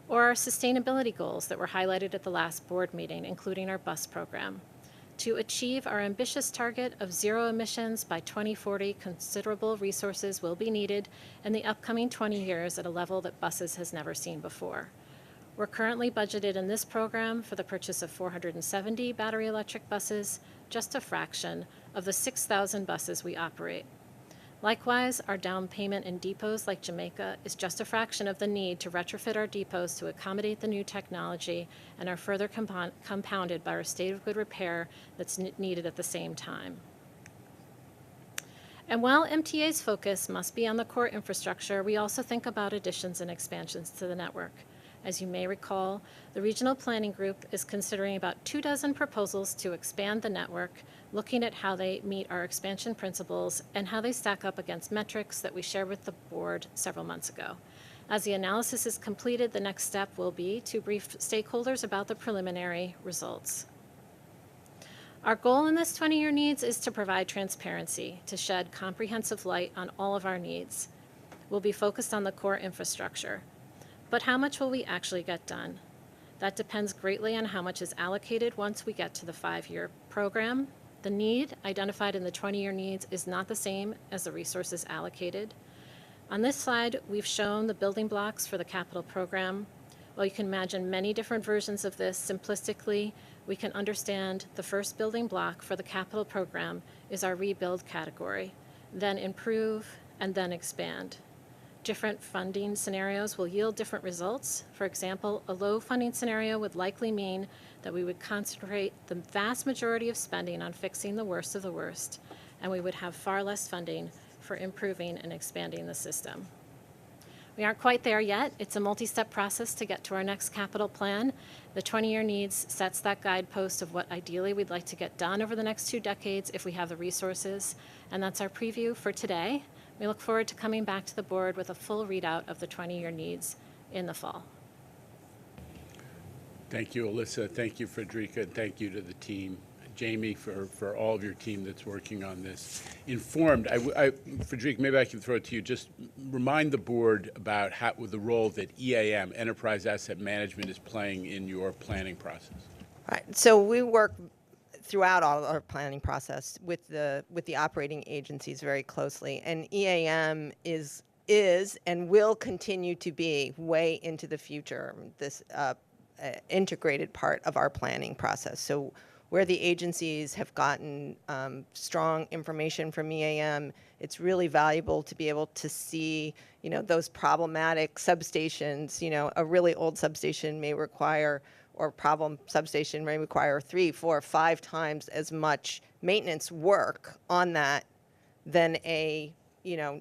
or our sustainability goals that were highlighted at the last board meeting, including our bus program. To achieve our ambitious target of zero emissions by 2040, considerable resources will be needed in the upcoming 20 years at a level that buses has never seen before. We're currently budgeted in this program for the purchase of 470 battery electric buses, just a fraction of the 6,000 buses we operate. Likewise, our down payment in depots like Jamaica is just a fraction of the need to retrofit our depots to accommodate the new technology, and are further compounded by our state of good repair that's needed at the same time. And while MTA's focus must be on the core infrastructure, we also think about additions and expansions to the network. As you may recall, the Regional Planning Group is considering about 24 proposals to expand the network, looking at how they meet our expansion principles and how they stack up against metrics that we shared with the board several months ago. As the analysis is completed, the next step will be to brief stakeholders about the preliminary results. Our goal in this 20-year needs is to provide transparency, to shed comprehensive light on all of our needs. We'll be focused on the core infrastructure. But how much will we actually get done? That depends greatly on how much is allocated once we get to the 5-year program. The need identified in the 20-year needs is not the same as the resources allocated. On this slide, we've shown the building blocks for the capital program. While you can imagine many different versions of this, simplistically, we can understand the first building block for the capital program is our rebuild category, then improve, and then expand. Different funding scenarios will yield different results. For example, a low funding scenario would likely mean that we would concentrate the vast majority of spending on fixing the worst of the worst, and we would have far less funding for improving and expanding the system. We aren't quite there yet. It's a multi-step process to get to our next capital plan. The 20-year needs sets that guidepost of what ideally we'd like to get done over the next 2 decades if we have the resources, and that's our preview for today. We look forward to coming back to the board with a full readout of the 20-year needs in the fall. Thank you, Alyssa. Thank you, Frederica. And thank you to the team. Jamie, for all of your team that's working on this. Informed, Frederica, maybe I can throw it to you. Just remind the board about the role that EAM, Enterprise Asset Management, is playing in your planning process. All right. So we work throughout all our planning process with the operating agencies very closely, and EAM is and will continue to be way into the future this integrated part of our planning process. So where the agencies have gotten strong information from EAM, it's really valuable to be able to see, those problematic substations. A really old substation may require or problem substation may require 3, 4, 5 times as much maintenance work on that than a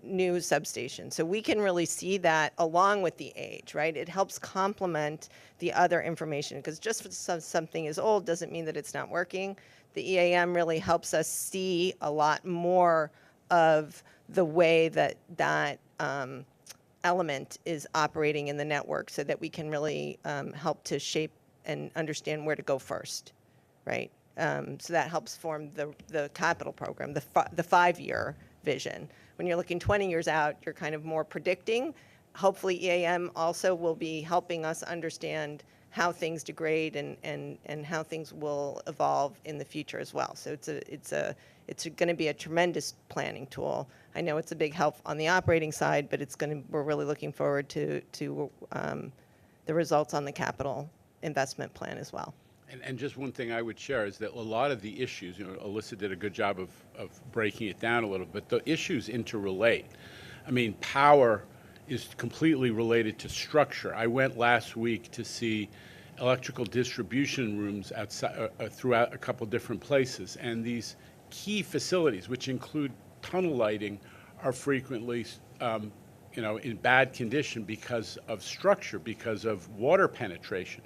new substation. So we can really see that along with the age, right? It helps complement the other information, because just because something is old doesn't mean that it's not working. The EAM really helps us see a lot more of the way that element is operating in the network, so that we can really help to shape and understand where to go first, right? So that helps form the capital program, the 5-year vision. When you're looking 20 years out, you're kind of more predicting. Hopefully EAM also will be helping us understand how things degrade and how things will evolve in the future as well. So it's going to be a tremendous planning tool. I know it's a big help on the operating side, but we're really looking forward to the results on the capital investment plan as well. And just one thing I would share is that a lot of the issues, Alyssa did a good job of breaking it down a little, but the issues interrelate. I mean, power is completely related to structure. I went last week to see electrical distribution rooms outside, throughout a couple different places, and these key facilities, which include tunnel lighting, are frequently in bad condition because of structure, because of water penetration.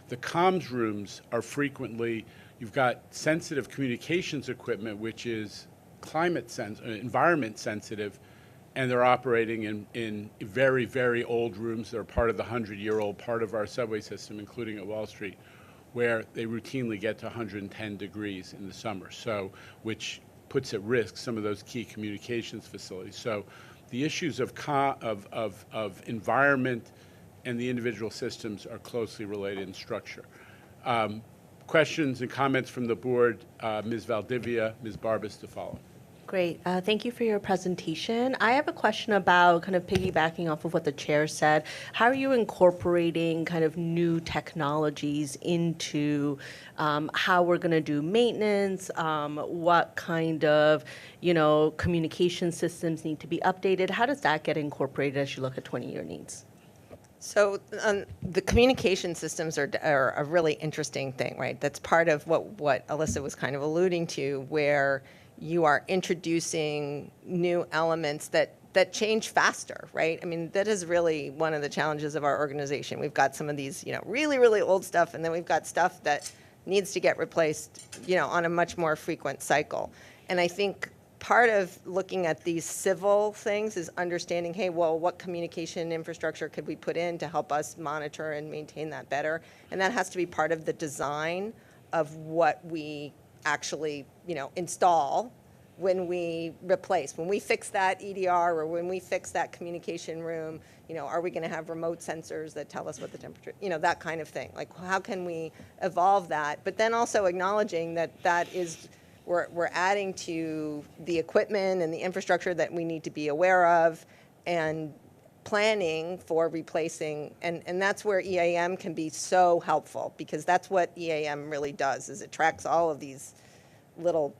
The comms rooms are frequently, you've got sensitive communications equipment, which is environment sensitive, and they're operating in very, very old rooms that are part of the 100-year-old part of our subway system, including at Wall Street, where they routinely get to 110 degrees in the summer, so which puts at risk some of those key communications facilities. So the issues of environment and the individual systems are closely related in structure. Questions and comments from the board, Ms. Valdivia, Ms. Barbas to follow. Great. Thank you for your presentation. I have a question about kind of piggybacking off of what the chair said. How are you incorporating kind of new technologies into how we're going to do maintenance? What kind of, communication systems need to be updated? How does that get incorporated as you look at 20-year needs? So the communication systems are a really interesting thing, right? That's part of what Alyssa was kind of alluding to, where you are introducing new elements that change faster, right? I mean, that is really one of the challenges of our organization. We've got some of these, really, really old stuff, and then we've got stuff that needs to get replaced, on a much more frequent cycle. And I think part of looking at these civil things is understanding, hey, well, what communication infrastructure could we put in to help us monitor and maintain that better? And that has to be part of the design of what we actually, install when we replace. When we fix that EDR or when we fix that communication room, are we going to have remote sensors that tell us what the temperature, that kind of thing. Like, how can we evolve that? But then also acknowledging that is, we're adding to the equipment and the infrastructure that we need to be aware of, and planning for replacing, and that's where EAM can be so helpful, because that's what EAM really does, is it tracks all of these little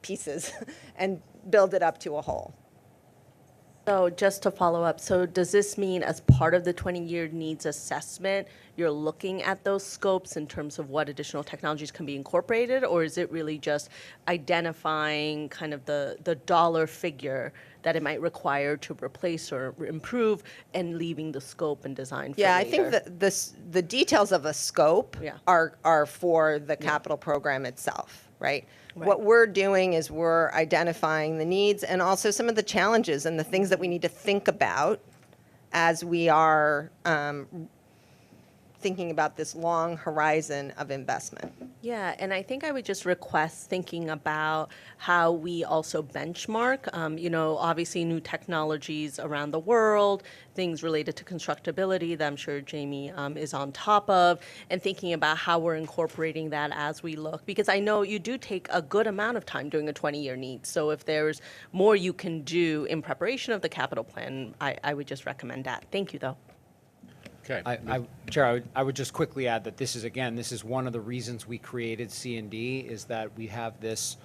pieces and build it up to a whole. So just to follow up, so does this mean as part of the 20-year needs assessment, you're looking at those scopes in terms of what additional technologies can be incorporated, or is it really just identifying kind of the dollar figure that it might require to replace or improve, and leaving the scope and design for later? I think that the details of a scope are for the capital program itself, right? What we're doing is we're identifying the needs and also some of the challenges and the things that we need to think about as we are thinking about this long horizon of investment. Yeah, and I think I would just request thinking about how we also benchmark, obviously new technologies around the world, things related to constructability that I'm sure Jamie is on top of, and thinking about how we're incorporating that as we look. Because I know you do take a good amount of time doing a 20-year need. So if there's more you can do in preparation of the capital plan, I would just recommend that. Thank you, though. Okay. Chair, I would just quickly add that this is one of the reasons we created C&D, is that we have this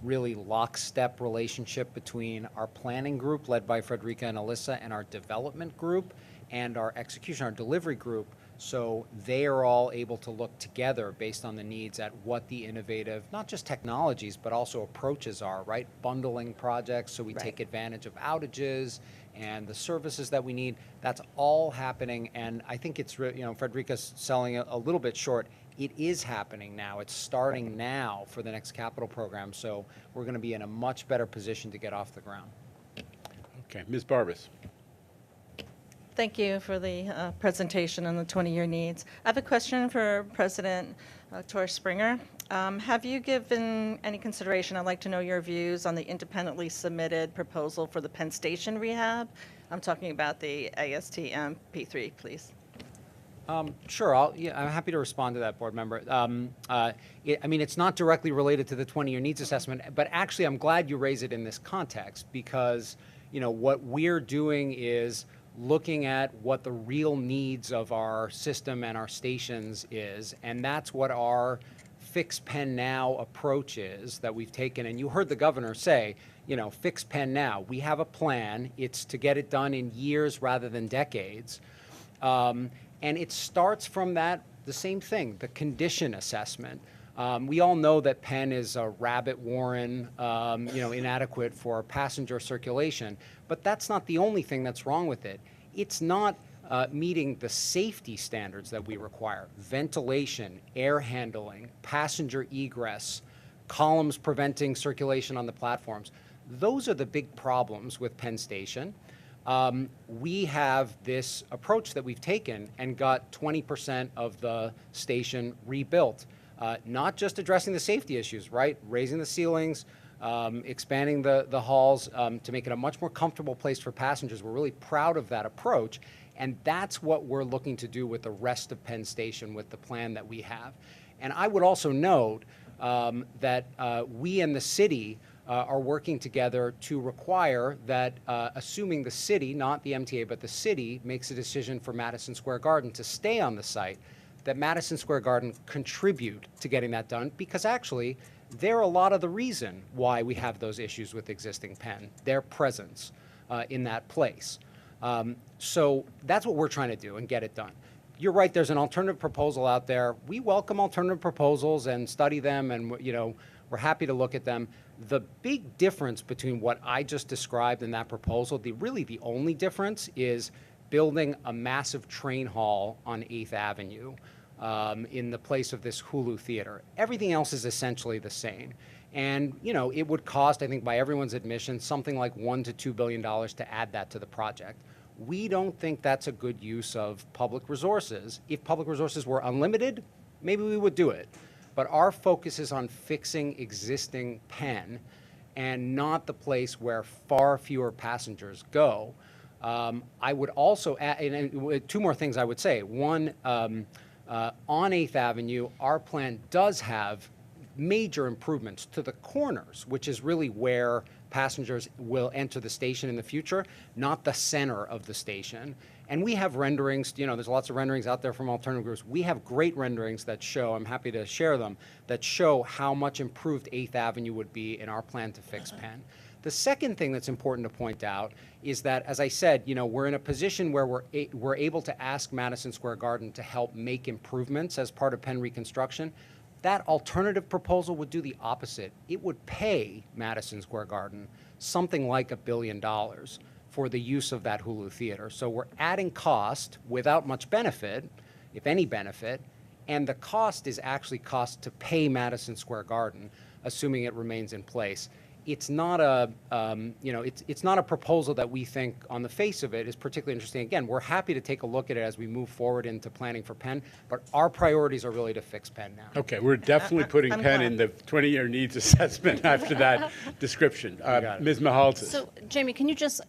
really lockstep relationship between our planning group led by Frederica and Alyssa and our development group and our execution, our delivery group, So they are all able to look together based on the needs at what the innovative, not just technologies, but also approaches are, right? Bundling projects so we take advantage of outages and the services that we need. That's all happening, and I think it's, Frederica's selling it a little bit short. It is happening now. It's starting now for the next capital program, so we're going to be in a much better position to get off the ground. Okay, Ms. Barbas. Thank you for the presentation on the 20-year needs. I have a question for President Torres Springer. Have you given any consideration, I'd like to know your views on the independently submitted proposal for the Penn Station rehab? I'm talking about the ASTM P3, please. Sure, I'm happy to respond to that, board member. It's not directly related to the 20-year needs assessment, but actually I'm glad you raise it in this context because, what we're doing is looking at what the real needs of our system and our stations is, and that's what our Fix Penn Now approach is that we've taken. And you heard the governor say, Fix Penn Now. We have a plan. It's to get it done in years rather than decades. And it starts from the same thing, the condition assessment. We all know that Penn is a rabbit warren, inadequate for passenger circulation, but that's not the only thing that's wrong with it. It's not meeting the safety standards that we require. Ventilation, air handling, passenger egress, columns preventing circulation on the platforms. Those are the big problems with Penn Station. We have this approach that we've taken and got 20% of the station rebuilt. Not just addressing the safety issues, right? Raising the ceilings, expanding the halls to make it a much more comfortable place for passengers. We're really proud of that approach, and that's what we're looking to do with the rest of Penn Station with the plan that we have. And I would also note that we and the city are working together to require that, assuming the city, not the MTA, but the city makes a decision for Madison Square Garden to stay on the site, that Madison Square Garden contribute to getting that done, because actually they're a lot of the reason why we have those issues with existing Penn, their presence in that place. So that's what we're trying to do and get it done. You're right, there's an alternative proposal out there. We welcome alternative proposals and study them, and we're happy to look at them. The big difference between what I just described in that proposal, really the only difference is building a massive train hall on 8th Avenue in the place of this Hulu theater. Everything else is essentially the same. And, it would cost, I think by everyone's admission, something like $1 to $2 billion to add that to the project. We don't think that's a good use of public resources. If public resources were unlimited, maybe we would do it. But our focus is on fixing existing Penn and not the place where far fewer passengers go. I would also add, and two more things I would say. One, on 8th Avenue, our plan does have major improvements to the corners, which is really where passengers will enter the station in the future, not the center of the station. And we have renderings, there's lots of renderings out there from alternative groups. We have great renderings that show, I'm happy to share them, that show how much improved 8th Avenue would be in our plan to fix Penn. The second thing that's important to point out is that, as I said, we're in a position where we're able to ask Madison Square Garden to help make improvements as part of Penn reconstruction. That alternative proposal would do the opposite. It would pay Madison Square Garden something like $1 billion for the use of that Hulu theater. So we're adding cost without much benefit, if any benefit, and the cost is actually cost to pay Madison Square Garden, assuming it remains in place. It's not a, it's not a proposal that we think on the face of it is particularly interesting. Again, we're happy to take a look at it as we move forward into planning for Penn, but our priorities are really to fix Penn now. Okay, we're definitely putting Penn in the 20-year needs assessment after that description. Ms. Mihaltis. So, Jamie, can you just,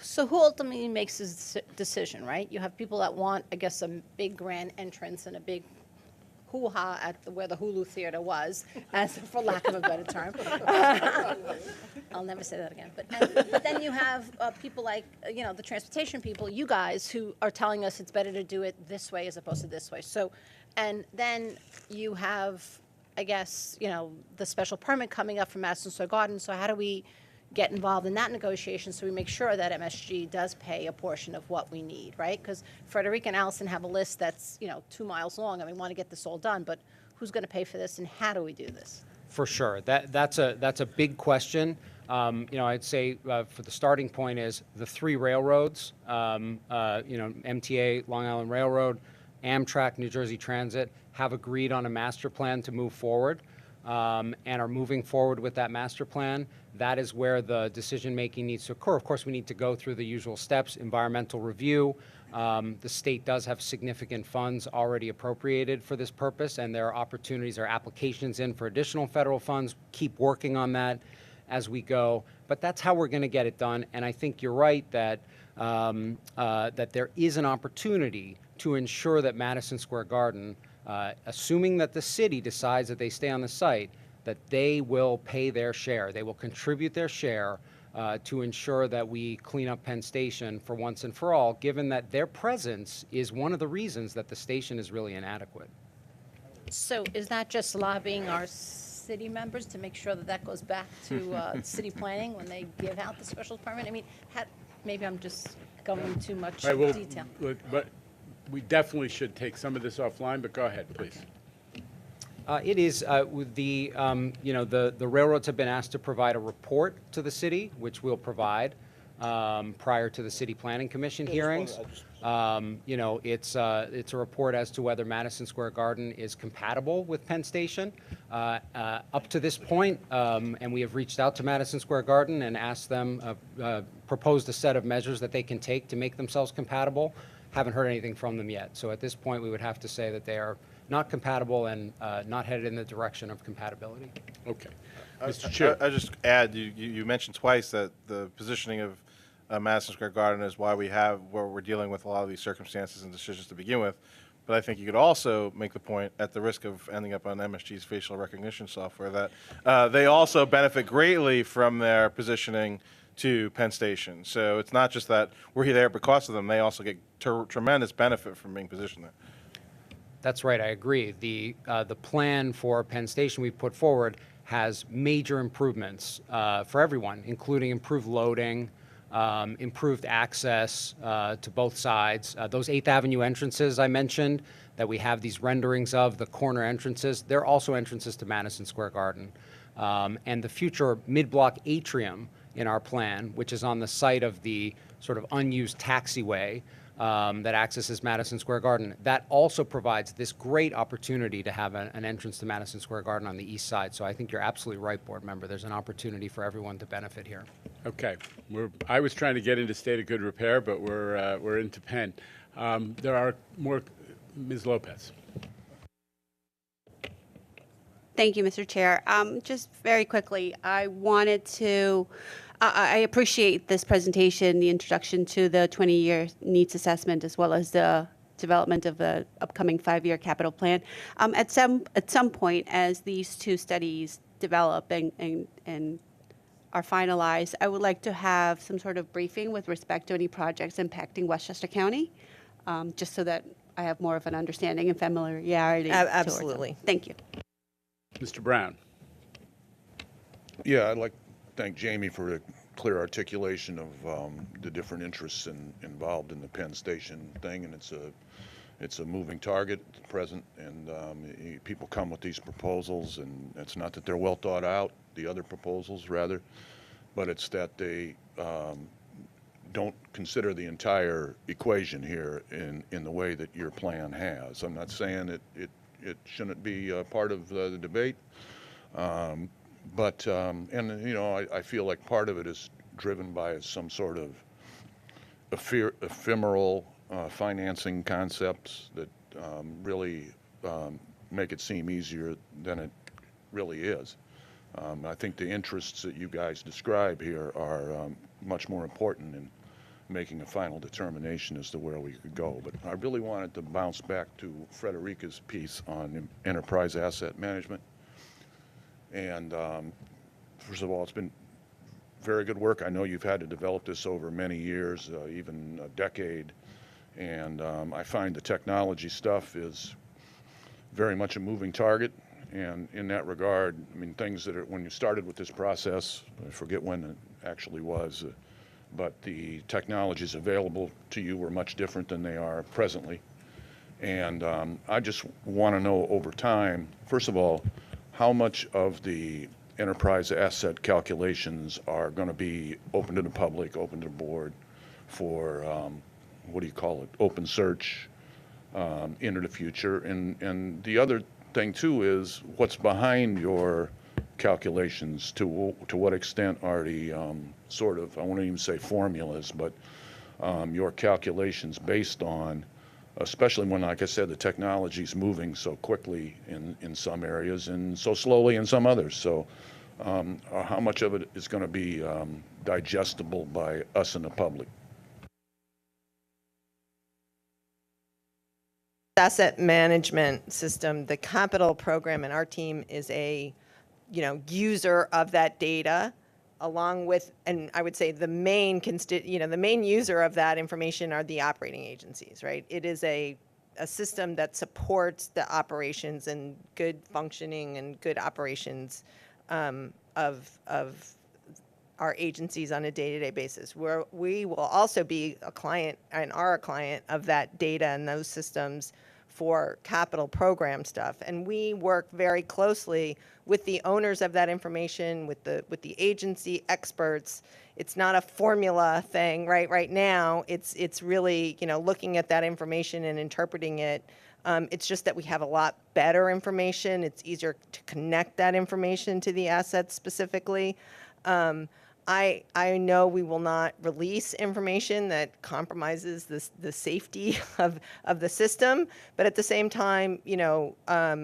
so who ultimately makes this decision, right? You have people that want, I guess, a big grand entrance and a big hoo-ha at where the Hulu theater was, as for lack of a better term. I'll never say that again. But then you have people like, the transportation people, you guys, who are telling us it's better to do it this way as opposed to this way. So, and then you have, I guess, the special permit coming up from Madison Square Garden. So how do we, get involved in that negotiation so we make sure that MSG does pay a portion of what we need, right? Because Frederica and Allison have a list that's, 2 miles long, and we want to get this all done, but who's going to pay for this and how do we do this? For sure. That's a big question. I'd say for the starting point is the 3 railroads, MTA, Long Island Railroad, Amtrak, New Jersey Transit, have agreed on a master plan to move forward and are moving forward with that master plan. That is where the decision-making needs to occur. Of course, we need to go through the usual steps, environmental review. The state does have significant funds already appropriated for this purpose, and there are opportunities or applications in for additional federal funds. Keep working on that as we go. But that's how we're going to get it done. And I think you're right that that there is an opportunity to ensure that Madison Square Garden, assuming that the city decides that they stay on the site, that they will pay their share. They will contribute their share to ensure that we clean up Penn Station for once and for all, given that their presence is one of the reasons that the station is really inadequate. So is that just lobbying our city members to make sure that that goes back to city planning when they give out the special permit? I mean, maybe I'm just going too much detail. But we definitely should take some of this offline, but go ahead, please. It is with the railroads have been asked to provide a report to the city, which we'll provide prior to the City Planning Commission hearings. It's a report as to whether Madison Square Garden is compatible with Penn Station. Up to this point, and we have reached out to Madison Square Garden and asked them, proposed a set of measures that they can take to make themselves compatible. Haven't heard anything from them yet. So at this point, we would have to say that they are not compatible and not headed in the direction of compatibility. Okay. Mr. Chair. I just add, you mentioned twice that the positioning of Madison Square Garden is why we're dealing with a lot of these circumstances and decisions to begin with. But I think you could also make the point, at the risk of ending up on MSG's facial recognition software, that they also benefit greatly from their positioning to Penn Station. So it's not just that we're there because of them. They also get tremendous benefit from being positioned there. That's right. I agree. The plan for Penn Station we've put forward has major improvements for everyone, including improved loading, improved access to both sides. Those 8th Avenue entrances I mentioned that we have these renderings of, the corner entrances, they're also entrances to Madison Square Garden. And the future mid-block atrium in our plan, which is on the site of the sort of unused taxiway that accesses Madison Square Garden, that also provides this great opportunity to have an entrance to Madison Square Garden on the east side. So I think you're absolutely right, board member. There's an opportunity for everyone to benefit here. Okay. I was trying to get into state of good repair, but we're into Penn. There are more. Ms. Lopez. Thank you, Mr. Chair. Just very quickly, I wanted to I appreciate this presentation, the introduction to the 20-year needs assessment, as well as the development of the upcoming 5-year capital plan. At some point, as these 2 studies develop and are finalized, I would like to have some sort of briefing with respect to any projects impacting Westchester County, just so that I have more of an understanding and familiarity. Absolutely. Thank you. Mr. Brown. Yeah, I'd like to thank Jamie for a clear articulation of the different interests involved in the Penn Station thing, and it's a moving target at present, and people come with these proposals, and it's not that they're well thought out, the other proposals rather, but it's that they don't consider the entire equation here in the way that your plan has. I'm not saying it shouldn't be part of the debate, but I feel like part of it is driven by some sort of ephemeral financing concepts that really make it seem easier than it really is. I think the interests that you guys describe here are much more important in making a final determination as to where we could go. But I really wanted to bounce back to Frederica's piece on enterprise asset management. And first of all, it's been very good work. I know you've had to develop this over many years, even a decade. And I find the technology stuff is very much a moving target. And in that regard, I mean, things that are, when you started with this process, I forget when it actually was, but the technologies available to you were much different than they are presently. And I just want to know over time, first of all, how much of the enterprise asset calculations are going to be open to the public, open to the board for, what do you call it, open search into the future. And the other thing too is what's behind your calculations, to what extent are the sort of, I won't even say formulas, but your calculations based on, especially when, like I said, the technology is moving so quickly in some areas and so slowly in some others. So how much of it is going to be digestible by us and the public? Asset management system, the capital program, and our team is a, user of that data, along with, and I would say the main the main user of that information are the operating agencies, right? It is a system that supports the operations and good functioning and good operations of our agencies on a day-to-day basis. Where we will also be a client and are a client of that data and those systems for capital program stuff. And we work very closely with the owners of that information, with the agency experts. It's not a formula thing, right? Right now, it's really, looking at that information and interpreting it. It's just that we have a lot better information. It's easier to connect that information to the assets specifically. I know we will not release information that compromises the safety of the system, but at the same time,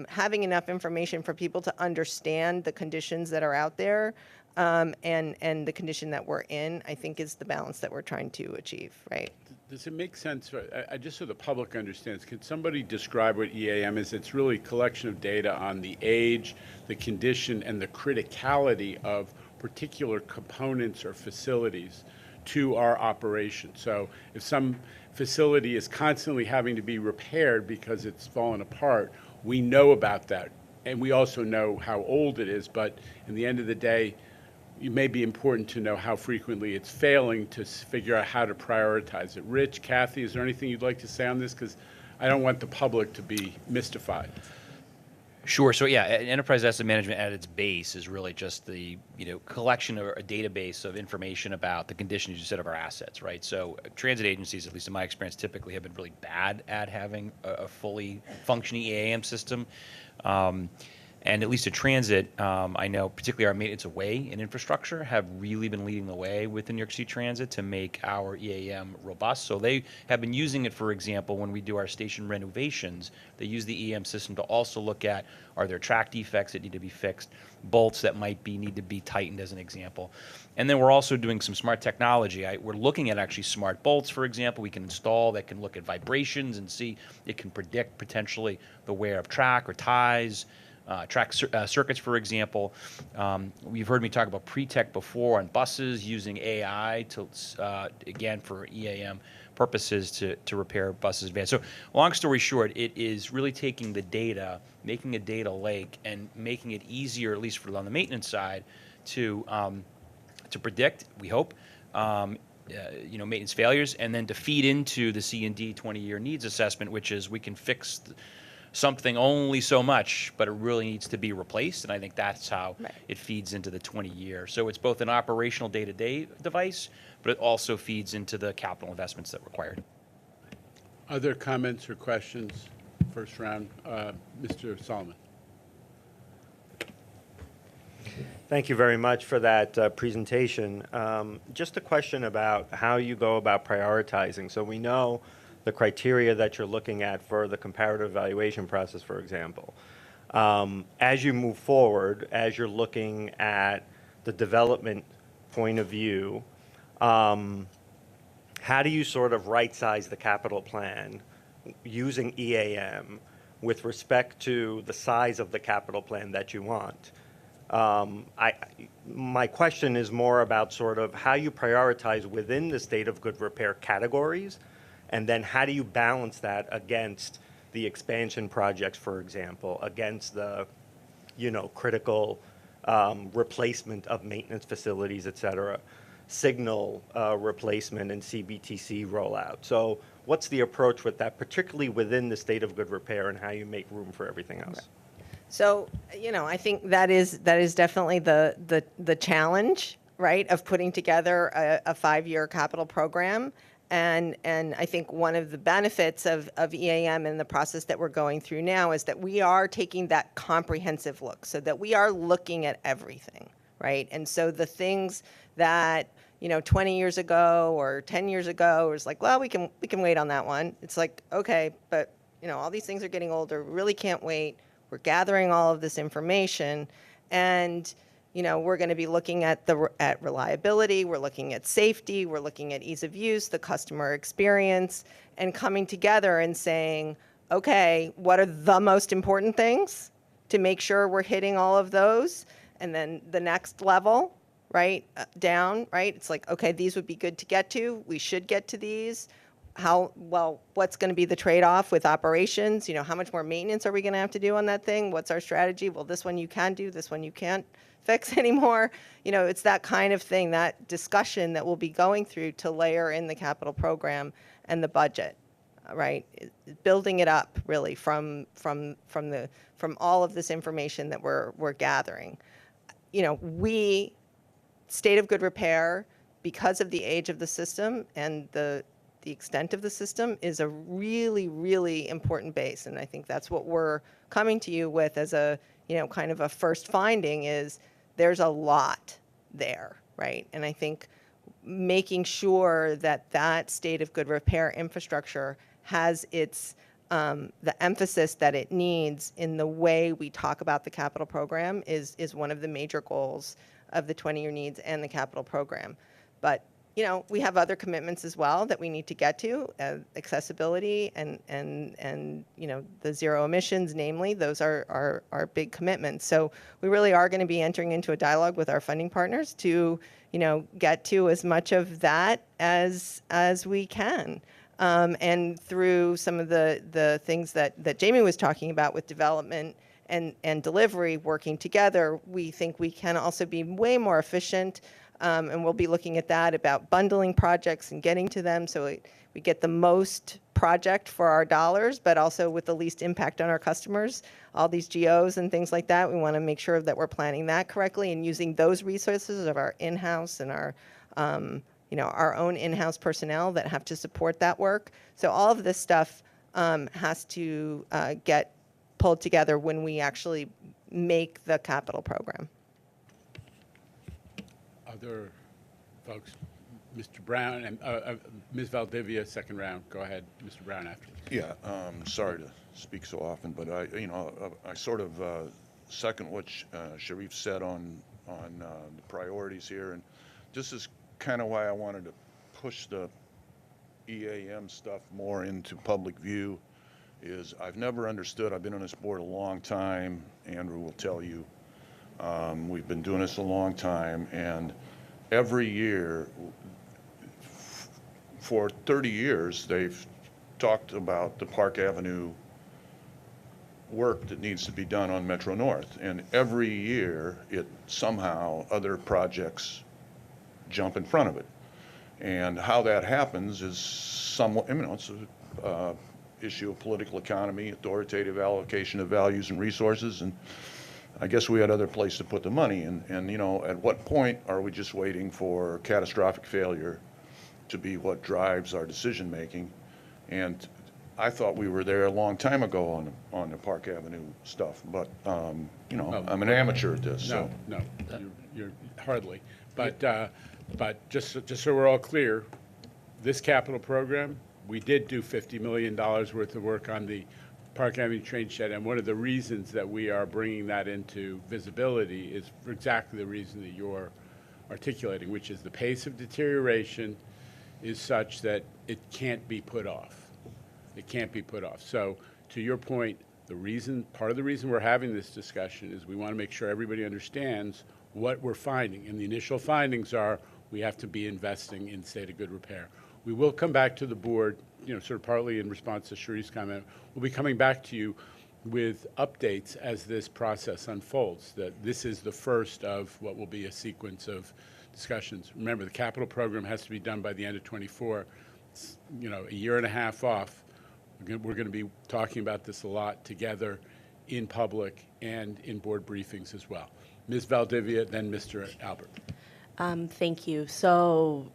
having enough information for people to understand the conditions that are out there and the condition that we're in, I think is the balance that we're trying to achieve, right? Does it make sense, just so the public understands, can somebody describe what EAM is? It's really a collection of data on the age, the condition, and the criticality of particular components or facilities to our operation. So if some facility is constantly having to be repaired because it's fallen apart, we know about that. And we also know how old it is, but in the end of the day, it may be important to know how frequently it's failing to figure out how to prioritize it. Rich, Kathy, is there anything you'd like to say on this? Because I don't want the public to be mystified. Sure. So yeah, enterprise asset management at its base is really just the collection or a database of information about the condition, as you said, of our assets, right? So transit agencies, at least in my experience, typically have been really bad at having a fully functioning EAM system. And at least at transit, I know particularly our maintenance of way and infrastructure have really been leading the way within New York City Transit to make our EAM robust. So they have been using it, for example, when we do our station renovations, they use the EAM system to also look at, are there track defects that need to be fixed, bolts that might need to be tightened, as an example. And then we're also doing some smart technology. We're looking at actually smart bolts, for example, we can install that can look at vibrations and see, it can predict potentially the wear of track or ties, track circuits, for example. You've heard me talk about pre-tech before on buses using AI to, again, for EAM purposes to repair buses and vans. So long story short, it is really taking the data, making a data lake, and making it easier, at least on the maintenance side, to predict, we hope, maintenance failures, and then to feed into the C&D 20-year needs assessment, which is we can fix something only so much, but it really needs to be replaced, and I think that's how it feeds into the 20-year. So it's both an operational day-to-day device, but it also feeds into the capital investments that are required. Other comments or questions? First round, Mr. Solomon. Thank you very much for that presentation. Just a question about how you go about prioritizing. So we know the criteria that you're looking at for the comparative evaluation process, for example. As you move forward, as you're looking at the development point of view, how do you sort of right-size the capital plan using EAM with respect to the size of the capital plan that you want? My question is more about sort of how you prioritize within the state of good repair categories, and then how do you balance that against the expansion projects, for example, against the critical replacement of maintenance facilities, et cetera, signal replacement and CBTC rollout. So what's the approach with that, particularly within the state of good repair, and how you make room for everything else? So, I think that is definitely the challenge, right, of putting together a 5-year capital program. And I think one of the benefits of EAM and the process that we're going through now is that we are taking that comprehensive look, so that we are looking at everything, right? And so the things that 20 years ago or 10 years ago, it was like, well, we can wait on that one. It's like, okay, but all these things are getting older. We really can't wait. We're gathering all of this information, and we're going to be looking at reliability. We're looking at safety. We're looking at ease of use, the customer experience, and coming together and saying, okay, what are the most important things to make sure we're hitting all of those, and then the next level. Right, down, right? It's like, okay, these would be good to get to. We should get to these. What's going to be the trade-off with operations? How much more maintenance are we going to have to do on that thing? What's our strategy? Well, this one you can do, this one you can't fix anymore. It's that kind of thing, that discussion that we'll be going through to layer in the capital program and the budget, right? Building it up really from all of this information that we're gathering. State of good repair, because of the age of the system and the extent of the system, is a really, really important base. And I think that's what we're coming to you with as a, kind of a first finding, is there's a lot there, right? And I think making sure that that state of good repair infrastructure has its the emphasis that it needs in the way we talk about the capital program is one of the major goals of the 20-year needs and the capital program. But, we have other commitments as well that we need to get to, accessibility and the zero emissions, namely, those are big commitments. So we really are going to be entering into a dialogue with our funding partners to, get to as much of that as we can. And through some of the things that Jamie was talking about with development and delivery working together, we think we can also be way more efficient, and we'll be looking at that, about bundling projects and getting to them so we get the most project for our dollars, but also with the least impact on our customers. All these GOs and things like that, we want to make sure that we're planning that correctly and using those resources of our in-house and our own in-house personnel that have to support that work. So all of this stuff has to get pulled together when we actually make the capital program. Other folks, Mr. Brown and Ms. Valdivia, second round. Go ahead, Mr. Brown, afterwards. Yeah, sorry to speak so often, but I sort of second what Sharif said on the priorities here, and this is kind of why I wanted to push the EAM stuff more into public view. Is I've never understood, I've been on this board a long time, Andrew will tell you, we've been doing this a long time, and every year, for 30 years, they've talked about the Park Avenue work that needs to be done on Metro North, and every year, somehow other projects jump in front of it. And how that happens is somewhat, it's a issue of political economy, authoritative allocation of values and resources, and I guess we had other place to put the money. And at what point are we just waiting for catastrophic failure to be what drives our decision making? And I thought we were there a long time ago on the Park Avenue stuff, but I'm an amateur at this. No, you're hardly. But just so we're all clear, this capital program, we did do $50 million worth of work on the Park Avenue train shed, and one of the reasons that we are bringing that into visibility is for exactly the reason that you're articulating, which is the pace of deterioration is such that it can't be put off. It can't be put off. So to your point, part of the reason we're having this discussion is we want to make sure everybody understands what we're finding. And the initial findings are we have to be investing in state of good repair. We will come back to the board, sort of partly in response to Sharif's comment. We'll be coming back to you with updates as this process unfolds, that this is the first of what will be a sequence of discussions. Remember, the capital program has to be done by the end of '24. It's, you know, a year and a half off. We're going to be talking about this a lot together in public and in board briefings as well. Ms. Valdivia, then Mr. Albert. Thank you. So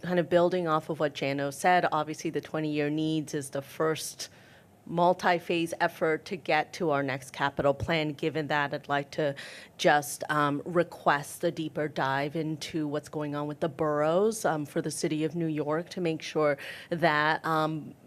kind of building off of what Jano said, obviously the 20-year needs is the first multi-phase effort to get to our next capital plan. Given that, I'd like to just request a deeper dive into what's going on with the boroughs for the city of New York to make sure that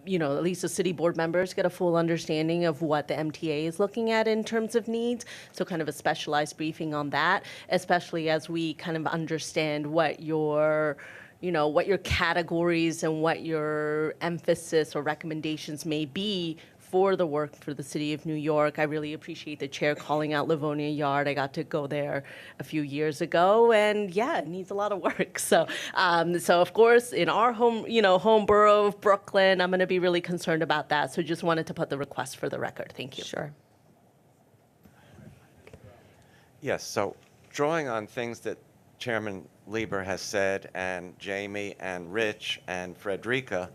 you know, at least the city board members get a full understanding of what the MTA is looking at in terms of needs. So kind of a specialized briefing on that, especially as we kind of understand what your what your categories and what your emphasis or recommendations may be for the work for the city of New York. I really appreciate the chair calling out Livonia Yard. I got to go there a few years ago, and yeah, it needs a lot of work. So, so of course, in our home, home borough of Brooklyn, I'm going to be really concerned about that. So just wanted to put the request for the record. Thank you. Sure. Yes, so drawing on things that Chairman Lieber has said, and Jamie and Rich and Frederica,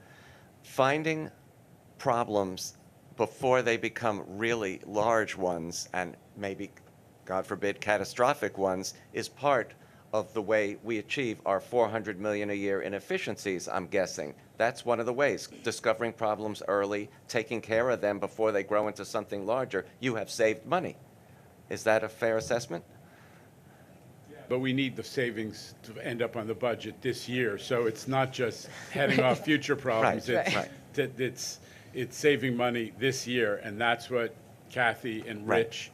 finding problems before they become really large ones and maybe, God forbid, catastrophic ones is part of the way we achieve our $400 million a year in efficiencies, I'm guessing. That's one of the ways, discovering problems early, taking care of them before they grow into something larger. You have saved money. Is that a fair assessment? But we need the savings to end up on the budget this year, so it's not just heading off future problems. Right. It's saving money this year, and that's what Kathy and Rich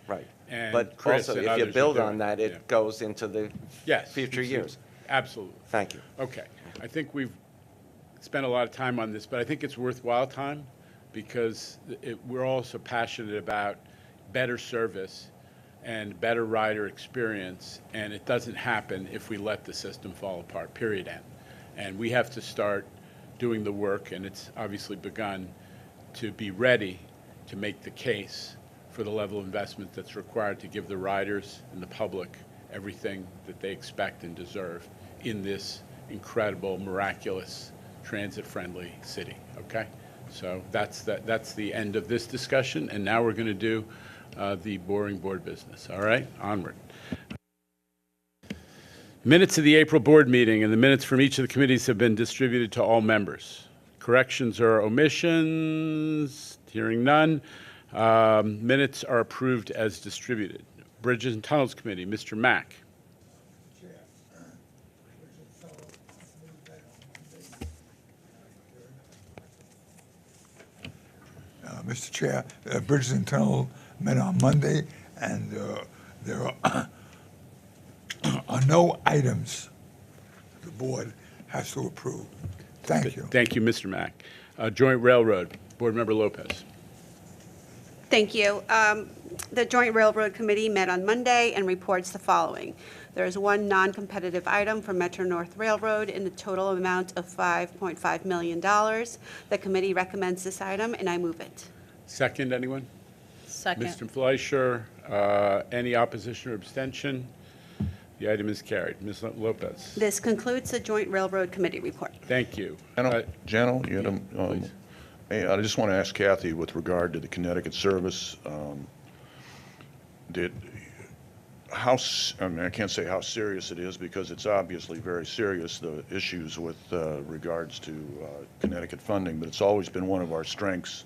and but Chris also, and if others you build are on doing. that, it goes into the future years. Absolutely. Thank you. Okay. I think we've spent a lot of time on this, but I think it's worthwhile time because we're also passionate about better service and better rider experience, and it doesn't happen if we let the system fall apart, period, end. And we have to start doing the work, and it's obviously begun, to be ready to make the case for the level of investment that's required to give the riders and the public everything that they expect and deserve in this incredible, miraculous, transit-friendly city, okay? So that's the end of this discussion, and now we're going to do the boring board business. All right, onward. Minutes of the April board meeting and the minutes from each of the committees have been distributed to all members. Corrections or omissions? Hearing none. Minutes are approved as distributed. Bridges and Tunnels Committee, Mr. Mack. Mr. Chair, Bridges and Tunnel met on Monday, and there are no items the board has to approve. Thank you. Thank you, Mr. Mack. Joint Railroad, Board Member Lopez. Thank you. The Joint Railroad Committee met on Monday and reports the following. There is one non-competitive item for Metro North Railroad in the total amount of $5.5 million. The committee recommends this item, and I move it. Second, anyone? Second. Mr. Fleischer, any opposition or abstention? The item is carried. Ms. Lopez. This concludes the Joint Railroad Committee report. Thank you. Jano, you had I just want to ask Kathy with regard to the Connecticut service. I can't say how serious it is because it's obviously very serious, the issues with regards to Connecticut funding, but it's always been one of our strengths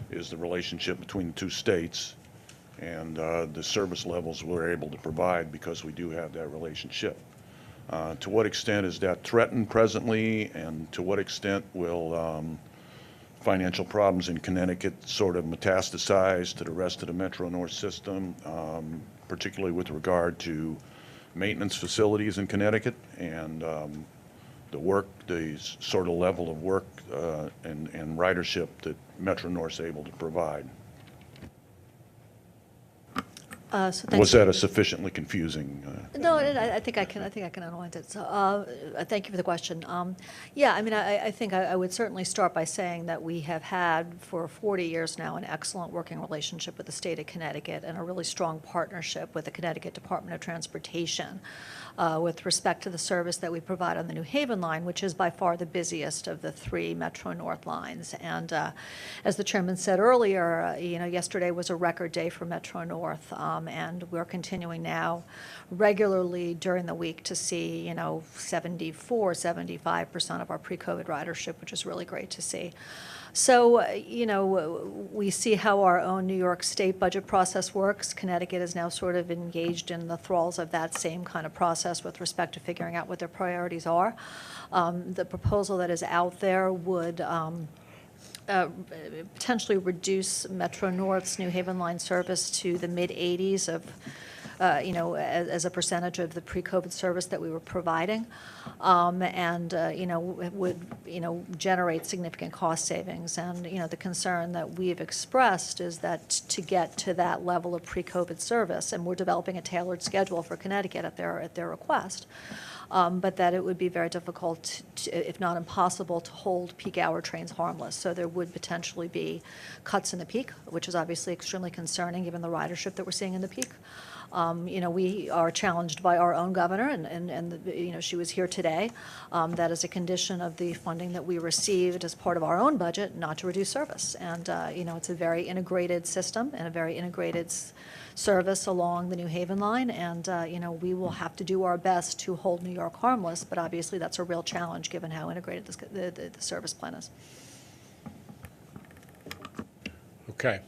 is the relationship between the two states and the service levels we're able to provide because we do have that relationship. To what extent is that threatened presently, and to what extent will financial problems in Connecticut sort of metastasize to the rest of the Metro North system, particularly with regard to maintenance facilities in Connecticut and the sort of level of work and ridership that Metro North's able to provide? So thanks. Was that a sufficiently confusing? No, I think I can unwind it. So, thank you for the question. Yeah, I mean, I think I would certainly start by saying that we have had for 40 years now an excellent working relationship with the state of Connecticut and a really strong partnership with the Connecticut Department of Transportation with respect to the service that we provide on the New Haven line, which is by far the busiest of the 3 Metro North lines. And as the chairman said earlier, yesterday was a record day for Metro North. And we're continuing now regularly during the week to see, 75% of our pre-COVID ridership, which is really great to see. So, we see how our own New York State budget process works. Connecticut is now sort of engaged in the thralls of that same kind of process with respect to figuring out what their priorities are. The proposal that is out there would potentially reduce Metro North's New Haven line service to the mid-80s of, as a percentage of the pre-COVID service that we were providing, and would generate significant cost savings. And the concern that we've expressed is that to get to that level of pre-COVID service, and we're developing a tailored schedule for Connecticut at their request. But that it would be very difficult, if not impossible, to hold peak hour trains harmless. So there would potentially be cuts in the peak, which is obviously extremely concerning given the ridership that we're seeing in the peak. We are challenged by our own governor, and she was here today. That is a condition of the funding that we received as part of our own budget, not to reduce service. And, it's a very integrated system and a very integrated service along the New Haven line, and we will have to do our best to hold New York harmless, but obviously that's a real challenge given how integrated the service plan is. Okay.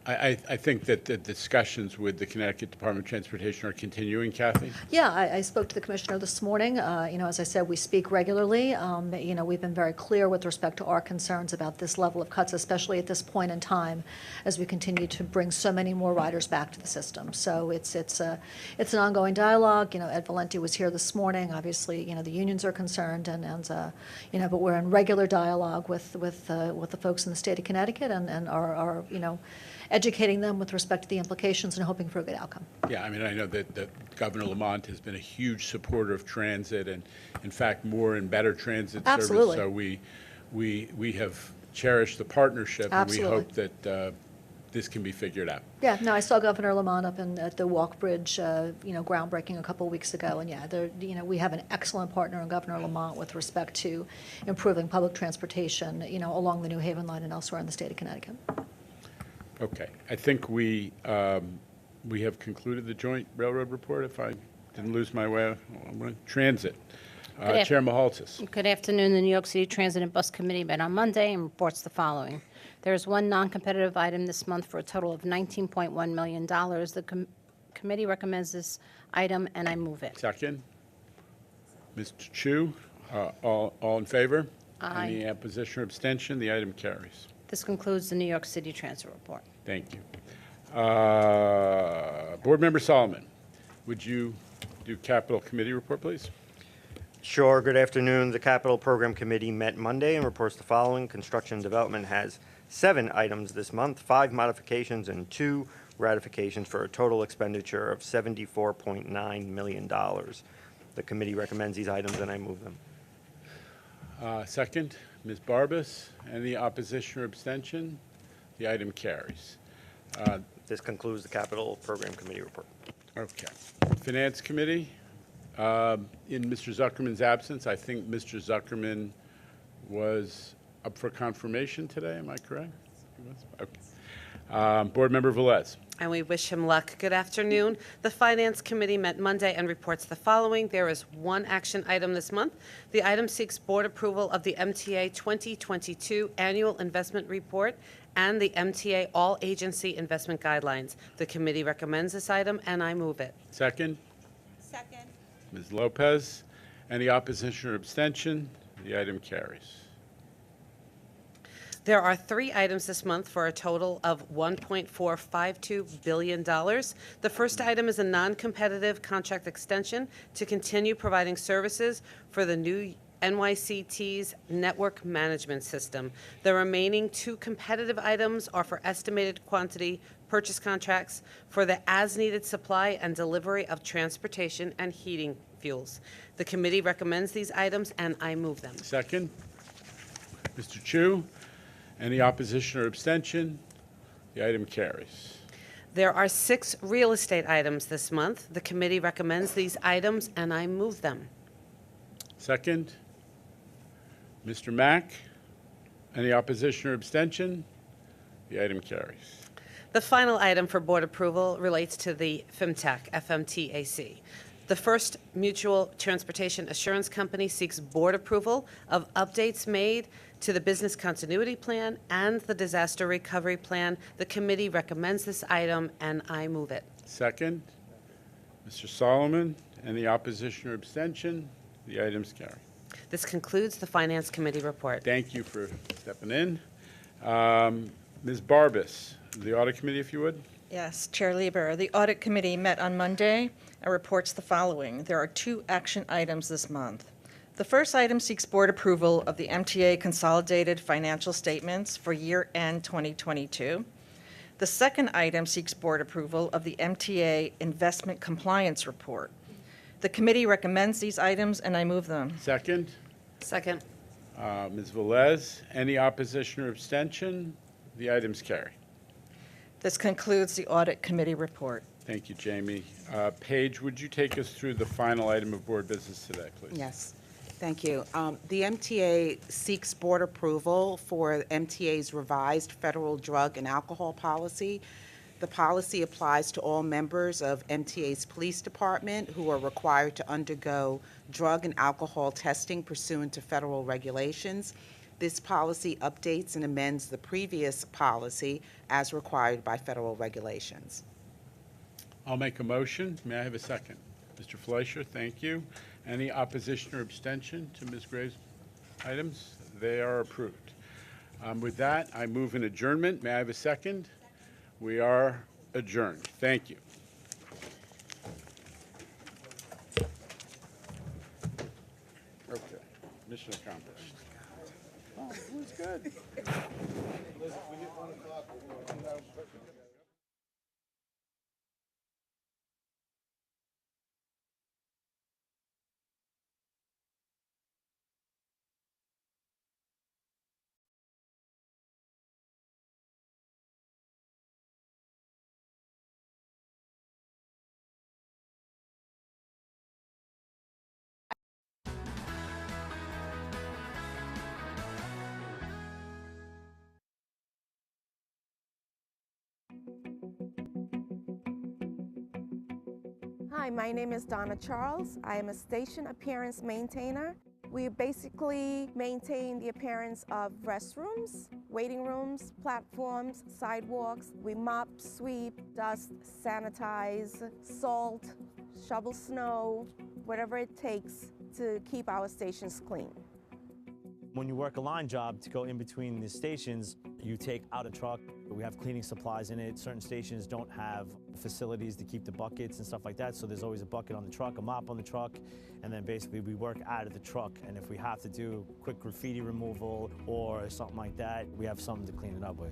I think that the discussions with the Connecticut Department of Transportation are continuing, Kathy? Yeah, I spoke to the commissioner this morning. As I said, we speak regularly. We've been very clear with respect to our concerns about this level of cuts, especially at this point in time, as we continue to bring so many more riders back to the system. So it's an ongoing dialogue. Ed Valenti was here this morning. Obviously, the unions are concerned, but we're in regular dialogue with the folks in the state of Connecticut and are educating them with respect to the implications and hoping for a good outcome. Yeah, I mean, I know that Governor Lamont has been a huge supporter of transit and, in fact, more and better transit Absolutely. service. So we have cherished the partnership, Absolutely. and we hope that this can be figured out. Yeah, no, I saw Governor Lamont up at the Walk Bridge, groundbreaking a couple of weeks ago, and yeah, we have an excellent partner in Governor Lamont with respect to improving public transportation, along the New Haven line and elsewhere in the state of Connecticut. Okay, I think we have concluded the joint railroad report, if I didn't lose my way. Transit. Chair Mahaltis. Good afternoon. The New York City Transit and Bus Committee met on Monday and reports the following. There is one non-competitive item this month for a total of $19.1 million. The committee recommends this item, and I move it. Second. Mr. Chu, all in favor? Aye. Any opposition or abstention? The item carries. This concludes the New York City Transit report. Thank you. Board Member Solomon, would you do Capital Committee report, please? Sure. Good afternoon. The Capital Program Committee met Monday and reports the following. Construction and Development has 7 items this month, 5 modifications and 2 ratifications for a total expenditure of $74.9 million. The committee recommends these items, and I move them. Second, Ms. Barbas. Any opposition or abstention? The item carries. This concludes the Capital Program Committee report. Okay. Finance Committee. In Mr. Zuckerman's absence, I think Mr. Zuckerman was up for confirmation today. Am I correct? Okay. Board Member Velez. And we wish him luck. Good afternoon. The Finance Committee met Monday and reports the following. There is one action item this month. The item seeks board approval of the MTA 2022 Annual Investment Report and the MTA All-Agency Investment Guidelines. The committee recommends this item, and I move it. Second. Second. Ms. Lopez. Any opposition or abstention? The item carries. There are 3 items this month for a total of $1.452 billion. The first item is a non-competitive contract extension to continue providing services for the New NYCT's network management system. The remaining 2 competitive items are for estimated quantity purchase contracts for the as-needed supply and delivery of transportation and heating fuels. The committee recommends these items, and I move them. Second. Mr. Chu, any opposition or abstention? The item carries. There are 6 real estate items this month. The committee recommends these items, and I move them. Second. Mr. Mack, any opposition or abstention? The item carries. The final item for board approval relates to the FMTAC, FMTAC. The First Mutual Transportation Assurance Company seeks board approval of updates made to the Business Continuity Plan and the Disaster Recovery Plan. The committee recommends this item, and I move it. Second. Mr. Solomon, any opposition or abstention? The items carry. This concludes the Finance Committee report. Thank you for stepping in. Ms. Barbas, the Audit Committee, if you would. Yes, Chair Lieber. The Audit Committee met on Monday and reports the following. There are 2 action items this month. The first item seeks board approval of the MTA consolidated financial statements for year-end 2022. The second item seeks board approval of the MTA investment compliance report. The committee recommends these items, and I move them. Second. Second. Ms. Velez, any opposition or abstention? The items carry. This concludes the Audit Committee report. Thank you, Jamie. Paige, would you take us through the final item of board business today, please? Yes, thank you. The MTA seeks board approval for MTA's revised federal drug and alcohol policy. The policy applies to all members of MTA's police department who are required to undergo drug and alcohol testing pursuant to federal regulations. This policy updates and amends the previous policy as required by federal regulations. I'll make a motion. May I have a second? Mr. Fleischer, thank you. Any opposition or abstention to Ms. Graves' items? They are approved. With that, I move an adjournment. May I have a second? We are adjourned. Thank you. Okay, mission accomplished. Oh, it was good. Hi, my name is Donna Charles. I am a station appearance maintainer. We basically maintain the appearance of restrooms, waiting rooms, platforms, sidewalks. We mop, sweep, dust, sanitize, salt, shovel snow, whatever it takes to keep our stations clean. When you work a line job to go in between the stations, you take out a truck. We have cleaning supplies in it. Certain stations don't have facilities to keep the buckets and stuff like that, so there's always a bucket on the truck, a mop on the truck, and then basically we work out of the truck. And if we have to do quick graffiti removal or something like that, we have something to clean it up with.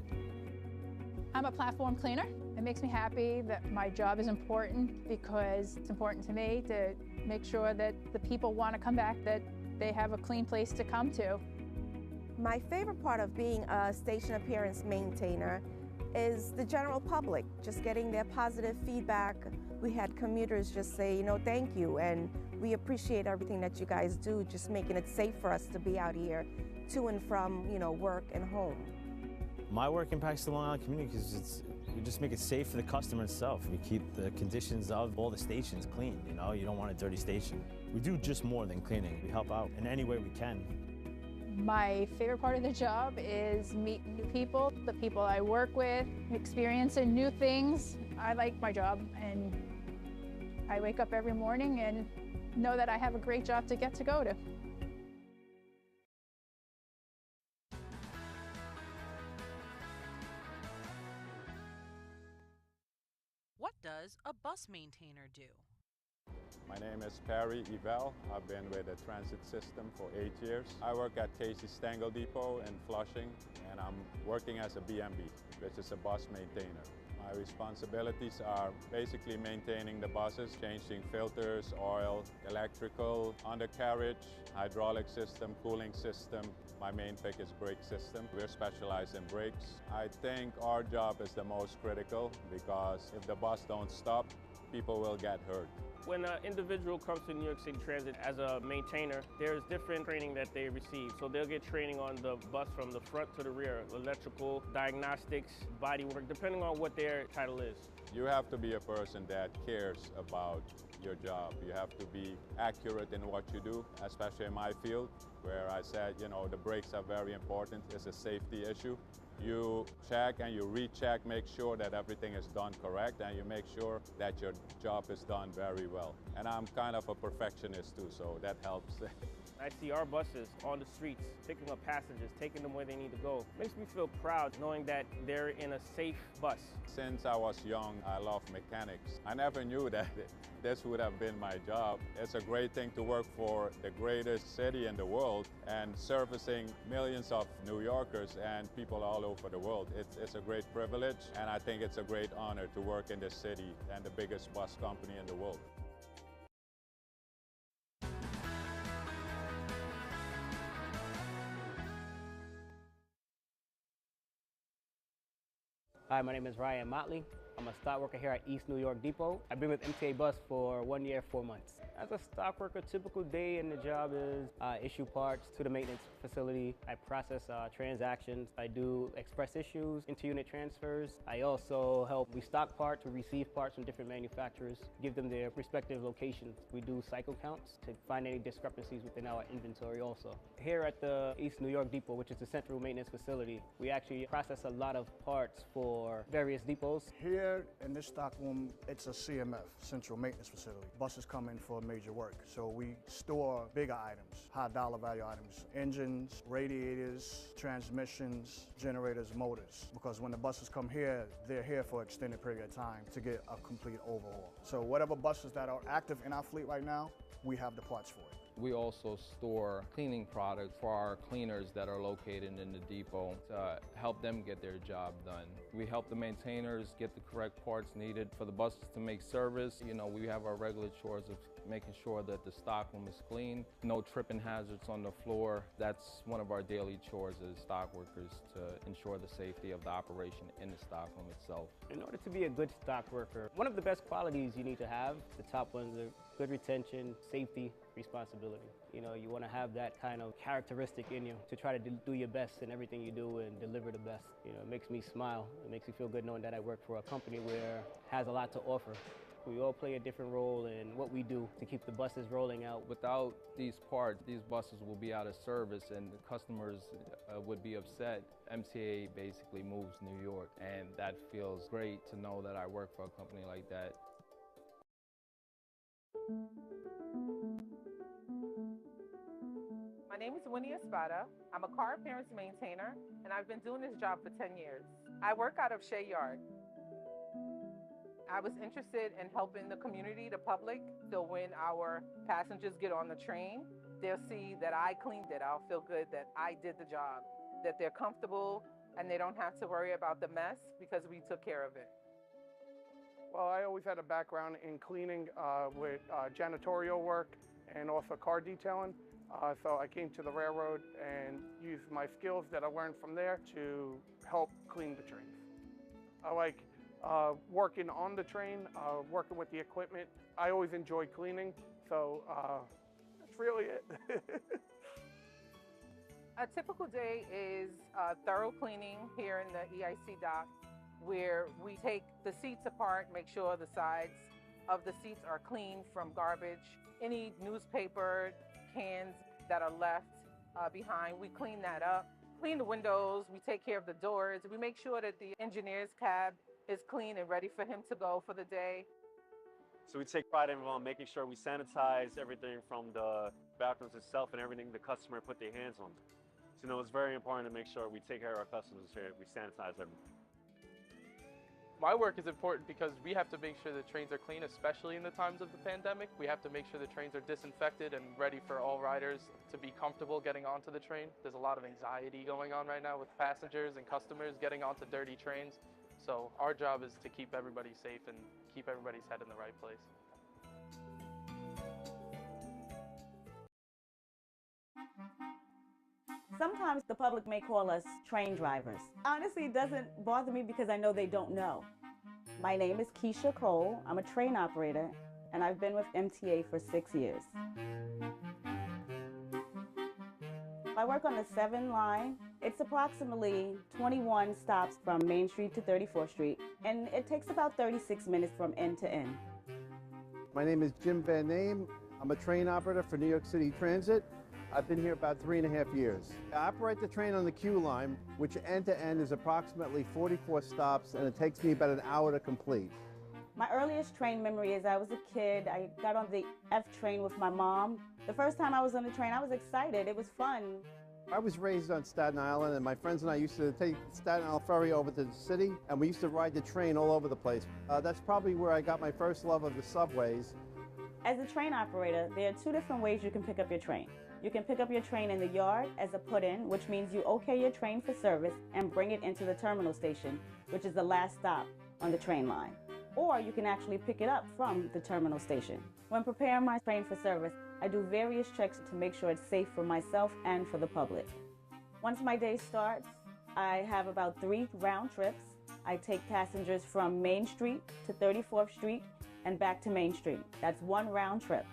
I'm a platform cleaner. It makes me happy that my job is important because it's important to me to make sure that the people want to come back, that they have a clean place to come to. My favorite part of being a station appearance maintainer is the general public, just getting their positive feedback. We had commuters just say, thank you, and we appreciate everything that you guys do, just making it safe for us to be out here to and from, work and home. My work impacts the Long Island community because we just make it safe for the customer itself. We keep the conditions of all the stations clean, you don't want a dirty station. We do just more than cleaning. We help out in any way we can. My favorite part of the job is meeting new people, the people I work with, experiencing new things. I like my job, and I wake up every morning and know that I have a great job to get to go to. What does a bus maintainer do? My name is Perry Evel. I've been with the transit system for 8 years. I work at Casey Stengel Depot in Flushing, and I'm working as a BMB, which is a bus maintainer. My responsibilities are basically maintaining the buses, changing filters, oil, electrical, undercarriage, hydraulic system, cooling system. My main pick is brake system. We're specialized in brakes. I think our job is the most critical because if the bus don't stop, people will get hurt. When an individual comes to New York City Transit as a maintainer, there's different training that they receive. So they'll get training on the bus from the front to the rear, electrical, diagnostics, body work, depending on what their title is. You have to be a person that cares about your job. You have to be accurate in what you do, especially in my field, where I said, you know, the brakes are very important. It's a safety issue. You check and you recheck, make sure that everything is done correct, and you make sure that your job is done very well. And I'm kind of a perfectionist too, so that helps. I see our buses on the streets, picking up passengers, taking them where they need to go. Makes me feel proud knowing that they're in a safe bus. Since I was young, I love mechanics. I never knew that this would have been my job. It's a great thing to work for the greatest city in the world and servicing millions of New Yorkers and people all over the world. It's a great privilege, and I think it's a great honor to work in this city and the biggest bus company in the world. Hi, my name is Ryan Motley. I'm a stock worker here at East New York Depot. I've been with MTA Bus for 1 year, 4 months. As a stock worker, typical day in the job is issue parts to the maintenance facility. I process transactions. I do express issues, inter-unit transfers. I also help restock parts or receive parts from different manufacturers, give them their respective locations. We do cycle counts to find any discrepancies within our inventory also. Here at the East New York Depot, which is the central maintenance facility, we actually process a lot of parts for various depots. Here in this stock room, it's a CMF, Central Maintenance Facility. Buses come in for major work, so we store bigger items, high dollar value items, engines, radiators, transmissions, generators, motors. Because when the buses come here, they're here for an extended period of time to get a complete overhaul. So whatever buses that are active in our fleet right now, we have the parts for it. We also store cleaning products for our cleaners that are located in the depot to help them get their job done. We help the maintainers get the correct parts needed for the buses to make service. You know, we have our regular chores of making sure that the stock room is clean, no tripping hazards on the floor. That's one of our daily chores as stock workers to ensure the safety of the operation in the stock room itself. In order to be a good stock worker, one of the best qualities you need to have, the top ones are good retention, safety, responsibility. You know, you want to have that kind of characteristic in you to try to do your best in everything you do and deliver the best. You know, it makes me smile. It makes me feel good knowing that I work for a company where it has a lot to offer. We all play a different role in what we do to keep the buses rolling out. Without these parts, these buses will be out of service and the customers would be upset. MTA basically moves New York, and that feels great to know that I work for a company like that. My name is Munez. I'm a car appearance maintainer, and I've been doing this job for 10 years. I work out of Shea Yard. I was interested in helping the community, the public, so when our passengers get on the train, they'll see that I cleaned it. I'll feel good that I did the job, that they're comfortable and they don't have to worry about the mess because we took care of it. Well, I always had a background in cleaning with janitorial work and also car detailing. So I came to the railroad and used my skills that I learned from there to help clean the trains. I like working on the train, working with the equipment. I always enjoy cleaning, so that's really it. A typical day is thorough cleaning here in the EIC dock, where we take the seats apart, make sure the sides of the seats are clean from garbage. Any newspaper, cans that are left behind, we clean that up. Clean the windows, we take care of the doors. We make sure that the engineer's cab is clean and ready for him to go for the day. So we take pride in making sure we sanitize everything from the bathrooms itself and everything the customer put their hands on. So it's very important to make sure we take care of our customers here. We sanitize everything. My work is important because we have to make sure the trains are clean, especially in the times of the pandemic. We have to make sure the trains are disinfected and ready for all riders to be comfortable getting onto the train. There's a lot of anxiety going on right now with passengers and customers getting onto dirty trains. So our job is to keep everybody safe and keep everybody's head in the right place. Sometimes the public may call us train drivers. Honestly, it doesn't bother me because I know they don't know. My name is Keisha Cole. I'm a train operator, and I've been with MTA for 6 years. I work on the 7 line. It's approximately 21 stops from Main Street to 34th Street, and it takes about 36 minutes from end to end. My name is Jim Van Name. I'm a train operator for New York City Transit. I've been here about 3.5 years. I operate the train on the Q line, which end to end is approximately 44 stops, and it takes me about an hour to complete. My earliest train memory is I was a kid. I got on the F train with my mom. The first time I was on the train, I was excited. It was fun. I was raised on Staten Island, and my friends and I used to take the Staten Island ferry over to the city, and we used to ride the train all over the place. That's probably where I got my first love of the subways. As a train operator, there are 2 different ways you can pick up your train. You can pick up your train in the yard as a put-in, which means you okay your train for service and bring it into the terminal station, which is the last stop on the train line. Or you can actually pick it up from the terminal station. When preparing my train for service, I do various checks to make sure it's safe for myself and for the public. Once my day starts, I have about 3 round trips. I take passengers from Main Street to 34th Street and back to Main Street. That's 1 round trip.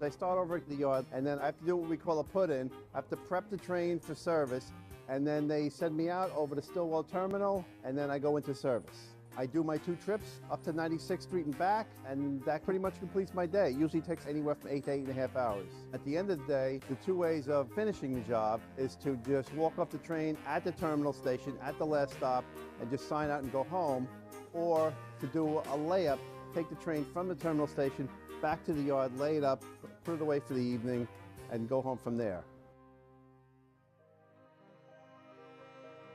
I start over at the yard, and then I have to do what we call a put-in. I have to prep the train for service, and then they send me out over to Stillwell Terminal, and then I go into service. I do my 2 trips up to 96th Street and back, and that pretty much completes my day. It usually takes anywhere from 8 to 8.5 hours. At the end of the day, the 2 ways of finishing the job is to just walk off the train at the terminal station at the last stop and just sign out and go home, or to do a layup, take the train from the terminal station back to the yard, lay it up, put it away for the evening, and go home from there.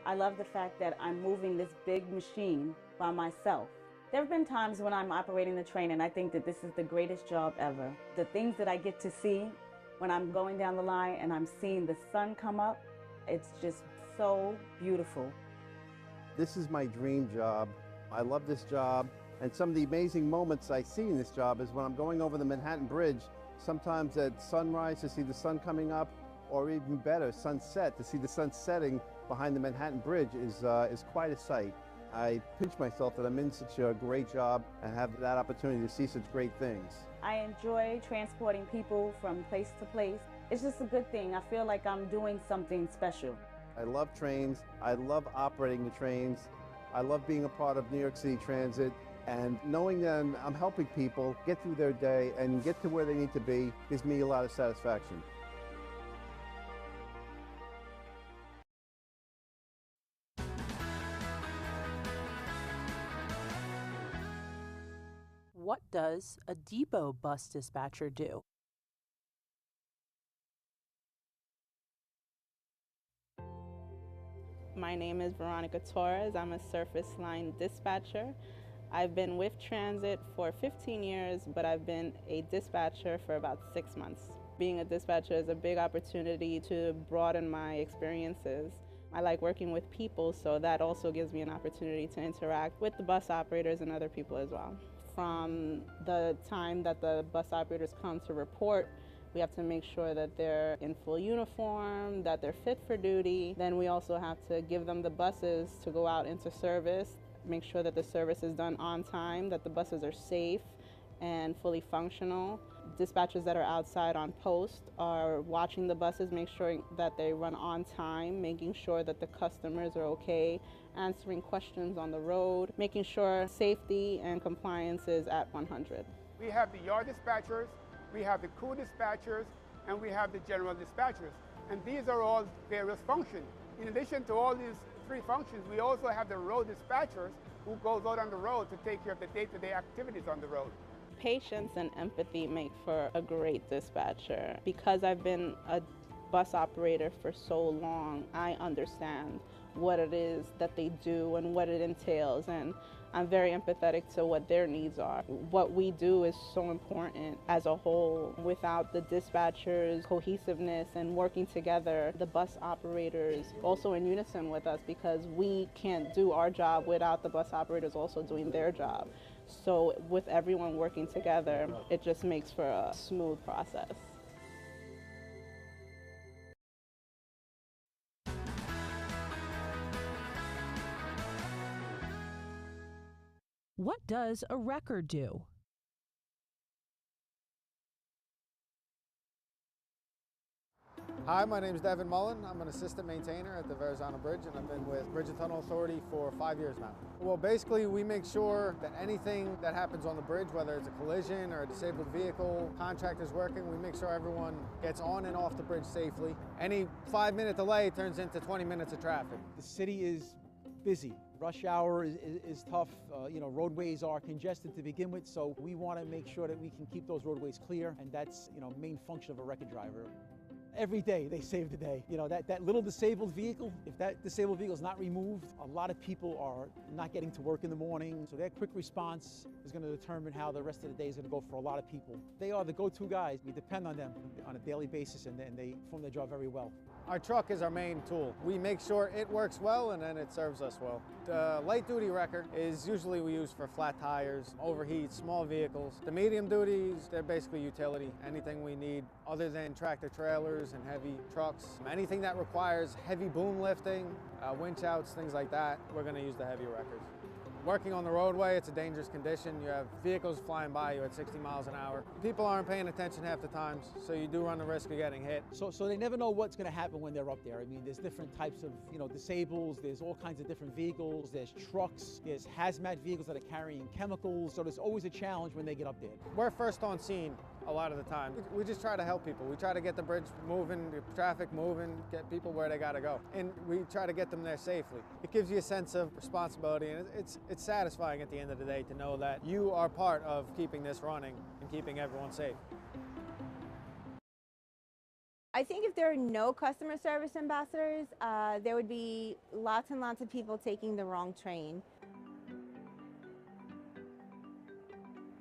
I love the fact that I'm moving this big machine by myself. There have been times when I'm operating the train and I think that this is the greatest job ever. The things that I get to see when I'm going down the line and I'm seeing the sun come up, it's just so beautiful. This is my dream job. I love this job. And some of the amazing moments I see in this job is when I'm going over the Manhattan Bridge, sometimes at sunrise to see the sun coming up, or even better, sunset, to see the sun setting behind the Manhattan Bridge is quite a sight. I pinch myself that I'm in such a great job and have that opportunity to see such great things. I enjoy transporting people from place to place. It's just a good thing. I feel like I'm doing something special. I love trains. I love operating the trains. I love being a part of New York City Transit. And knowing that I'm helping people get through their day and get to where they need to be gives me a lot of satisfaction. What does a depot bus dispatcher do? My name is Veronica Torres. I'm a surface line dispatcher. I've been with Transit for 15 years, but I've been a dispatcher for about 6 months. Being a dispatcher is a big opportunity to broaden my experiences. I like working with people, so that also gives me an opportunity to interact with the bus operators and other people as well. From the time that the bus operators come to report, we have to make sure that they're in full uniform, that they're fit for duty. Then we also have to give them the buses to go out into service, make sure that the service is done on time, that the buses are safe and fully functional. Dispatchers that are outside on post are watching the buses, make sure that they run on time, making sure that the customers are okay, answering questions on the road, making sure safety and compliance is at 100. We have the yard dispatchers, we have the crew dispatchers, and we have the general dispatchers. And these are all various functions. In addition to all these 3 functions, we also have the road dispatchers who goes out on the road to take care of the day-to-day activities on the road. Patience and empathy make for a great dispatcher. Because I've been a bus operator for so long, I understand what it is that they do and what it entails, and I'm very empathetic to what their needs are. What we do is so important as a whole. Without the dispatchers' cohesiveness and working together, the bus operators also in unison with us, because we can't do our job without the bus operators also doing their job. So with everyone working together, it just makes for a smooth process. What does a record do? Hi, my name is Devin Mullen. I'm an assistant maintainer at the Verrazano Bridge, and I've been with Bridge and Tunnel Authority for 5 years now. Well, basically, we make sure that anything that happens on the bridge, whether it's a collision or a disabled vehicle, contractors working, we make sure everyone gets on and off the bridge safely. Any 5-minute delay turns into 20 minutes of traffic. The city is busy. Rush hour is tough. Roadways are congested to begin with, so we want to make sure that we can keep those roadways clear, and that's, main function of a record driver. Every day they save the day. That little disabled vehicle, if that disabled vehicle is not removed, a lot of people are not getting to work in the morning. So their quick response is going to determine how the rest of the day is going to go for a lot of people. They are the go-to guys. We depend on them on a daily basis, and they perform their job very well. Our truck is our main tool. We make sure it works well, and then it serves us well. The light duty wrecker is usually we use for flat tires, overheat, small vehicles. The medium duties, they're basically utility. Anything we need other than tractor trailers and heavy trucks. Anything that requires heavy boom lifting, winch outs, things like that, we're going to use the heavy wreckers. Working on the roadway, it's a dangerous condition. You have vehicles flying by you at 60 miles an hour. People aren't paying attention half the time, so you do run the risk of getting hit. So they never know what's going to happen when they're up there. I mean, there's different types of, disables. There's all kinds of different vehicles. There's trucks. There's hazmat vehicles that are carrying chemicals. So there's always a challenge when they get up there. We're first on scene a lot of the time. We just try to help people. We try to get the bridge moving, the traffic moving, get people where they got to go. And we try to get them there safely. It gives you a sense of responsibility, and it's satisfying at the end of the day to know that you are part of keeping this running and keeping everyone safe. I think if there are no customer service ambassadors, there would be lots and lots of people taking the wrong train.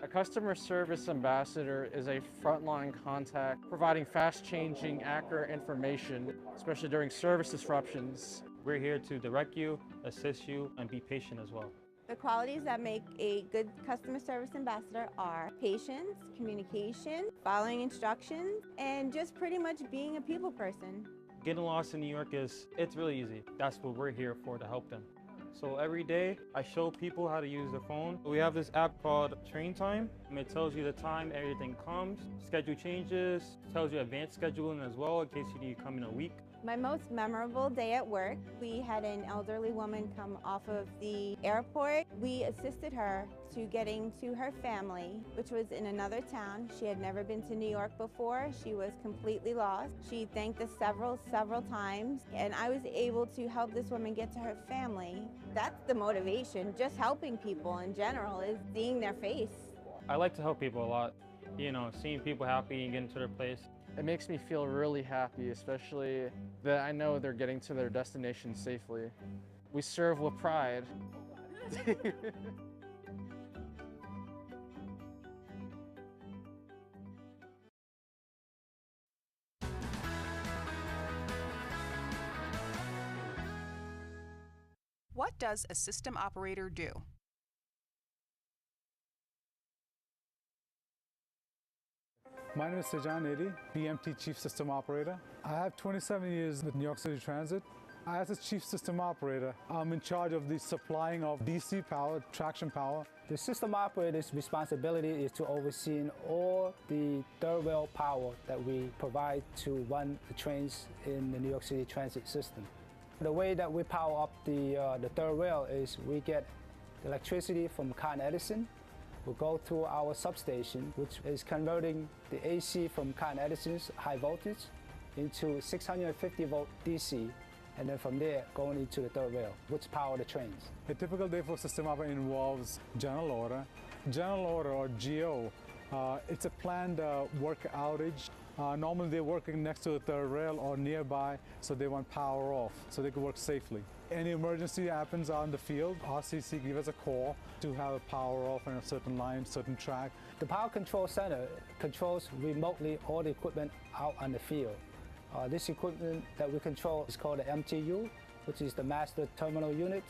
A customer service ambassador is a frontline contact providing fast-changing, accurate information, especially during service disruptions. We're here to direct you, assist you, and be patient as well. The qualities that make a good customer service ambassador are patience, communication, following instructions, and just pretty much being a people person. Getting lost in New York it's really easy. That's what we're here for, to help them. So every day, I show people how to use the phone. We have this app called Train Time. It tells you the time everything comes, schedule changes, tells you advanced scheduling as well in case you need to come in a week. My most memorable day at work, we had an elderly woman come off of the airport. We assisted her to getting to her family, which was in another town. She had never been to New York before. She was completely lost. She thanked us several times, and I was able to help this woman get to her family. That's the motivation. Just helping people in general is seeing their face. I like to help people a lot. Seeing people happy and getting to their place. It makes me feel really happy, especially that I know they're getting to their destination safely. We serve with pride. What does a system operator do? My name is Sejan Edi, BMT Chief System Operator. I have 27 years with New York City Transit. As a Chief System Operator, I'm in charge of the supplying of DC power, traction power. The system operator's responsibility is to oversee all the third rail power that we provide to run the trains in the New York City Transit system. The way that we power up the third rail is we get electricity from Con Edison. We'll go through our substation, which is converting the AC from Con Edison's high voltage into 650 volt DC, and then from there going into the third rail, which power the trains. A typical day for system operator involves general order. General order, or GO, it's a planned work outage. Normally they're working next to the third rail or nearby, so they want power off so they can work safely. Any emergency happens on the field, RCC give us a call to have a power off on a certain line, certain track. The Power Control Center controls remotely all the equipment out on the field. This equipment that we control is called the MTU, which is the Master Terminal Unit.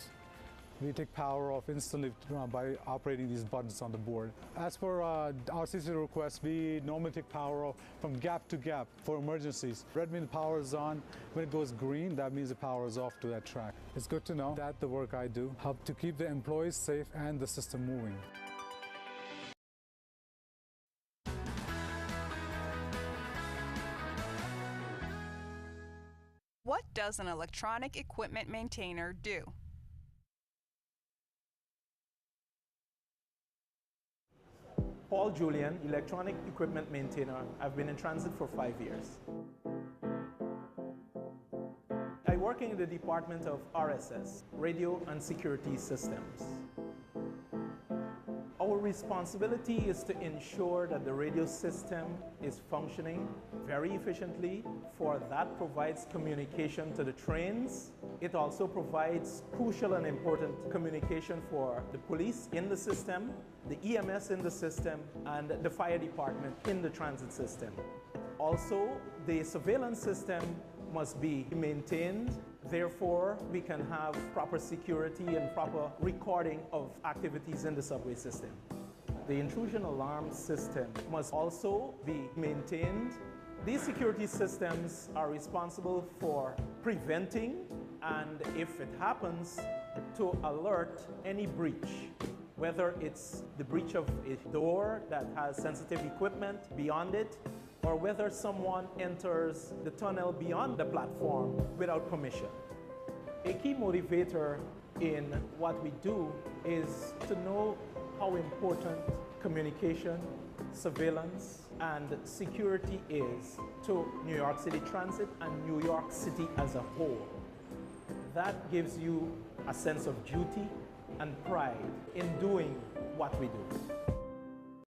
We take power off instantly by operating these buttons on the board. As per RCC request, we normally take power off from gap to gap for emergencies. Red means the power is on. When it goes green, that means the power is off to that track. It's good to know that the work I do helps to keep the employees safe and the system moving. What does an electronic equipment maintainer do? Paul Julian, electronic equipment maintainer. I've been in transit for 5 years. I work in the department of RSS, Radio and Security Systems. Our responsibility is to ensure that the radio system is functioning very efficiently, for that provides communication to the trains. It also provides crucial and important communication for the police in the system, the EMS in the system, and the fire department in the transit system. Also, the surveillance system must be maintained. Therefore, we can have proper security and proper recording of activities in the subway system. The intrusion alarm system must also be maintained. These security systems are responsible for preventing, and if it happens, to alert any breach, whether it's the breach of a door that has sensitive equipment beyond it, or whether someone enters the tunnel beyond the platform without permission. A key motivator in what we do is to know how important communication, surveillance, and security is to New York City Transit and New York City as a whole. That gives you a sense of duty and pride in doing what we do.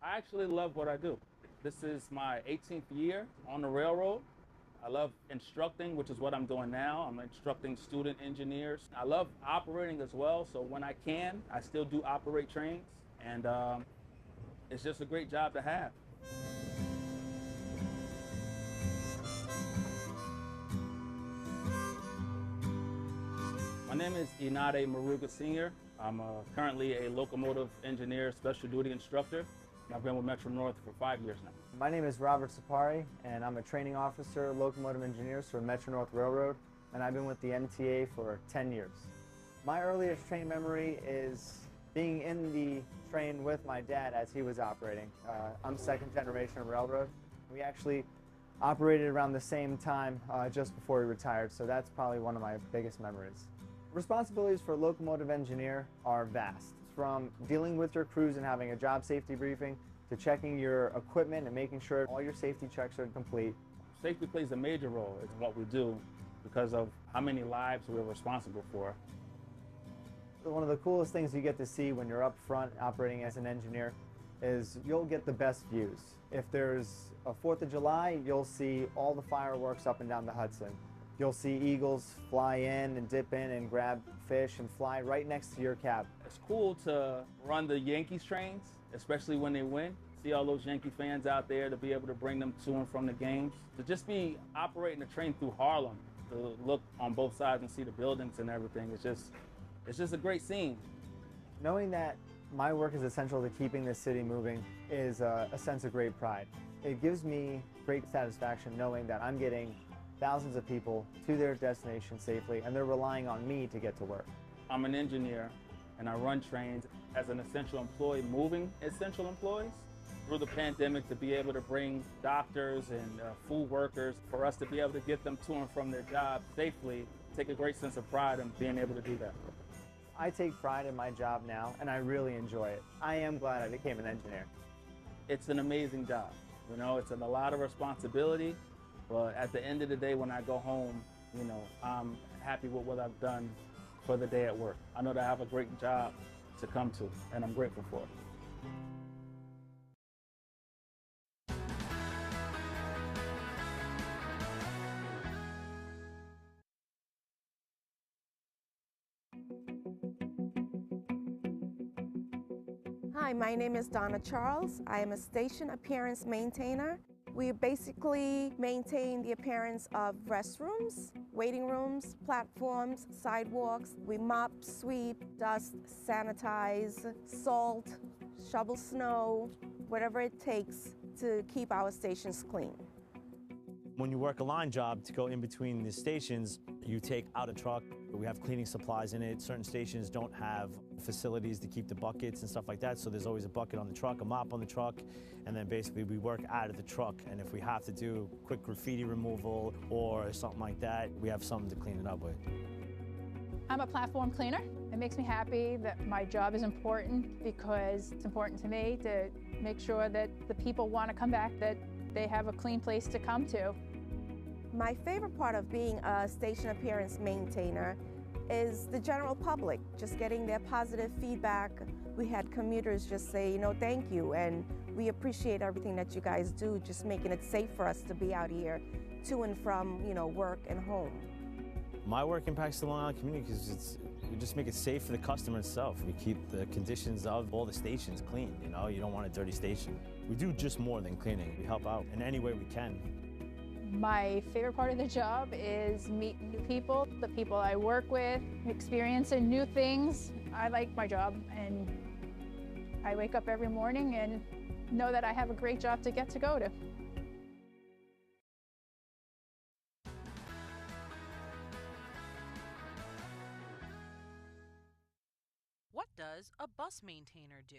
I actually love what I do. This is my 18th year on the railroad. I love instructing, which is what I'm doing now. I'm instructing student engineers. I love operating as well, so when I can, I still do operate trains, and it's just a great job to have. My name is Inade Maruga Sr. I'm currently a locomotive engineer, special duty instructor. I've been with Metro North for 5 years now. My name is Robert Sapari, and I'm a training officer, locomotive engineer for Metro North Railroad, and I've been with the MTA for 10 years. My earliest train memory is being in the train with my dad as he was operating. I'm second generation railroad. We actually operated around the same time just before he retired, so that's probably one of my biggest memories. Responsibilities for a locomotive engineer are vast, from dealing with your crews and having a job safety briefing to checking your equipment and making sure all your safety checks are complete. Safety plays a major role in what we do because of how many lives we're responsible for. One of the coolest things you get to see when you're up front operating as an engineer is you'll get the best views. If there's a 4th of July, you'll see all the fireworks up and down the Hudson. You'll see eagles fly in and dip in and grab fish and fly right next to your cab. It's cool to run the Yankees trains, especially when they win. See all those Yankee fans out there, to be able to bring them to and from the games. To just be operating the train through Harlem, to look on both sides and see the buildings and everything, it's just a great scene. Knowing that my work is essential to keeping this city moving is a sense of great pride. It gives me great satisfaction knowing that I'm getting thousands of people to their destination safely, and they're relying on me to get to work. I'm an engineer, and I run trains as an essential employee, moving essential employees. Through the pandemic, to be able to bring doctors and food workers, for us to be able to get them to and from their jobs safely, take a great sense of pride in being able to do that. I take pride in my job now, and I really enjoy it. I am glad I became an engineer. It's an amazing job. You know, it's a lot of responsibility, but at the end of the day, when I go home, you know, I'm happy with what I've done for the day at work. I know that I have a great job to come to, and I'm grateful for it. Hi, my name is Donna Charles. I am a station appearance maintainer. We basically maintain the appearance of restrooms, waiting rooms, platforms, sidewalks. We mop, sweep, dust, sanitize, salt, shovel snow, whatever it takes to keep our stations clean. When you work a line job to go in between the stations, you take out a truck. We have cleaning supplies in it. Certain stations don't have facilities to keep the buckets and stuff like that, so there's always a bucket on the truck, a mop on the truck, and then basically we work out of the truck. And if we have to do quick graffiti removal or something like that, we have something to clean it up with. I'm a platform cleaner. It makes me happy that my job is important because it's important to me to make sure that the people want to come back, that they have a clean place to come to. My favorite part of being a station appearance maintainer is the general public, just getting their positive feedback. We had commuters just say, thank you, and we appreciate everything that you guys do, just making it safe for us to be out here to and from, work and home. My work impacts the Long Island community because we just make it safe for the customer itself. We keep the conditions of all the stations clean, you don't want a dirty station. We do just more than cleaning. We help out in any way we can. My favorite part of the job is meeting new people, the people I work with, experiencing new things. I like my job, and I wake up every morning and know that I have a great job to get to go to. What does a bus maintainer do?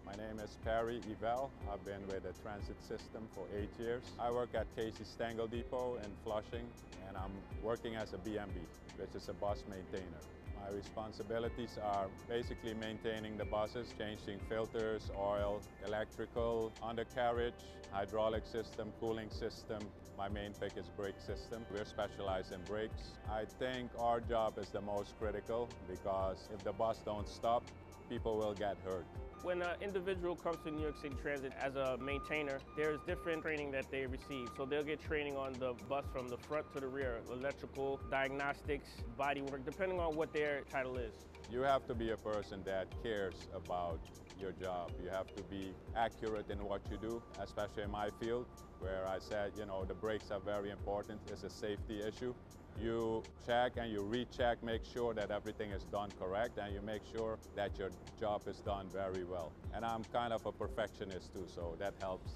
My name is Perry Evel. I've been with the transit system for 8 years. I work at Casey Stengel Depot in Flushing, and I'm working as a BMB, which is a bus maintainer. My responsibilities are basically maintaining the buses, changing filters, oil, electrical, undercarriage, hydraulic system, cooling system. My main pick is brake system. We're specialized in brakes. I think our job is the most critical because if the bus don't stop, people will get hurt. When an individual comes to New York City Transit as a maintainer, there's different training that they receive. So they'll get training on the bus from the front to the rear, electrical, diagnostics, body work, depending on what their title is. You have to be a person that cares about your job. You have to be accurate in what you do, especially in my field, where I said, the brakes are very important. It's a safety issue. You check and you recheck, make sure that everything is done correct, and you make sure that your job is done very well. And I'm kind of a perfectionist too, so that helps.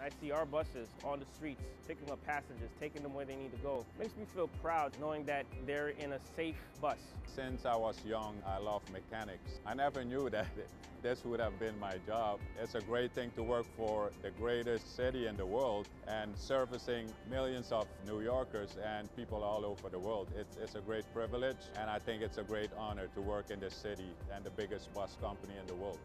I see our buses on the streets, picking up passengers, taking them where they need to go. Makes me feel proud knowing that they're in a safe bus. Since I was young, I love mechanics. I never knew that this would have been my job. It's a great thing to work for the greatest city in the world and servicing millions of New Yorkers and people all over the world. It's a great privilege, and I think it's a great honor to work in this city and the biggest bus company in the world.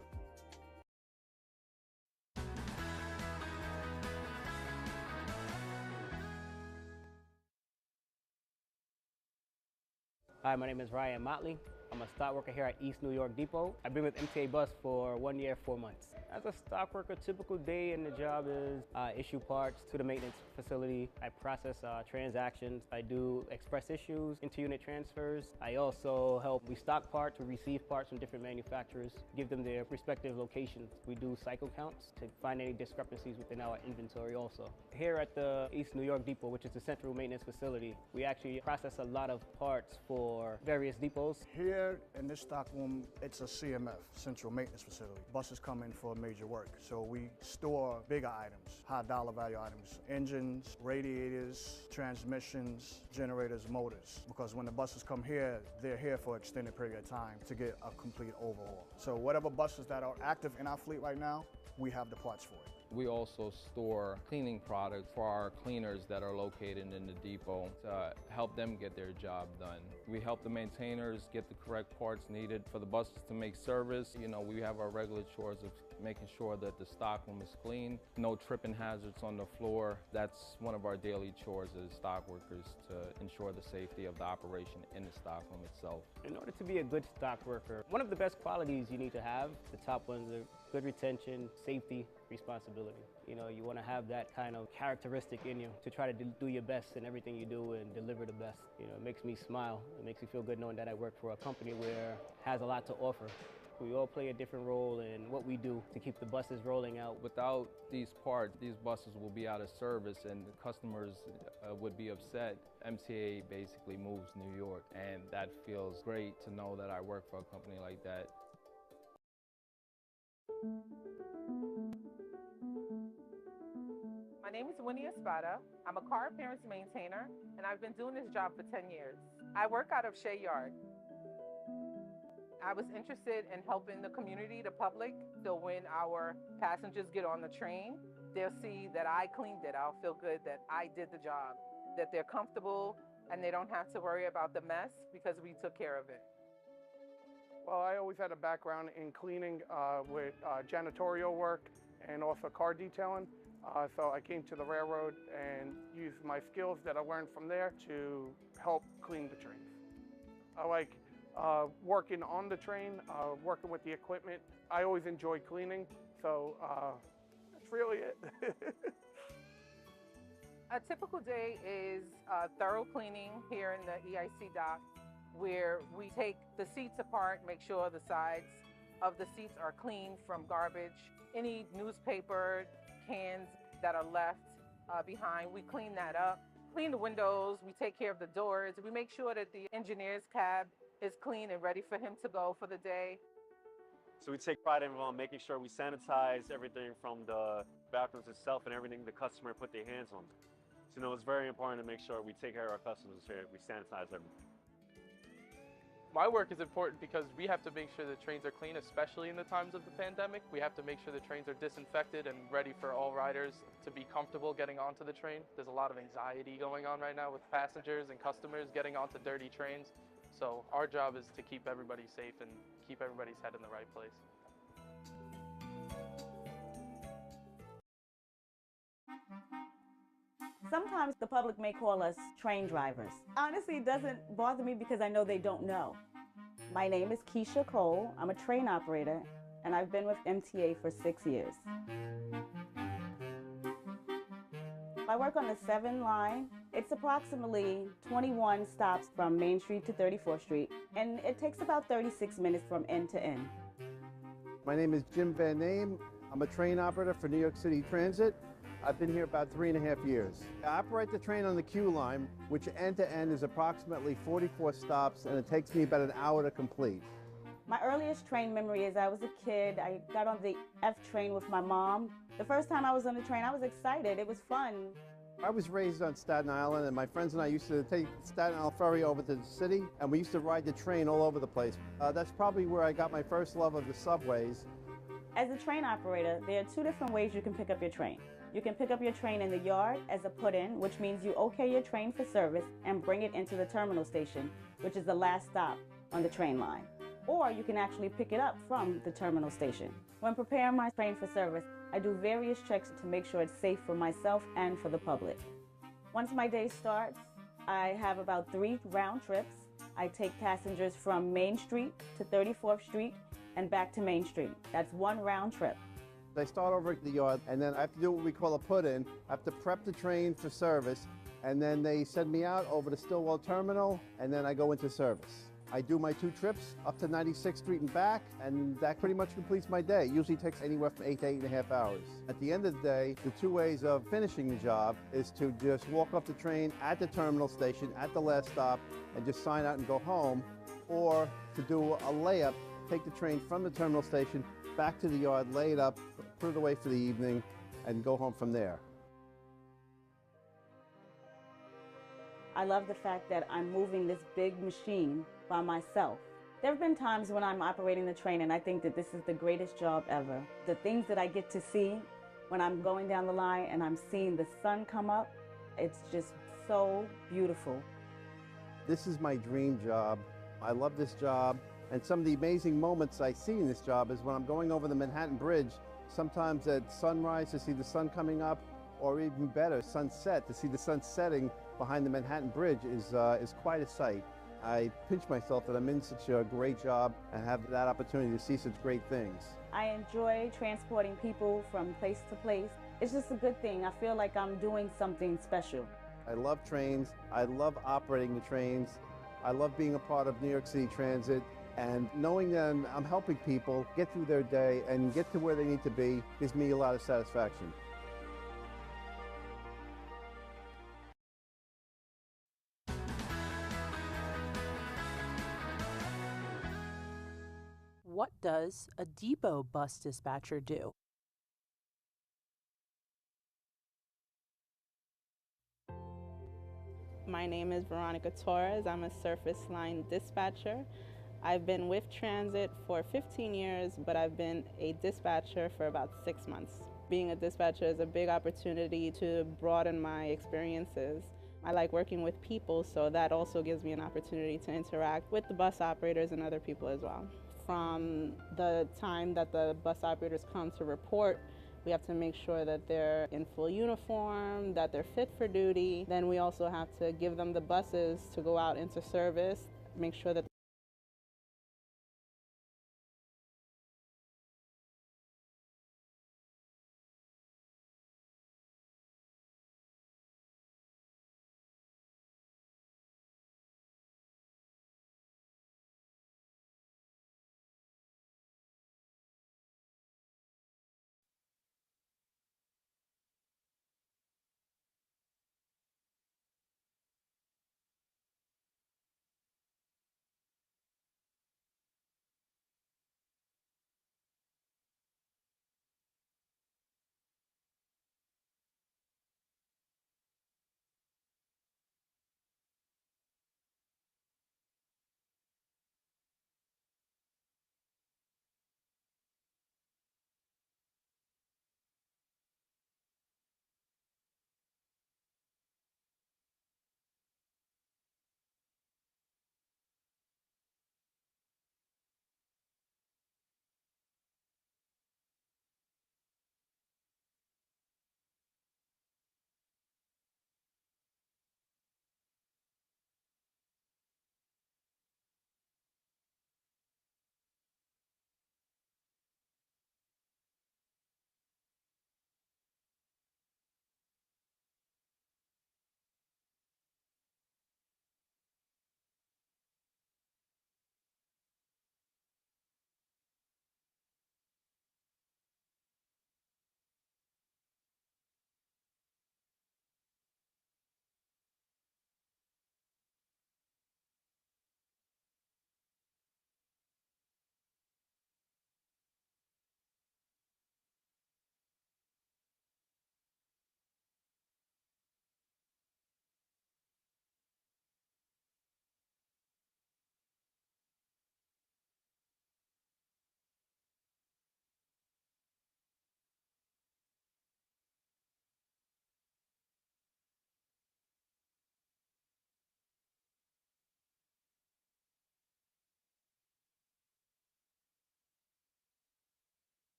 Hi, my name is Ryan Motley. I'm a stock worker here at East New York Depot. I've been with MTA Bus for 1 year, 4 months. As a stock worker, typical day in the job is issue parts to the maintenance facility. I process transactions. I do express issues, inter-unit transfers. I also help restock parts or receive parts from different manufacturers, give them their respective locations. We do cycle counts to find any discrepancies within our inventory also. Here at the East New York Depot, which is the central maintenance facility, we actually process a lot of parts for various depots. Here in this stock room, it's a CMF, Central Maintenance Facility. Buses come in for major work, so we store bigger items, high dollar value items, engines, radiators, transmissions, generators, motors. Because when the buses come here, they're here for an extended period of time to get a complete overhaul. So whatever buses that are active in our fleet right now, we have the parts for it. We also store cleaning products for our cleaners that are located in the depot to help them get their job done. We help the maintainers get the correct parts needed for the buses to make service. We have our regular chores of making sure that the stockroom is clean, no tripping hazards on the floor. That's one of our daily chores as stock workers, to ensure the safety of the operation in the stockroom itself. In order to be a good stock worker, one of the best qualities you need to have, the top ones are good retention, safety, responsibility. You want to have that kind of characteristic in you to try to do your best in everything you do and deliver the best. It makes me smile. It makes me feel good knowing that I work for a company where it has a lot to offer. We all play a different role in what we do to keep the buses rolling out. Without these parts, these buses will be out of service and the customers would be upset. MTA basically moves New York, and that feels great to know that I work for a company like that. My name is Munez. I'm a car appearance maintainer, and I've been doing this job for 10 years. I work out of Shea Yard. I was interested in helping the community, the public, so when our passengers get on the train, they'll see that I cleaned it. I'll feel good that I did the job, that they're comfortable, and they don't have to worry about the mess because we took care of it. Well, I always had a background in cleaning with janitorial work and also car detailing. So I came to the railroad and used my skills that I learned from there to help clean the trains. I like working on the train, working with the equipment. I always enjoyed cleaning, so that's really it. A typical day is thorough cleaning here in the EIC dock, where we take the seats apart, make sure the sides of the seats are clean from garbage. Any newspaper, cans that are left behind, we clean that up. Clean the windows, we take care of the doors. We make sure that the engineer's cab is clean and ready for him to go for the day. So we take pride in making sure we sanitize everything from the bathrooms itself and everything the customer put their hands on. So, it's very important to make sure we take care of our customers here. We sanitize everything. My work is important because we have to make sure the trains are clean, especially in the times of the pandemic. We have to make sure the trains are disinfected and ready for all riders to be comfortable getting onto the train. There's a lot of anxiety going on right now with passengers and customers getting onto dirty trains. So our job is to keep everybody safe and keep everybody's head in the right place. Sometimes the public may call us train drivers. Honestly, it doesn't bother me because I know they don't know. My name is Keisha Cole. I'm a train operator, and I've been with MTA for 6 years. I work on the 7 line. It's approximately 21 stops from Main Street to 34th Street, and it takes about 36 minutes from end to end. My name is Jim Van Name. I'm a train operator for New York City Transit. I've been here about 3.5 years. I operate the train on the Q line, which end to end is approximately 44 stops, and it takes me about an hour to complete. My earliest train memory is I was a kid. I got on the F train with my mom. The first time I was on the train, I was excited. It was fun. I was raised on Staten Island, and my friends and I used to take the Staten Island ferry over to the city, and we used to ride the train all over the place. That's probably where I got my first love of the subways. As a train operator, there are 2 different ways you can pick up your train. You can pick up your train in the yard as a put-in, which means you okay your train for service and bring it into the terminal station, which is the last stop on the train line. Or you can actually pick it up from the terminal station. When preparing my train for service, I do various checks to make sure it's safe for myself and for the public. Once my day starts, I have about 3 round trips. I take passengers from Main Street to 34th Street and back to Main Street. That's 1 round trip. I start over at the yard, and then I have to do what we call a put-in. I have to prep the train for service, and then they send me out over to Stillwell Terminal, and then I go into service. I do my 2 trips up to 96th Street and back, and that pretty much completes my day. It usually takes anywhere from 8 to 8.5 hours. At the end of the day, the 2 ways of finishing the job is to just walk off the train at the terminal station at the last stop and just sign out and go home, or to do a layup, take the train from the terminal station back to the yard, lay it up, put it away for the evening, and go home from there. I love the fact that I'm moving this big machine by myself. There have been times when I'm operating the train and I think that this is the greatest job ever. The things that I get to see when I'm going down the line and I'm seeing the sun come up, it's just so beautiful. This is my dream job. I love this job. And some of the amazing moments I see in this job is when I'm going over the Manhattan Bridge, sometimes at sunrise to see the sun coming up, or even better, sunset, to see the sun setting behind the Manhattan Bridge is quite a sight. I pinch myself that I'm in such a great job and have that opportunity to see such great things. I enjoy transporting people from place to place. It's just a good thing. I feel like I'm doing something special. I love trains. I love operating the trains. I love being a part of New York City Transit. And knowing that I'm helping people get through their day and get to where they need to be gives me a lot of satisfaction. What does a depot bus dispatcher do? My name is Veronica Torres. I'm a surface line dispatcher. I've been with Transit for 15 years, but I've been a dispatcher for about 6 months. Being a dispatcher is a big opportunity to broaden my experiences. I like working with people, so that also gives me an opportunity to interact with the bus operators and other people as well. From the time that the bus operators come to report, we have to make sure that they're in full uniform, that they're fit for duty. Then we also have to give them the buses to go out into service, make sure that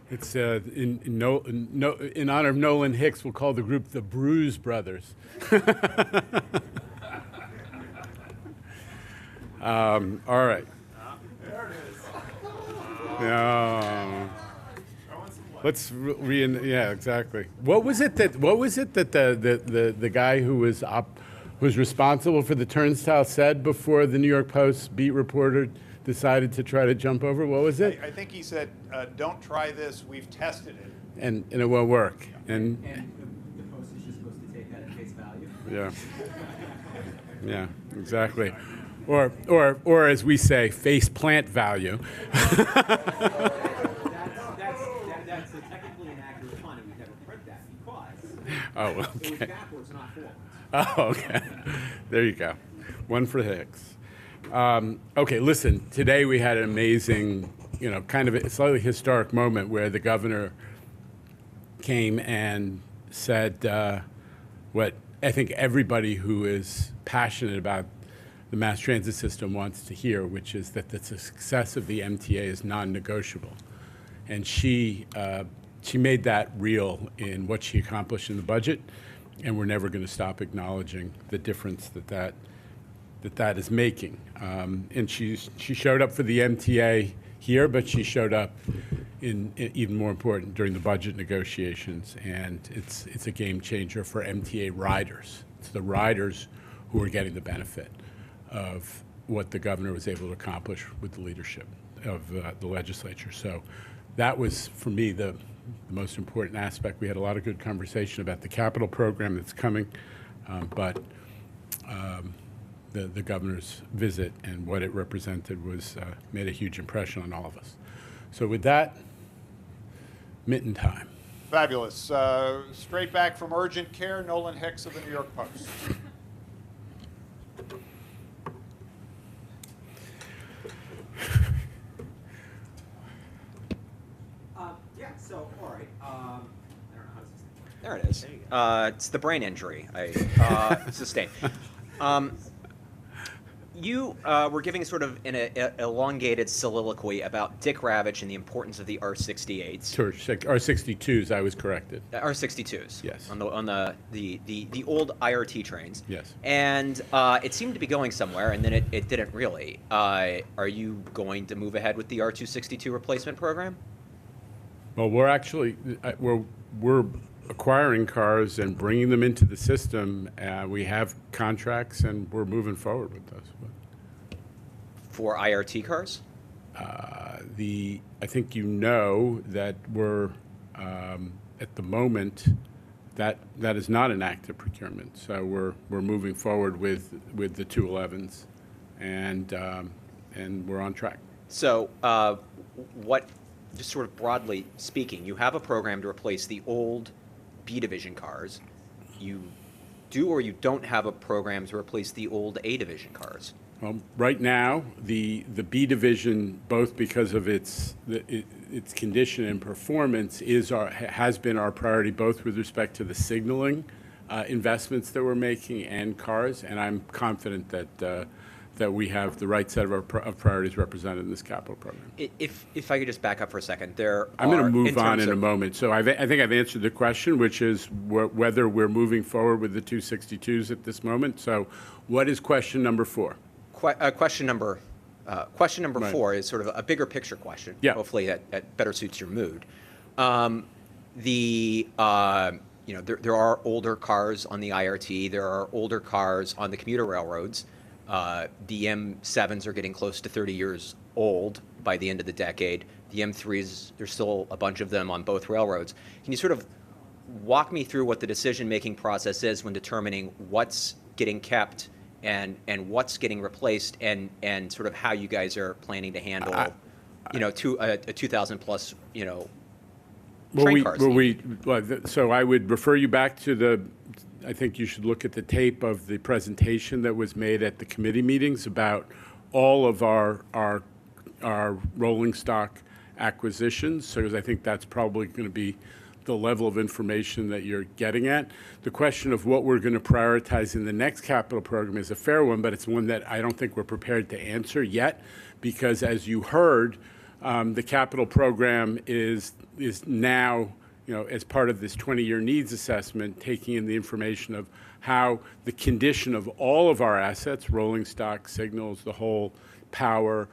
It's in honor of Nolan Hicks, we'll call the group the Bruise Brothers. All right. No. Let's yeah, exactly. What was it that the guy who was responsible for the turnstile said before the New York Post beat reporter decided to try to jump over? What was it? I think he said, "Don't try this. We've tested it." And it won't work. And the Post is just supposed to take that at face value. Yeah. Yeah. Exactly. Or as we say, face plant value. That's technically inaccurate pun, and we've never heard that because Oh, okay. it was backwards, not forwards. Oh, okay. There you go. One for Hicks. Okay, listen, today we had an amazing, kind of a slightly historic moment where the governor came and said what I think everybody who is passionate about the mass transit system wants to hear, which is that the success of the MTA is non-negotiable. And she made that real in what she accomplished in the budget, and we're never going to stop acknowledging the difference that is making. And she showed up for the MTA here, but she showed up in even more important during the budget negotiations, and it's a game changer for MTA riders. It's the riders who are getting the benefit of what the governor was able to accomplish with the leadership of the legislature. So that was, for me, the most important aspect. We had a lot of good conversation about the capital program that's coming, but the governor's visit and what it represented made a huge impression on all of us. So with that, mitten time. Fabulous. Straight back from urgent care, Nolan Hicks of the New York Post. Yeah, so, all right. I don't know how to sustain. There it is. It's the brain injury I sustained. You were giving sort of an elongated soliloquy about Dick Ravitch and the importance of the R68s. Sure, R62s, I was corrected. R62s. Yes. On the old IRT trains. Yes. And it seemed to be going somewhere, and then it didn't really. Are you going to move ahead with the R262 replacement program? Well, we're actually we're acquiring cars and bringing them into the system. We have contracts, and we're moving forward with those. For IRT cars? I think you know that we're at the moment that is not an active procurement. So we're moving forward with the 211s, and we're on track. So what? Just sort of broadly speaking, you have a program to replace the old B division cars. You do or you don't have a program to replace the old A division cars. Well, right now, the B division, both because of its condition and performance, has been our priority, both with respect to the signaling investments that we're making and cars. And I'm confident that we have the right set of priorities represented in this capital program. If I could just back up for a second, I'm going to move on in a moment. So I think I've answered the question, which is whether we're moving forward with the 262s at this moment. So what is question number 4? Question number Right. 4 is sort of a bigger picture question. Yeah. Hopefully that better suits your mood. There are older cars on the IRT. There are older cars on the commuter railroads. The M7s are getting close to 30 years old by the end of the decade. The M3s, there's still a bunch of them on both railroads. Can you sort of walk me through what the decision-making process is when determining what's getting kept and what's getting replaced, and sort of how you guys are planning to handle, a 2,000 plus, train cars? So I would refer you back to I think you should look at the tape of the presentation that was made at the committee meetings about all of our rolling stock acquisitions, so because I think that's probably going to be the level of information that you're getting at. The question of what we're going to prioritize in the next capital program is a fair one, but it's one that I don't think we're prepared to answer yet, because as you heard, the capital program is now, as part of this 20-year needs assessment, taking in the information of how the condition of all of our assets, rolling stock, signals, the whole power,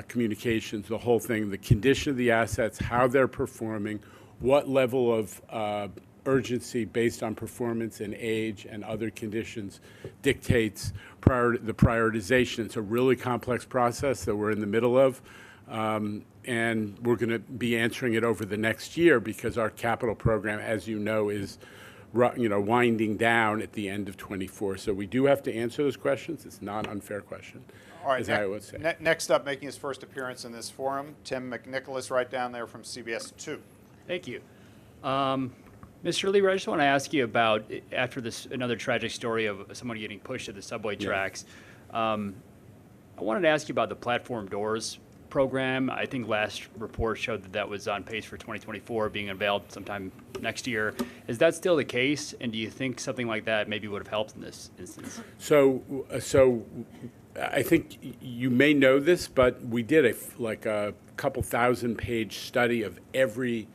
communications, the whole thing, the condition of the assets, how they're performing, what level of urgency based on performance and age and other conditions dictates the prioritization. It's a really complex process that we're in the middle of, and we're going to be answering it over the next year because our capital program, as you know, is winding down at the end of 24. So we do have to answer those questions. It's not an unfair question. All right, as I would say. Next up, making his first appearance in this forum, Tim McNicholas, right down there from CBS 2. Thank you. Mr. Lieber, I just want to ask you about, after this another tragic story of someone getting pushed to the subway tracks, I wanted to ask you about the platform doors program. I think last report showed that that was on pace for 2024, being unveiled sometime next year. Is that still the case? And do you think something like that maybe would have helped in this instance? So I think you may know this, but we did a couple thousand-page study of every.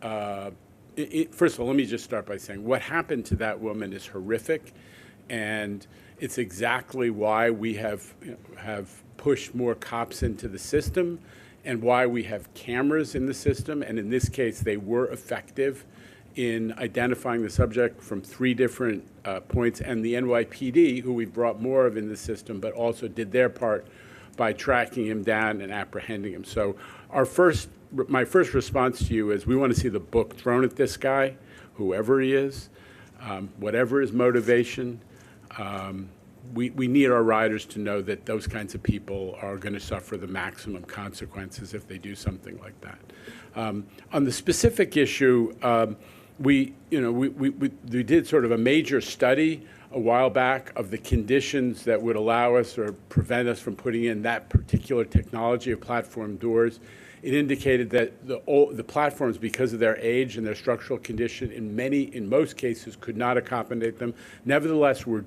First of all, let me just start by saying what happened to that woman is horrific, and it's exactly why we have pushed more cops into the system, and why we have cameras in the system. And in this case, they were effective in identifying the subject from 3 different points, and the NYPD, who we've brought more of in the system, but also did their part by tracking him down and apprehending him. So my first response to you is we want to see the book thrown at this guy, whoever he is, whatever his motivation. We need our riders to know that those kinds of people are going to suffer the maximum consequences if they do something like that. On the specific issue, we did sort of a major study a while back of the conditions that would allow us or prevent us from putting in that particular technology of platform doors. It indicated that the platforms, because of their age and their structural condition, in most cases, could not accommodate them. Nevertheless, we're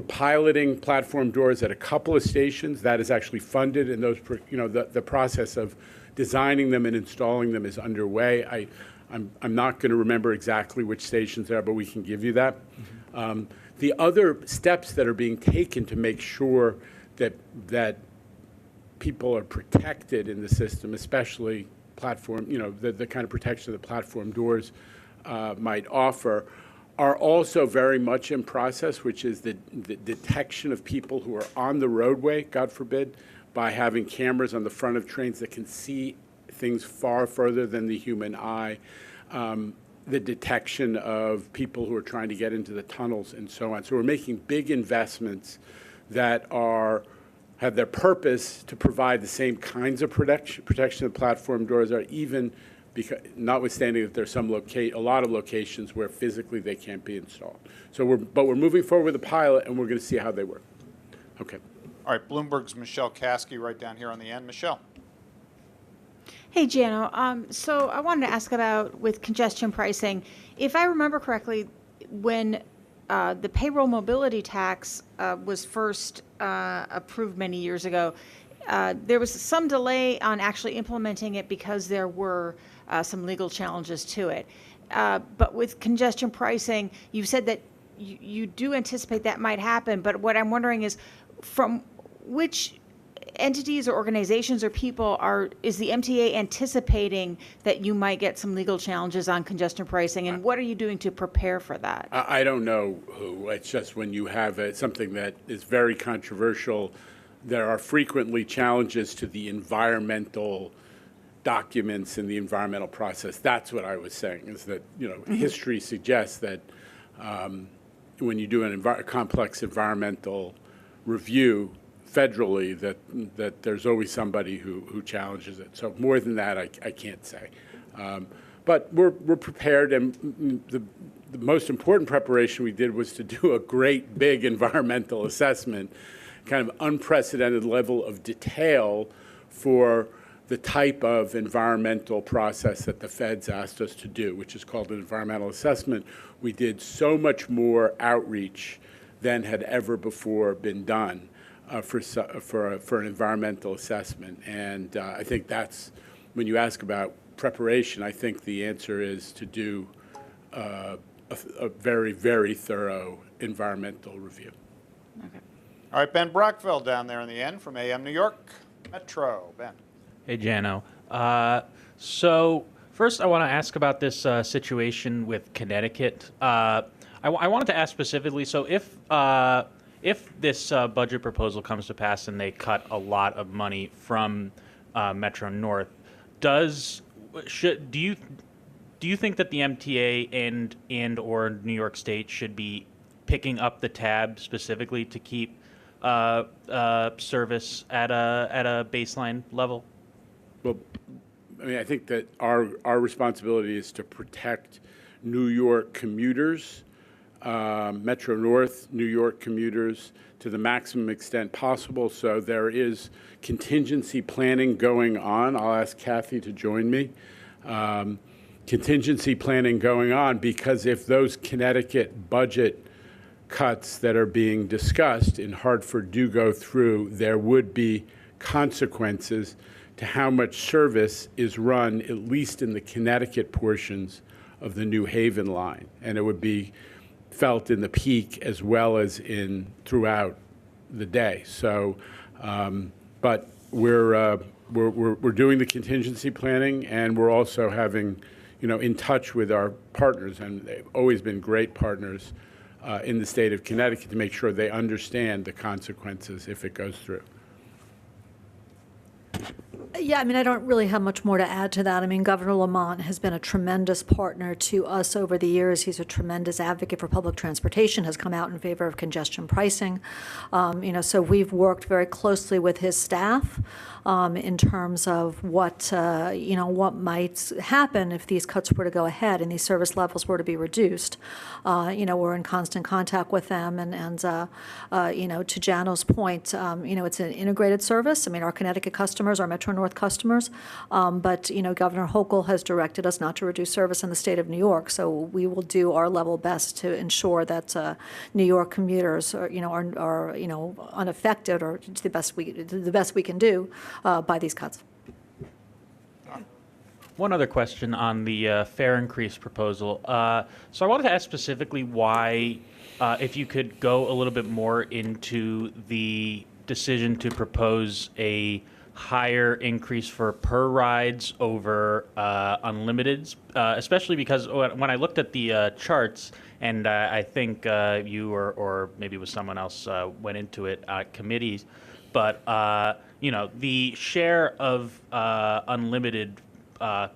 piloting platform doors at a couple of stations. That is actually funded, and those, the process of designing them and installing them is underway. I'm not going to remember exactly which stations they are, but we can give you that. The other steps that are being taken to make sure that people are protected in the system, especially platform, the kind of protection that platform doors might offer, are also very much in process, which is the detection of people who are on the roadway, God forbid, by having cameras on the front of trains that can see things far further than the human eye, the detection of people who are trying to get into the tunnels and so on. So we're making big investments that have their purpose to provide the same kinds of protection that platform doors are, even because, notwithstanding that there's a lot of locations where physically they can't be installed. So we're moving forward with the pilot, and we're going to see how they work. Okay. All right, Bloomberg's Michelle Caskey right down here on the end. Michelle. Hey, Jano. So I wanted to ask about with congestion pricing. If I remember correctly, when the payroll mobility tax was first approved many years ago, there was some delay on actually implementing it because there were some legal challenges to it. But with congestion pricing, you said that you do anticipate that might happen, but what I'm wondering is from which entities or organizations or people is the MTA anticipating that you might get some legal challenges on congestion pricing, and what are you doing to prepare for that? I don't know who. It's just when you have something that is very controversial, there are frequently challenges to the environmental documents and the environmental process. That's what I was saying, is that history suggests that when you do a complex environmental review federally, that there's always somebody who challenges it. So more than that, I can't say. But we're prepared, and the most important preparation we did was to do a great big environmental assessment, kind of unprecedented level of detail for the type of environmental process that the feds asked us to do, which is called an environmental assessment. We did so much more outreach than had ever before been done for an environmental assessment. And I think that's, when you ask about preparation, I think the answer is to do a very, very thorough environmental review. Okay. All right, Ben Brockville down there in the end from AM New York Metro. Ben. Hey, Jano. So first, I want to ask about this situation with Connecticut. I wanted to ask specifically. So if this budget proposal comes to pass and they cut a lot of money from Metro North, do you think that the MTA and or New York State should be picking up the tab specifically to keep service at a baseline level? Well, I mean, I think that our responsibility is to protect New York commuters, Metro North New York commuters, to the maximum extent possible. So there is contingency planning going on. I'll ask Kathy to join me. Contingency planning going on, because if those Connecticut budget cuts that are being discussed in Hartford do go through, there would be consequences to how much service is run, at least in the Connecticut portions of the New Haven line. And it would be felt in the peak as well as throughout the day. So, but we're doing the contingency planning, and we're also having, in touch with our partners, and they've always been great partners in the state of Connecticut, to make sure they understand the consequences if it goes through. Yeah, I mean, I don't really have much more to add to that. I mean, Governor Lamont has been a tremendous partner to us over the years. He's a tremendous advocate for public transportation, has come out in favor of congestion pricing. So we've worked very closely with his staff in terms of what might happen if these cuts were to go ahead and these service levels were to be reduced. We're in constant contact with them, and to Jano's point, it's an integrated service. I mean, our Connecticut customers, our Metro North customers, but Governor Hochul has directed us not to reduce service in the state of New York, so we will do our level best to ensure that New York commuters are unaffected, or the best we can do by these cuts. One other question on the fare increase proposal. So I wanted to ask specifically why, if you could go a little bit more into the decision to propose a higher increase for per rides over unlimiteds, especially because when I looked at the charts, and I think you or maybe it was someone else went into it at committees, but the share of unlimited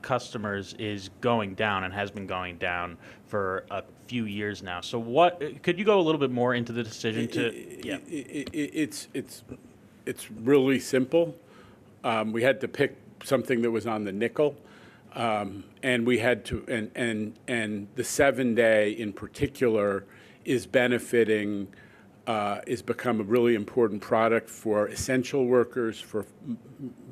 customers is going down and has been going down for a few years now. So could you go a little bit more into the decision It's really simple. We had to pick something that was on the nickel, and we had to, and the 7-day in particular is benefiting, is become a really important product for essential workers.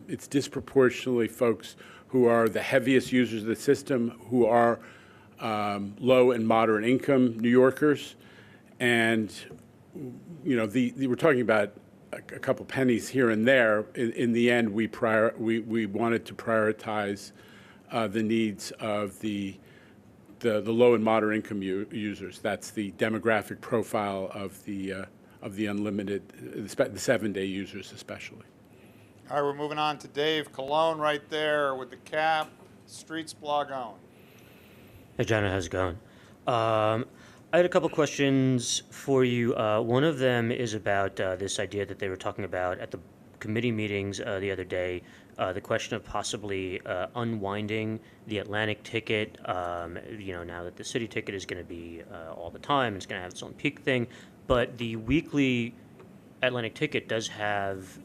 It's disproportionately folks who are the heaviest users of the system, who are low and moderate income New Yorkers, and we're talking about a couple pennies here and there. In the end, we wanted to prioritize the needs of the low and moderate income users. That's the demographic profile of the unlimited, the 7-day users especially. All right, we're moving on to Dave Colon right there with the cap. Streets blog on. Hey, John, how's it going? I had a couple questions for you. One of them is about this idea that they were talking about at the committee meetings the other day, the question of possibly unwinding the Atlantic ticket. Now that the city ticket is going to be all the time, it's going to have its own peak thing, but the weekly Atlantic ticket does have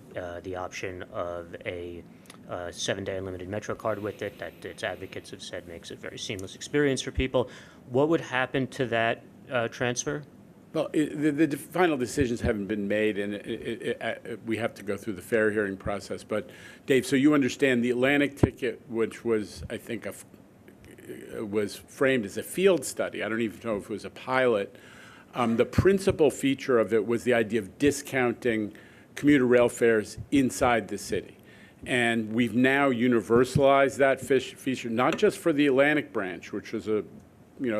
the option of a 7-day unlimited Metro card with it that its advocates have said makes it a very seamless experience for people. What would happen to that transfer? Well, the final decisions haven't been made, and we have to go through the fair hearing process. But, Dave, so you understand the Atlantic ticket, which was, I think, was framed as a field study. I don't even know if it was a pilot. The principal feature of it was the idea of discounting commuter rail fares inside the city. And we've now universalized that feature, not just for the Atlantic branch, which was a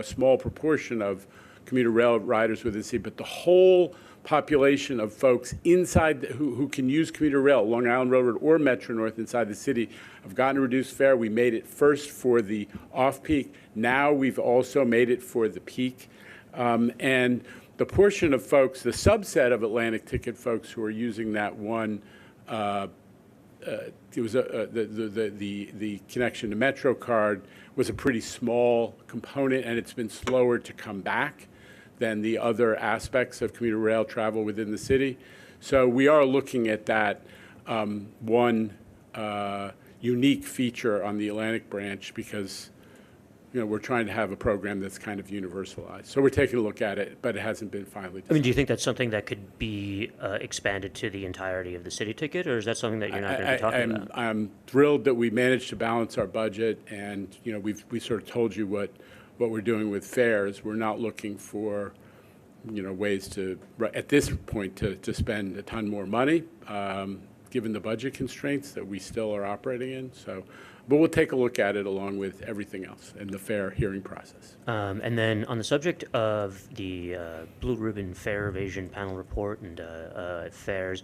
small proportion of commuter rail riders within the city, but the whole population of folks inside who can use commuter rail, Long Island Railroad or Metro North inside the city, have gotten a reduced fare. We made it first for the off-peak. Now we've also made it for the peak. And the portion of folks, the subset of Atlantic ticket folks who are using that one, it was the connection to Metro card was a pretty small component, and it's been slower to come back than the other aspects of commuter rail travel within the city. So we are looking at that one unique feature on the Atlantic branch because we're trying to have a program that's kind of universalized. So we're taking a look at it, but it hasn't been finally decided. I mean, do you think that's something that could be expanded to the entirety of the city ticket, or is that something that you're not going to be talking about? I'm thrilled that we managed to balance our budget, and we sort of told you what we're doing with fares. We're not looking for ways to at this point to spend a ton more money, given the budget constraints that we still are operating in. So. But we'll take a look at it along with everything else in the fair hearing process. And then on the subject of the Blue Ribbon Fare Evasion Panel report and fares,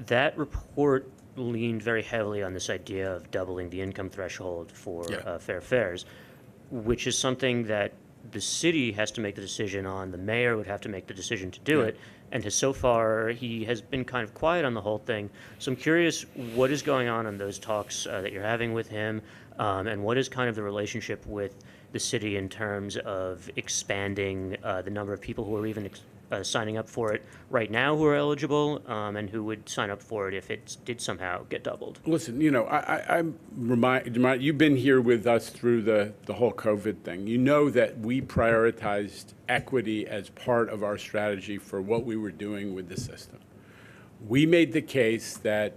that report leaned very heavily on this idea of doubling the income threshold for fair fares, which is something that the city has to make the decision on. The mayor would have to make the decision to do it. And so far, he has been kind of quiet on the whole thing. So I'm curious, what is going on in those talks that you're having with him, and what is kind of the relationship with the city in terms of expanding the number of people who are even signing up for it right now who are eligible, and who would sign up for it if it did somehow get doubled? Listen, I'm you've been here with us through the whole COVID thing. You know that we prioritized equity as part of our strategy for what we were doing with the system. We made the case that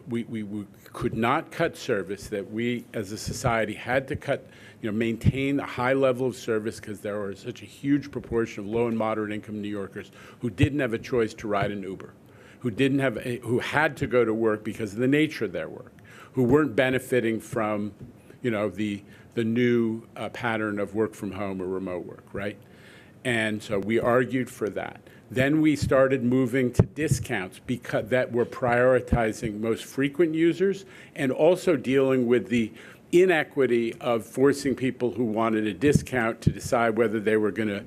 we could not cut service, that we as a society had to maintain a high level of service because there was such a huge proportion of low and moderate income New Yorkers who didn't have a choice to ride an Uber, who had to go to work because of the nature of their work, who weren't benefiting from, the new pattern of work from home or remote work, right? And so we argued for that. Then we started moving to discounts because that were prioritizing most frequent users and also dealing with the inequity of forcing people who wanted a discount to decide whether they were going to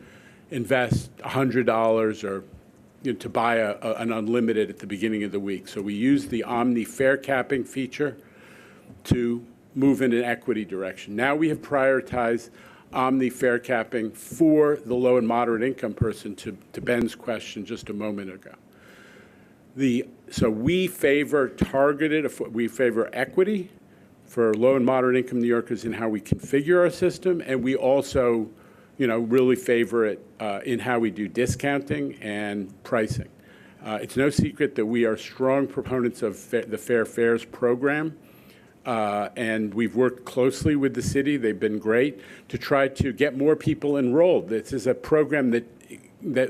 invest $100 or to buy an unlimited at the beginning of the week. So we used the Omni fare capping feature to move in an equity direction. Now we have prioritized Omni fare capping for the low and moderate income person, to Ben's question just a moment ago. So we favor we favor equity for low and moderate income New Yorkers in how we configure our system, and we also, really favor it in how we do discounting and pricing. It's no secret that we are strong proponents of the Fair Fares program, and we've worked closely with the city. They've been great to try to get more people enrolled. This is a program that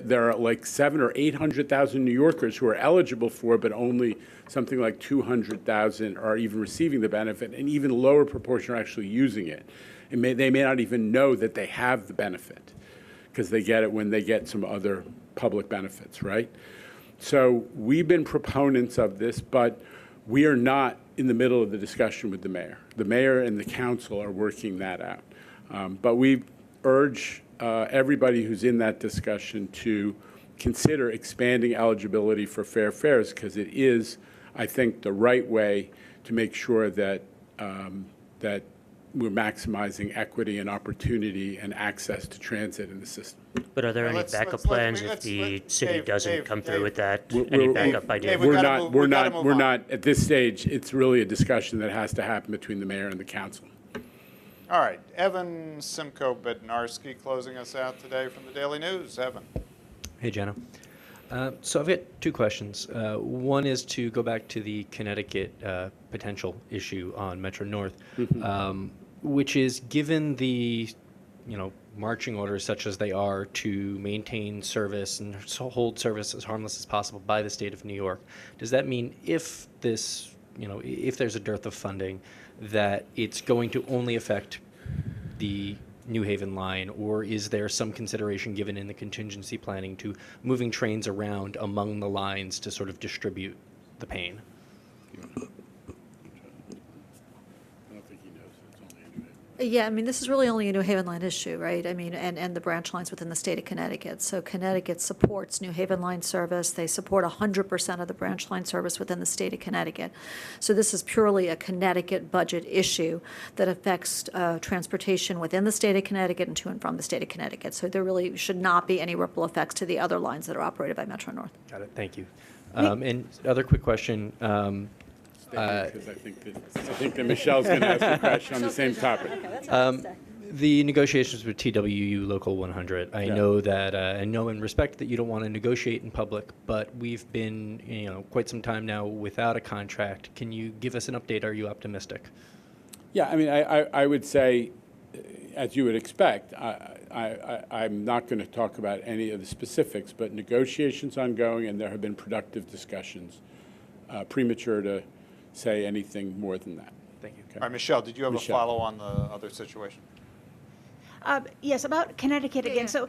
there are like 700,000 or 800,000 New Yorkers who are eligible for, but only something like 200,000 are even receiving the benefit, and even a lower proportion are actually using it. They may not even know that they have the benefit because they get it when they get some other public benefits, right? So we've been proponents of this, but we are not in the middle of the discussion with the mayor. The mayor and the council are working that out. But we urge everybody who's in that discussion to consider expanding eligibility for fair fares, because it is, I think, the right way to make sure that that we're maximizing equity and opportunity and access to transit in the system. But are there any backup plans if the city doesn't come through with that? Any backup ideas? We're not at this stage. It's really a discussion that has to happen between the mayor and the council. All right, Evan Simcoe Bednarski closing us out today from the Daily News. Evan. Hey, Jenna. So I've got two questions. One is to go back to the Connecticut potential issue on Metro North, which is given the, marching orders such as they are to maintain service and hold service as harmless as possible by the state of New York. Does that mean if this, if there's a dearth of funding, that it's going to only affect the New Haven line, or is there some consideration given in the contingency planning to moving trains around among the lines to sort of distribute the pain? Yeah, I mean, this is really only a New Haven line issue, right? I mean, and the branch lines within the state of Connecticut. So Connecticut supports New Haven line service. They support 100% of the branch line service within the state of Connecticut. So this is purely a Connecticut budget issue that affects transportation within the state of Connecticut and to and from the state of Connecticut. So there really should not be any ripple effects to the other lines that are operated by Metro North. Got it. Thank you. And other quick question. Because I think that Michelle's going to ask a question on the same topic. The negotiations with TWU Local 100. I know that, I know and respect that you don't want to negotiate in public, but we've been, quite some time now without a contract. Can you give us an update? Are you optimistic? Yeah, I mean, I would say, as you would expect, I'm not going to talk about any of the specifics, but negotiations ongoing, and there have been productive discussions. Premature to say anything more than that. Thank you. Okay. All right, Michelle, did you have a follow on the other situation? Yes, about Connecticut again. So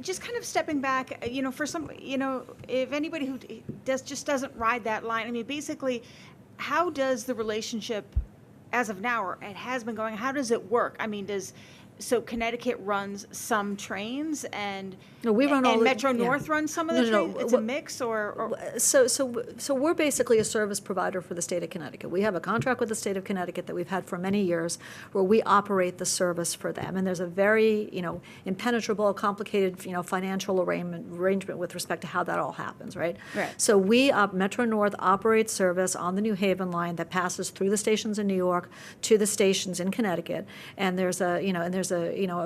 just kind of stepping back, for some, if anybody who just doesn't ride that line, I mean, basically, how does the relationship as of now, or it has been going, how does it work? I mean, so Connecticut runs some trains and we run all Metro North runs some of the trains? It's a mix or? So we're basically a service provider for the state of Connecticut. We have a contract with the state of Connecticut that we've had for many years where we operate the service for them. And there's a very, impenetrable, complicated, financial arrangement with respect to how that all happens, right? Right. So Metro North operates service on the New Haven line that passes through the stations in New York to the stations in Connecticut. And there's a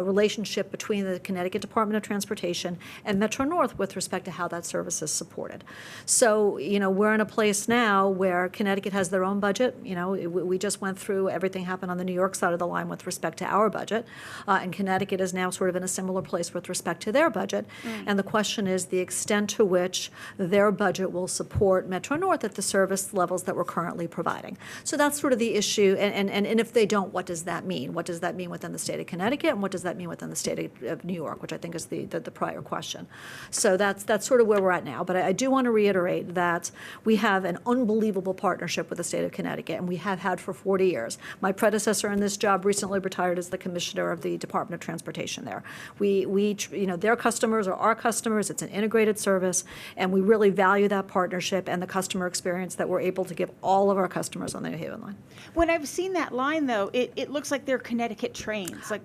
relationship between the Connecticut Department of Transportation and Metro North with respect to how that service is supported. So, we're in a place now where Connecticut has their own budget. We just went through everything happened on the New York side of the line with respect to our budget. And Connecticut is now sort of in a similar place with respect to their budget. And the question is the extent to which their budget will support Metro North at the service levels that we're currently providing. So that's sort of the issue. And if they don't, what does that mean? What does that mean within the state of Connecticut, and what does that mean within the state of New York, which I think is the prior question. So that's sort of where we're at now. But I do want to reiterate that we have an unbelievable partnership with the state of Connecticut, and we have had for 40 years. My predecessor in this job recently retired as the commissioner of the Department of Transportation there. Their customers are our customers. It's an integrated service, and we really value that partnership and the customer experience that we're able to give all of our customers on the New Haven line. When I've seen that line, though, it looks like they're Connecticut trains. Like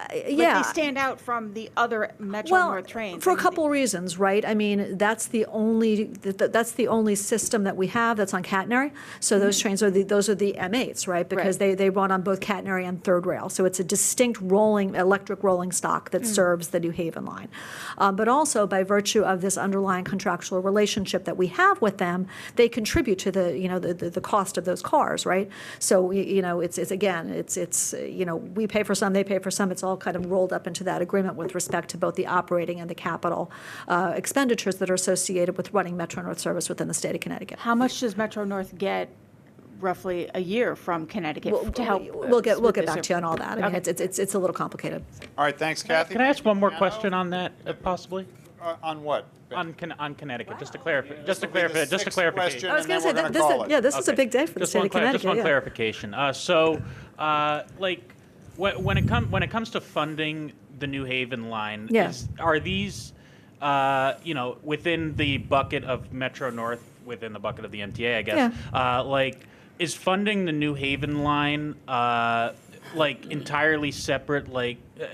they stand out from the other Metro North trains. For a couple reasons, right? I mean, that's the only system that we have that's on catenary. So those trains are the M8s, right? Because they run on both catenary and third rail. So it's a distinct electric rolling stock that serves the New Haven line. But also by virtue of this underlying contractual relationship that we have with them, they contribute to the cost of those cars, right? So it's we pay for some, they pay for some. It's all kind of rolled up into that agreement with respect to both the operating and the capital expenditures that are associated with running Metro North service within the state of Connecticut. How much does Metro North get roughly a year from Connecticut to help? We'll get back to you on all that. I mean, it's a little complicated. All right, thanks, Kathy. Can I ask one more question on that, possibly? On what? On Connecticut, just a clarification. I was going to say, this is a big day for the state of Connecticut. Just one clarification. When it comes to funding the New Haven line, are these, within the bucket of Metro North, within the bucket of the MTA, I guess, is funding the New Haven line, entirely separate,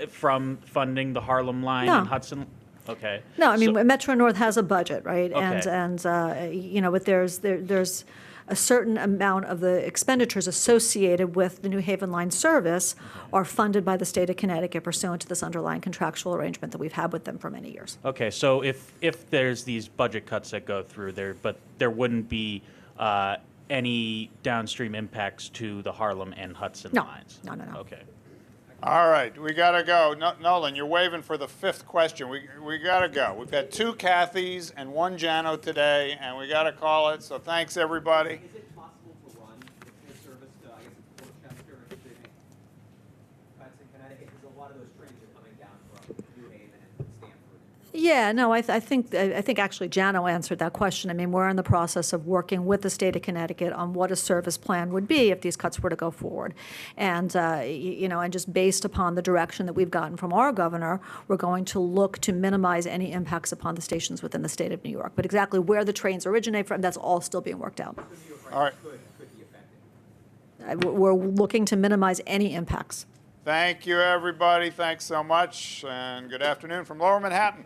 from funding the Harlem line and Hudson? Okay. No, I mean, Metro North has a budget, right? Okay. But there's a certain amount of the expenditures associated with the New Haven line service are funded by the state of Connecticut pursuant to this underlying contractual arrangement that we've had with them for many years. Okay, so if there's these budget cuts that go through there, but there wouldn't be any downstream impacts to the Harlem and Hudson lines? No. Okay. All right, we gotta go. Nolan, you're waving for the fifth question. We gotta go. We've had 2 Kathys and 1 Jano today, and we gotta call it. So thanks, everybody. Is it possible to run the service to, I guess, Portchester or Virginia, Hudson, Connecticut? Because a lot of those trains are coming down from New Haven and Stamford. Yeah, no, I think actually Jano answered that question. I mean, we're in the process of working with the state of Connecticut on what a service plan would be if these cuts were to go forward. And, and just based upon the direction that we've gotten from our governor, we're going to look to minimize any impacts upon the stations within the state of New York. But exactly where the trains originate from, that's all still being worked out. All right. We're looking to minimize any impacts. Thank you, everybody. Thanks so much, and good afternoon from Lower Manhattan.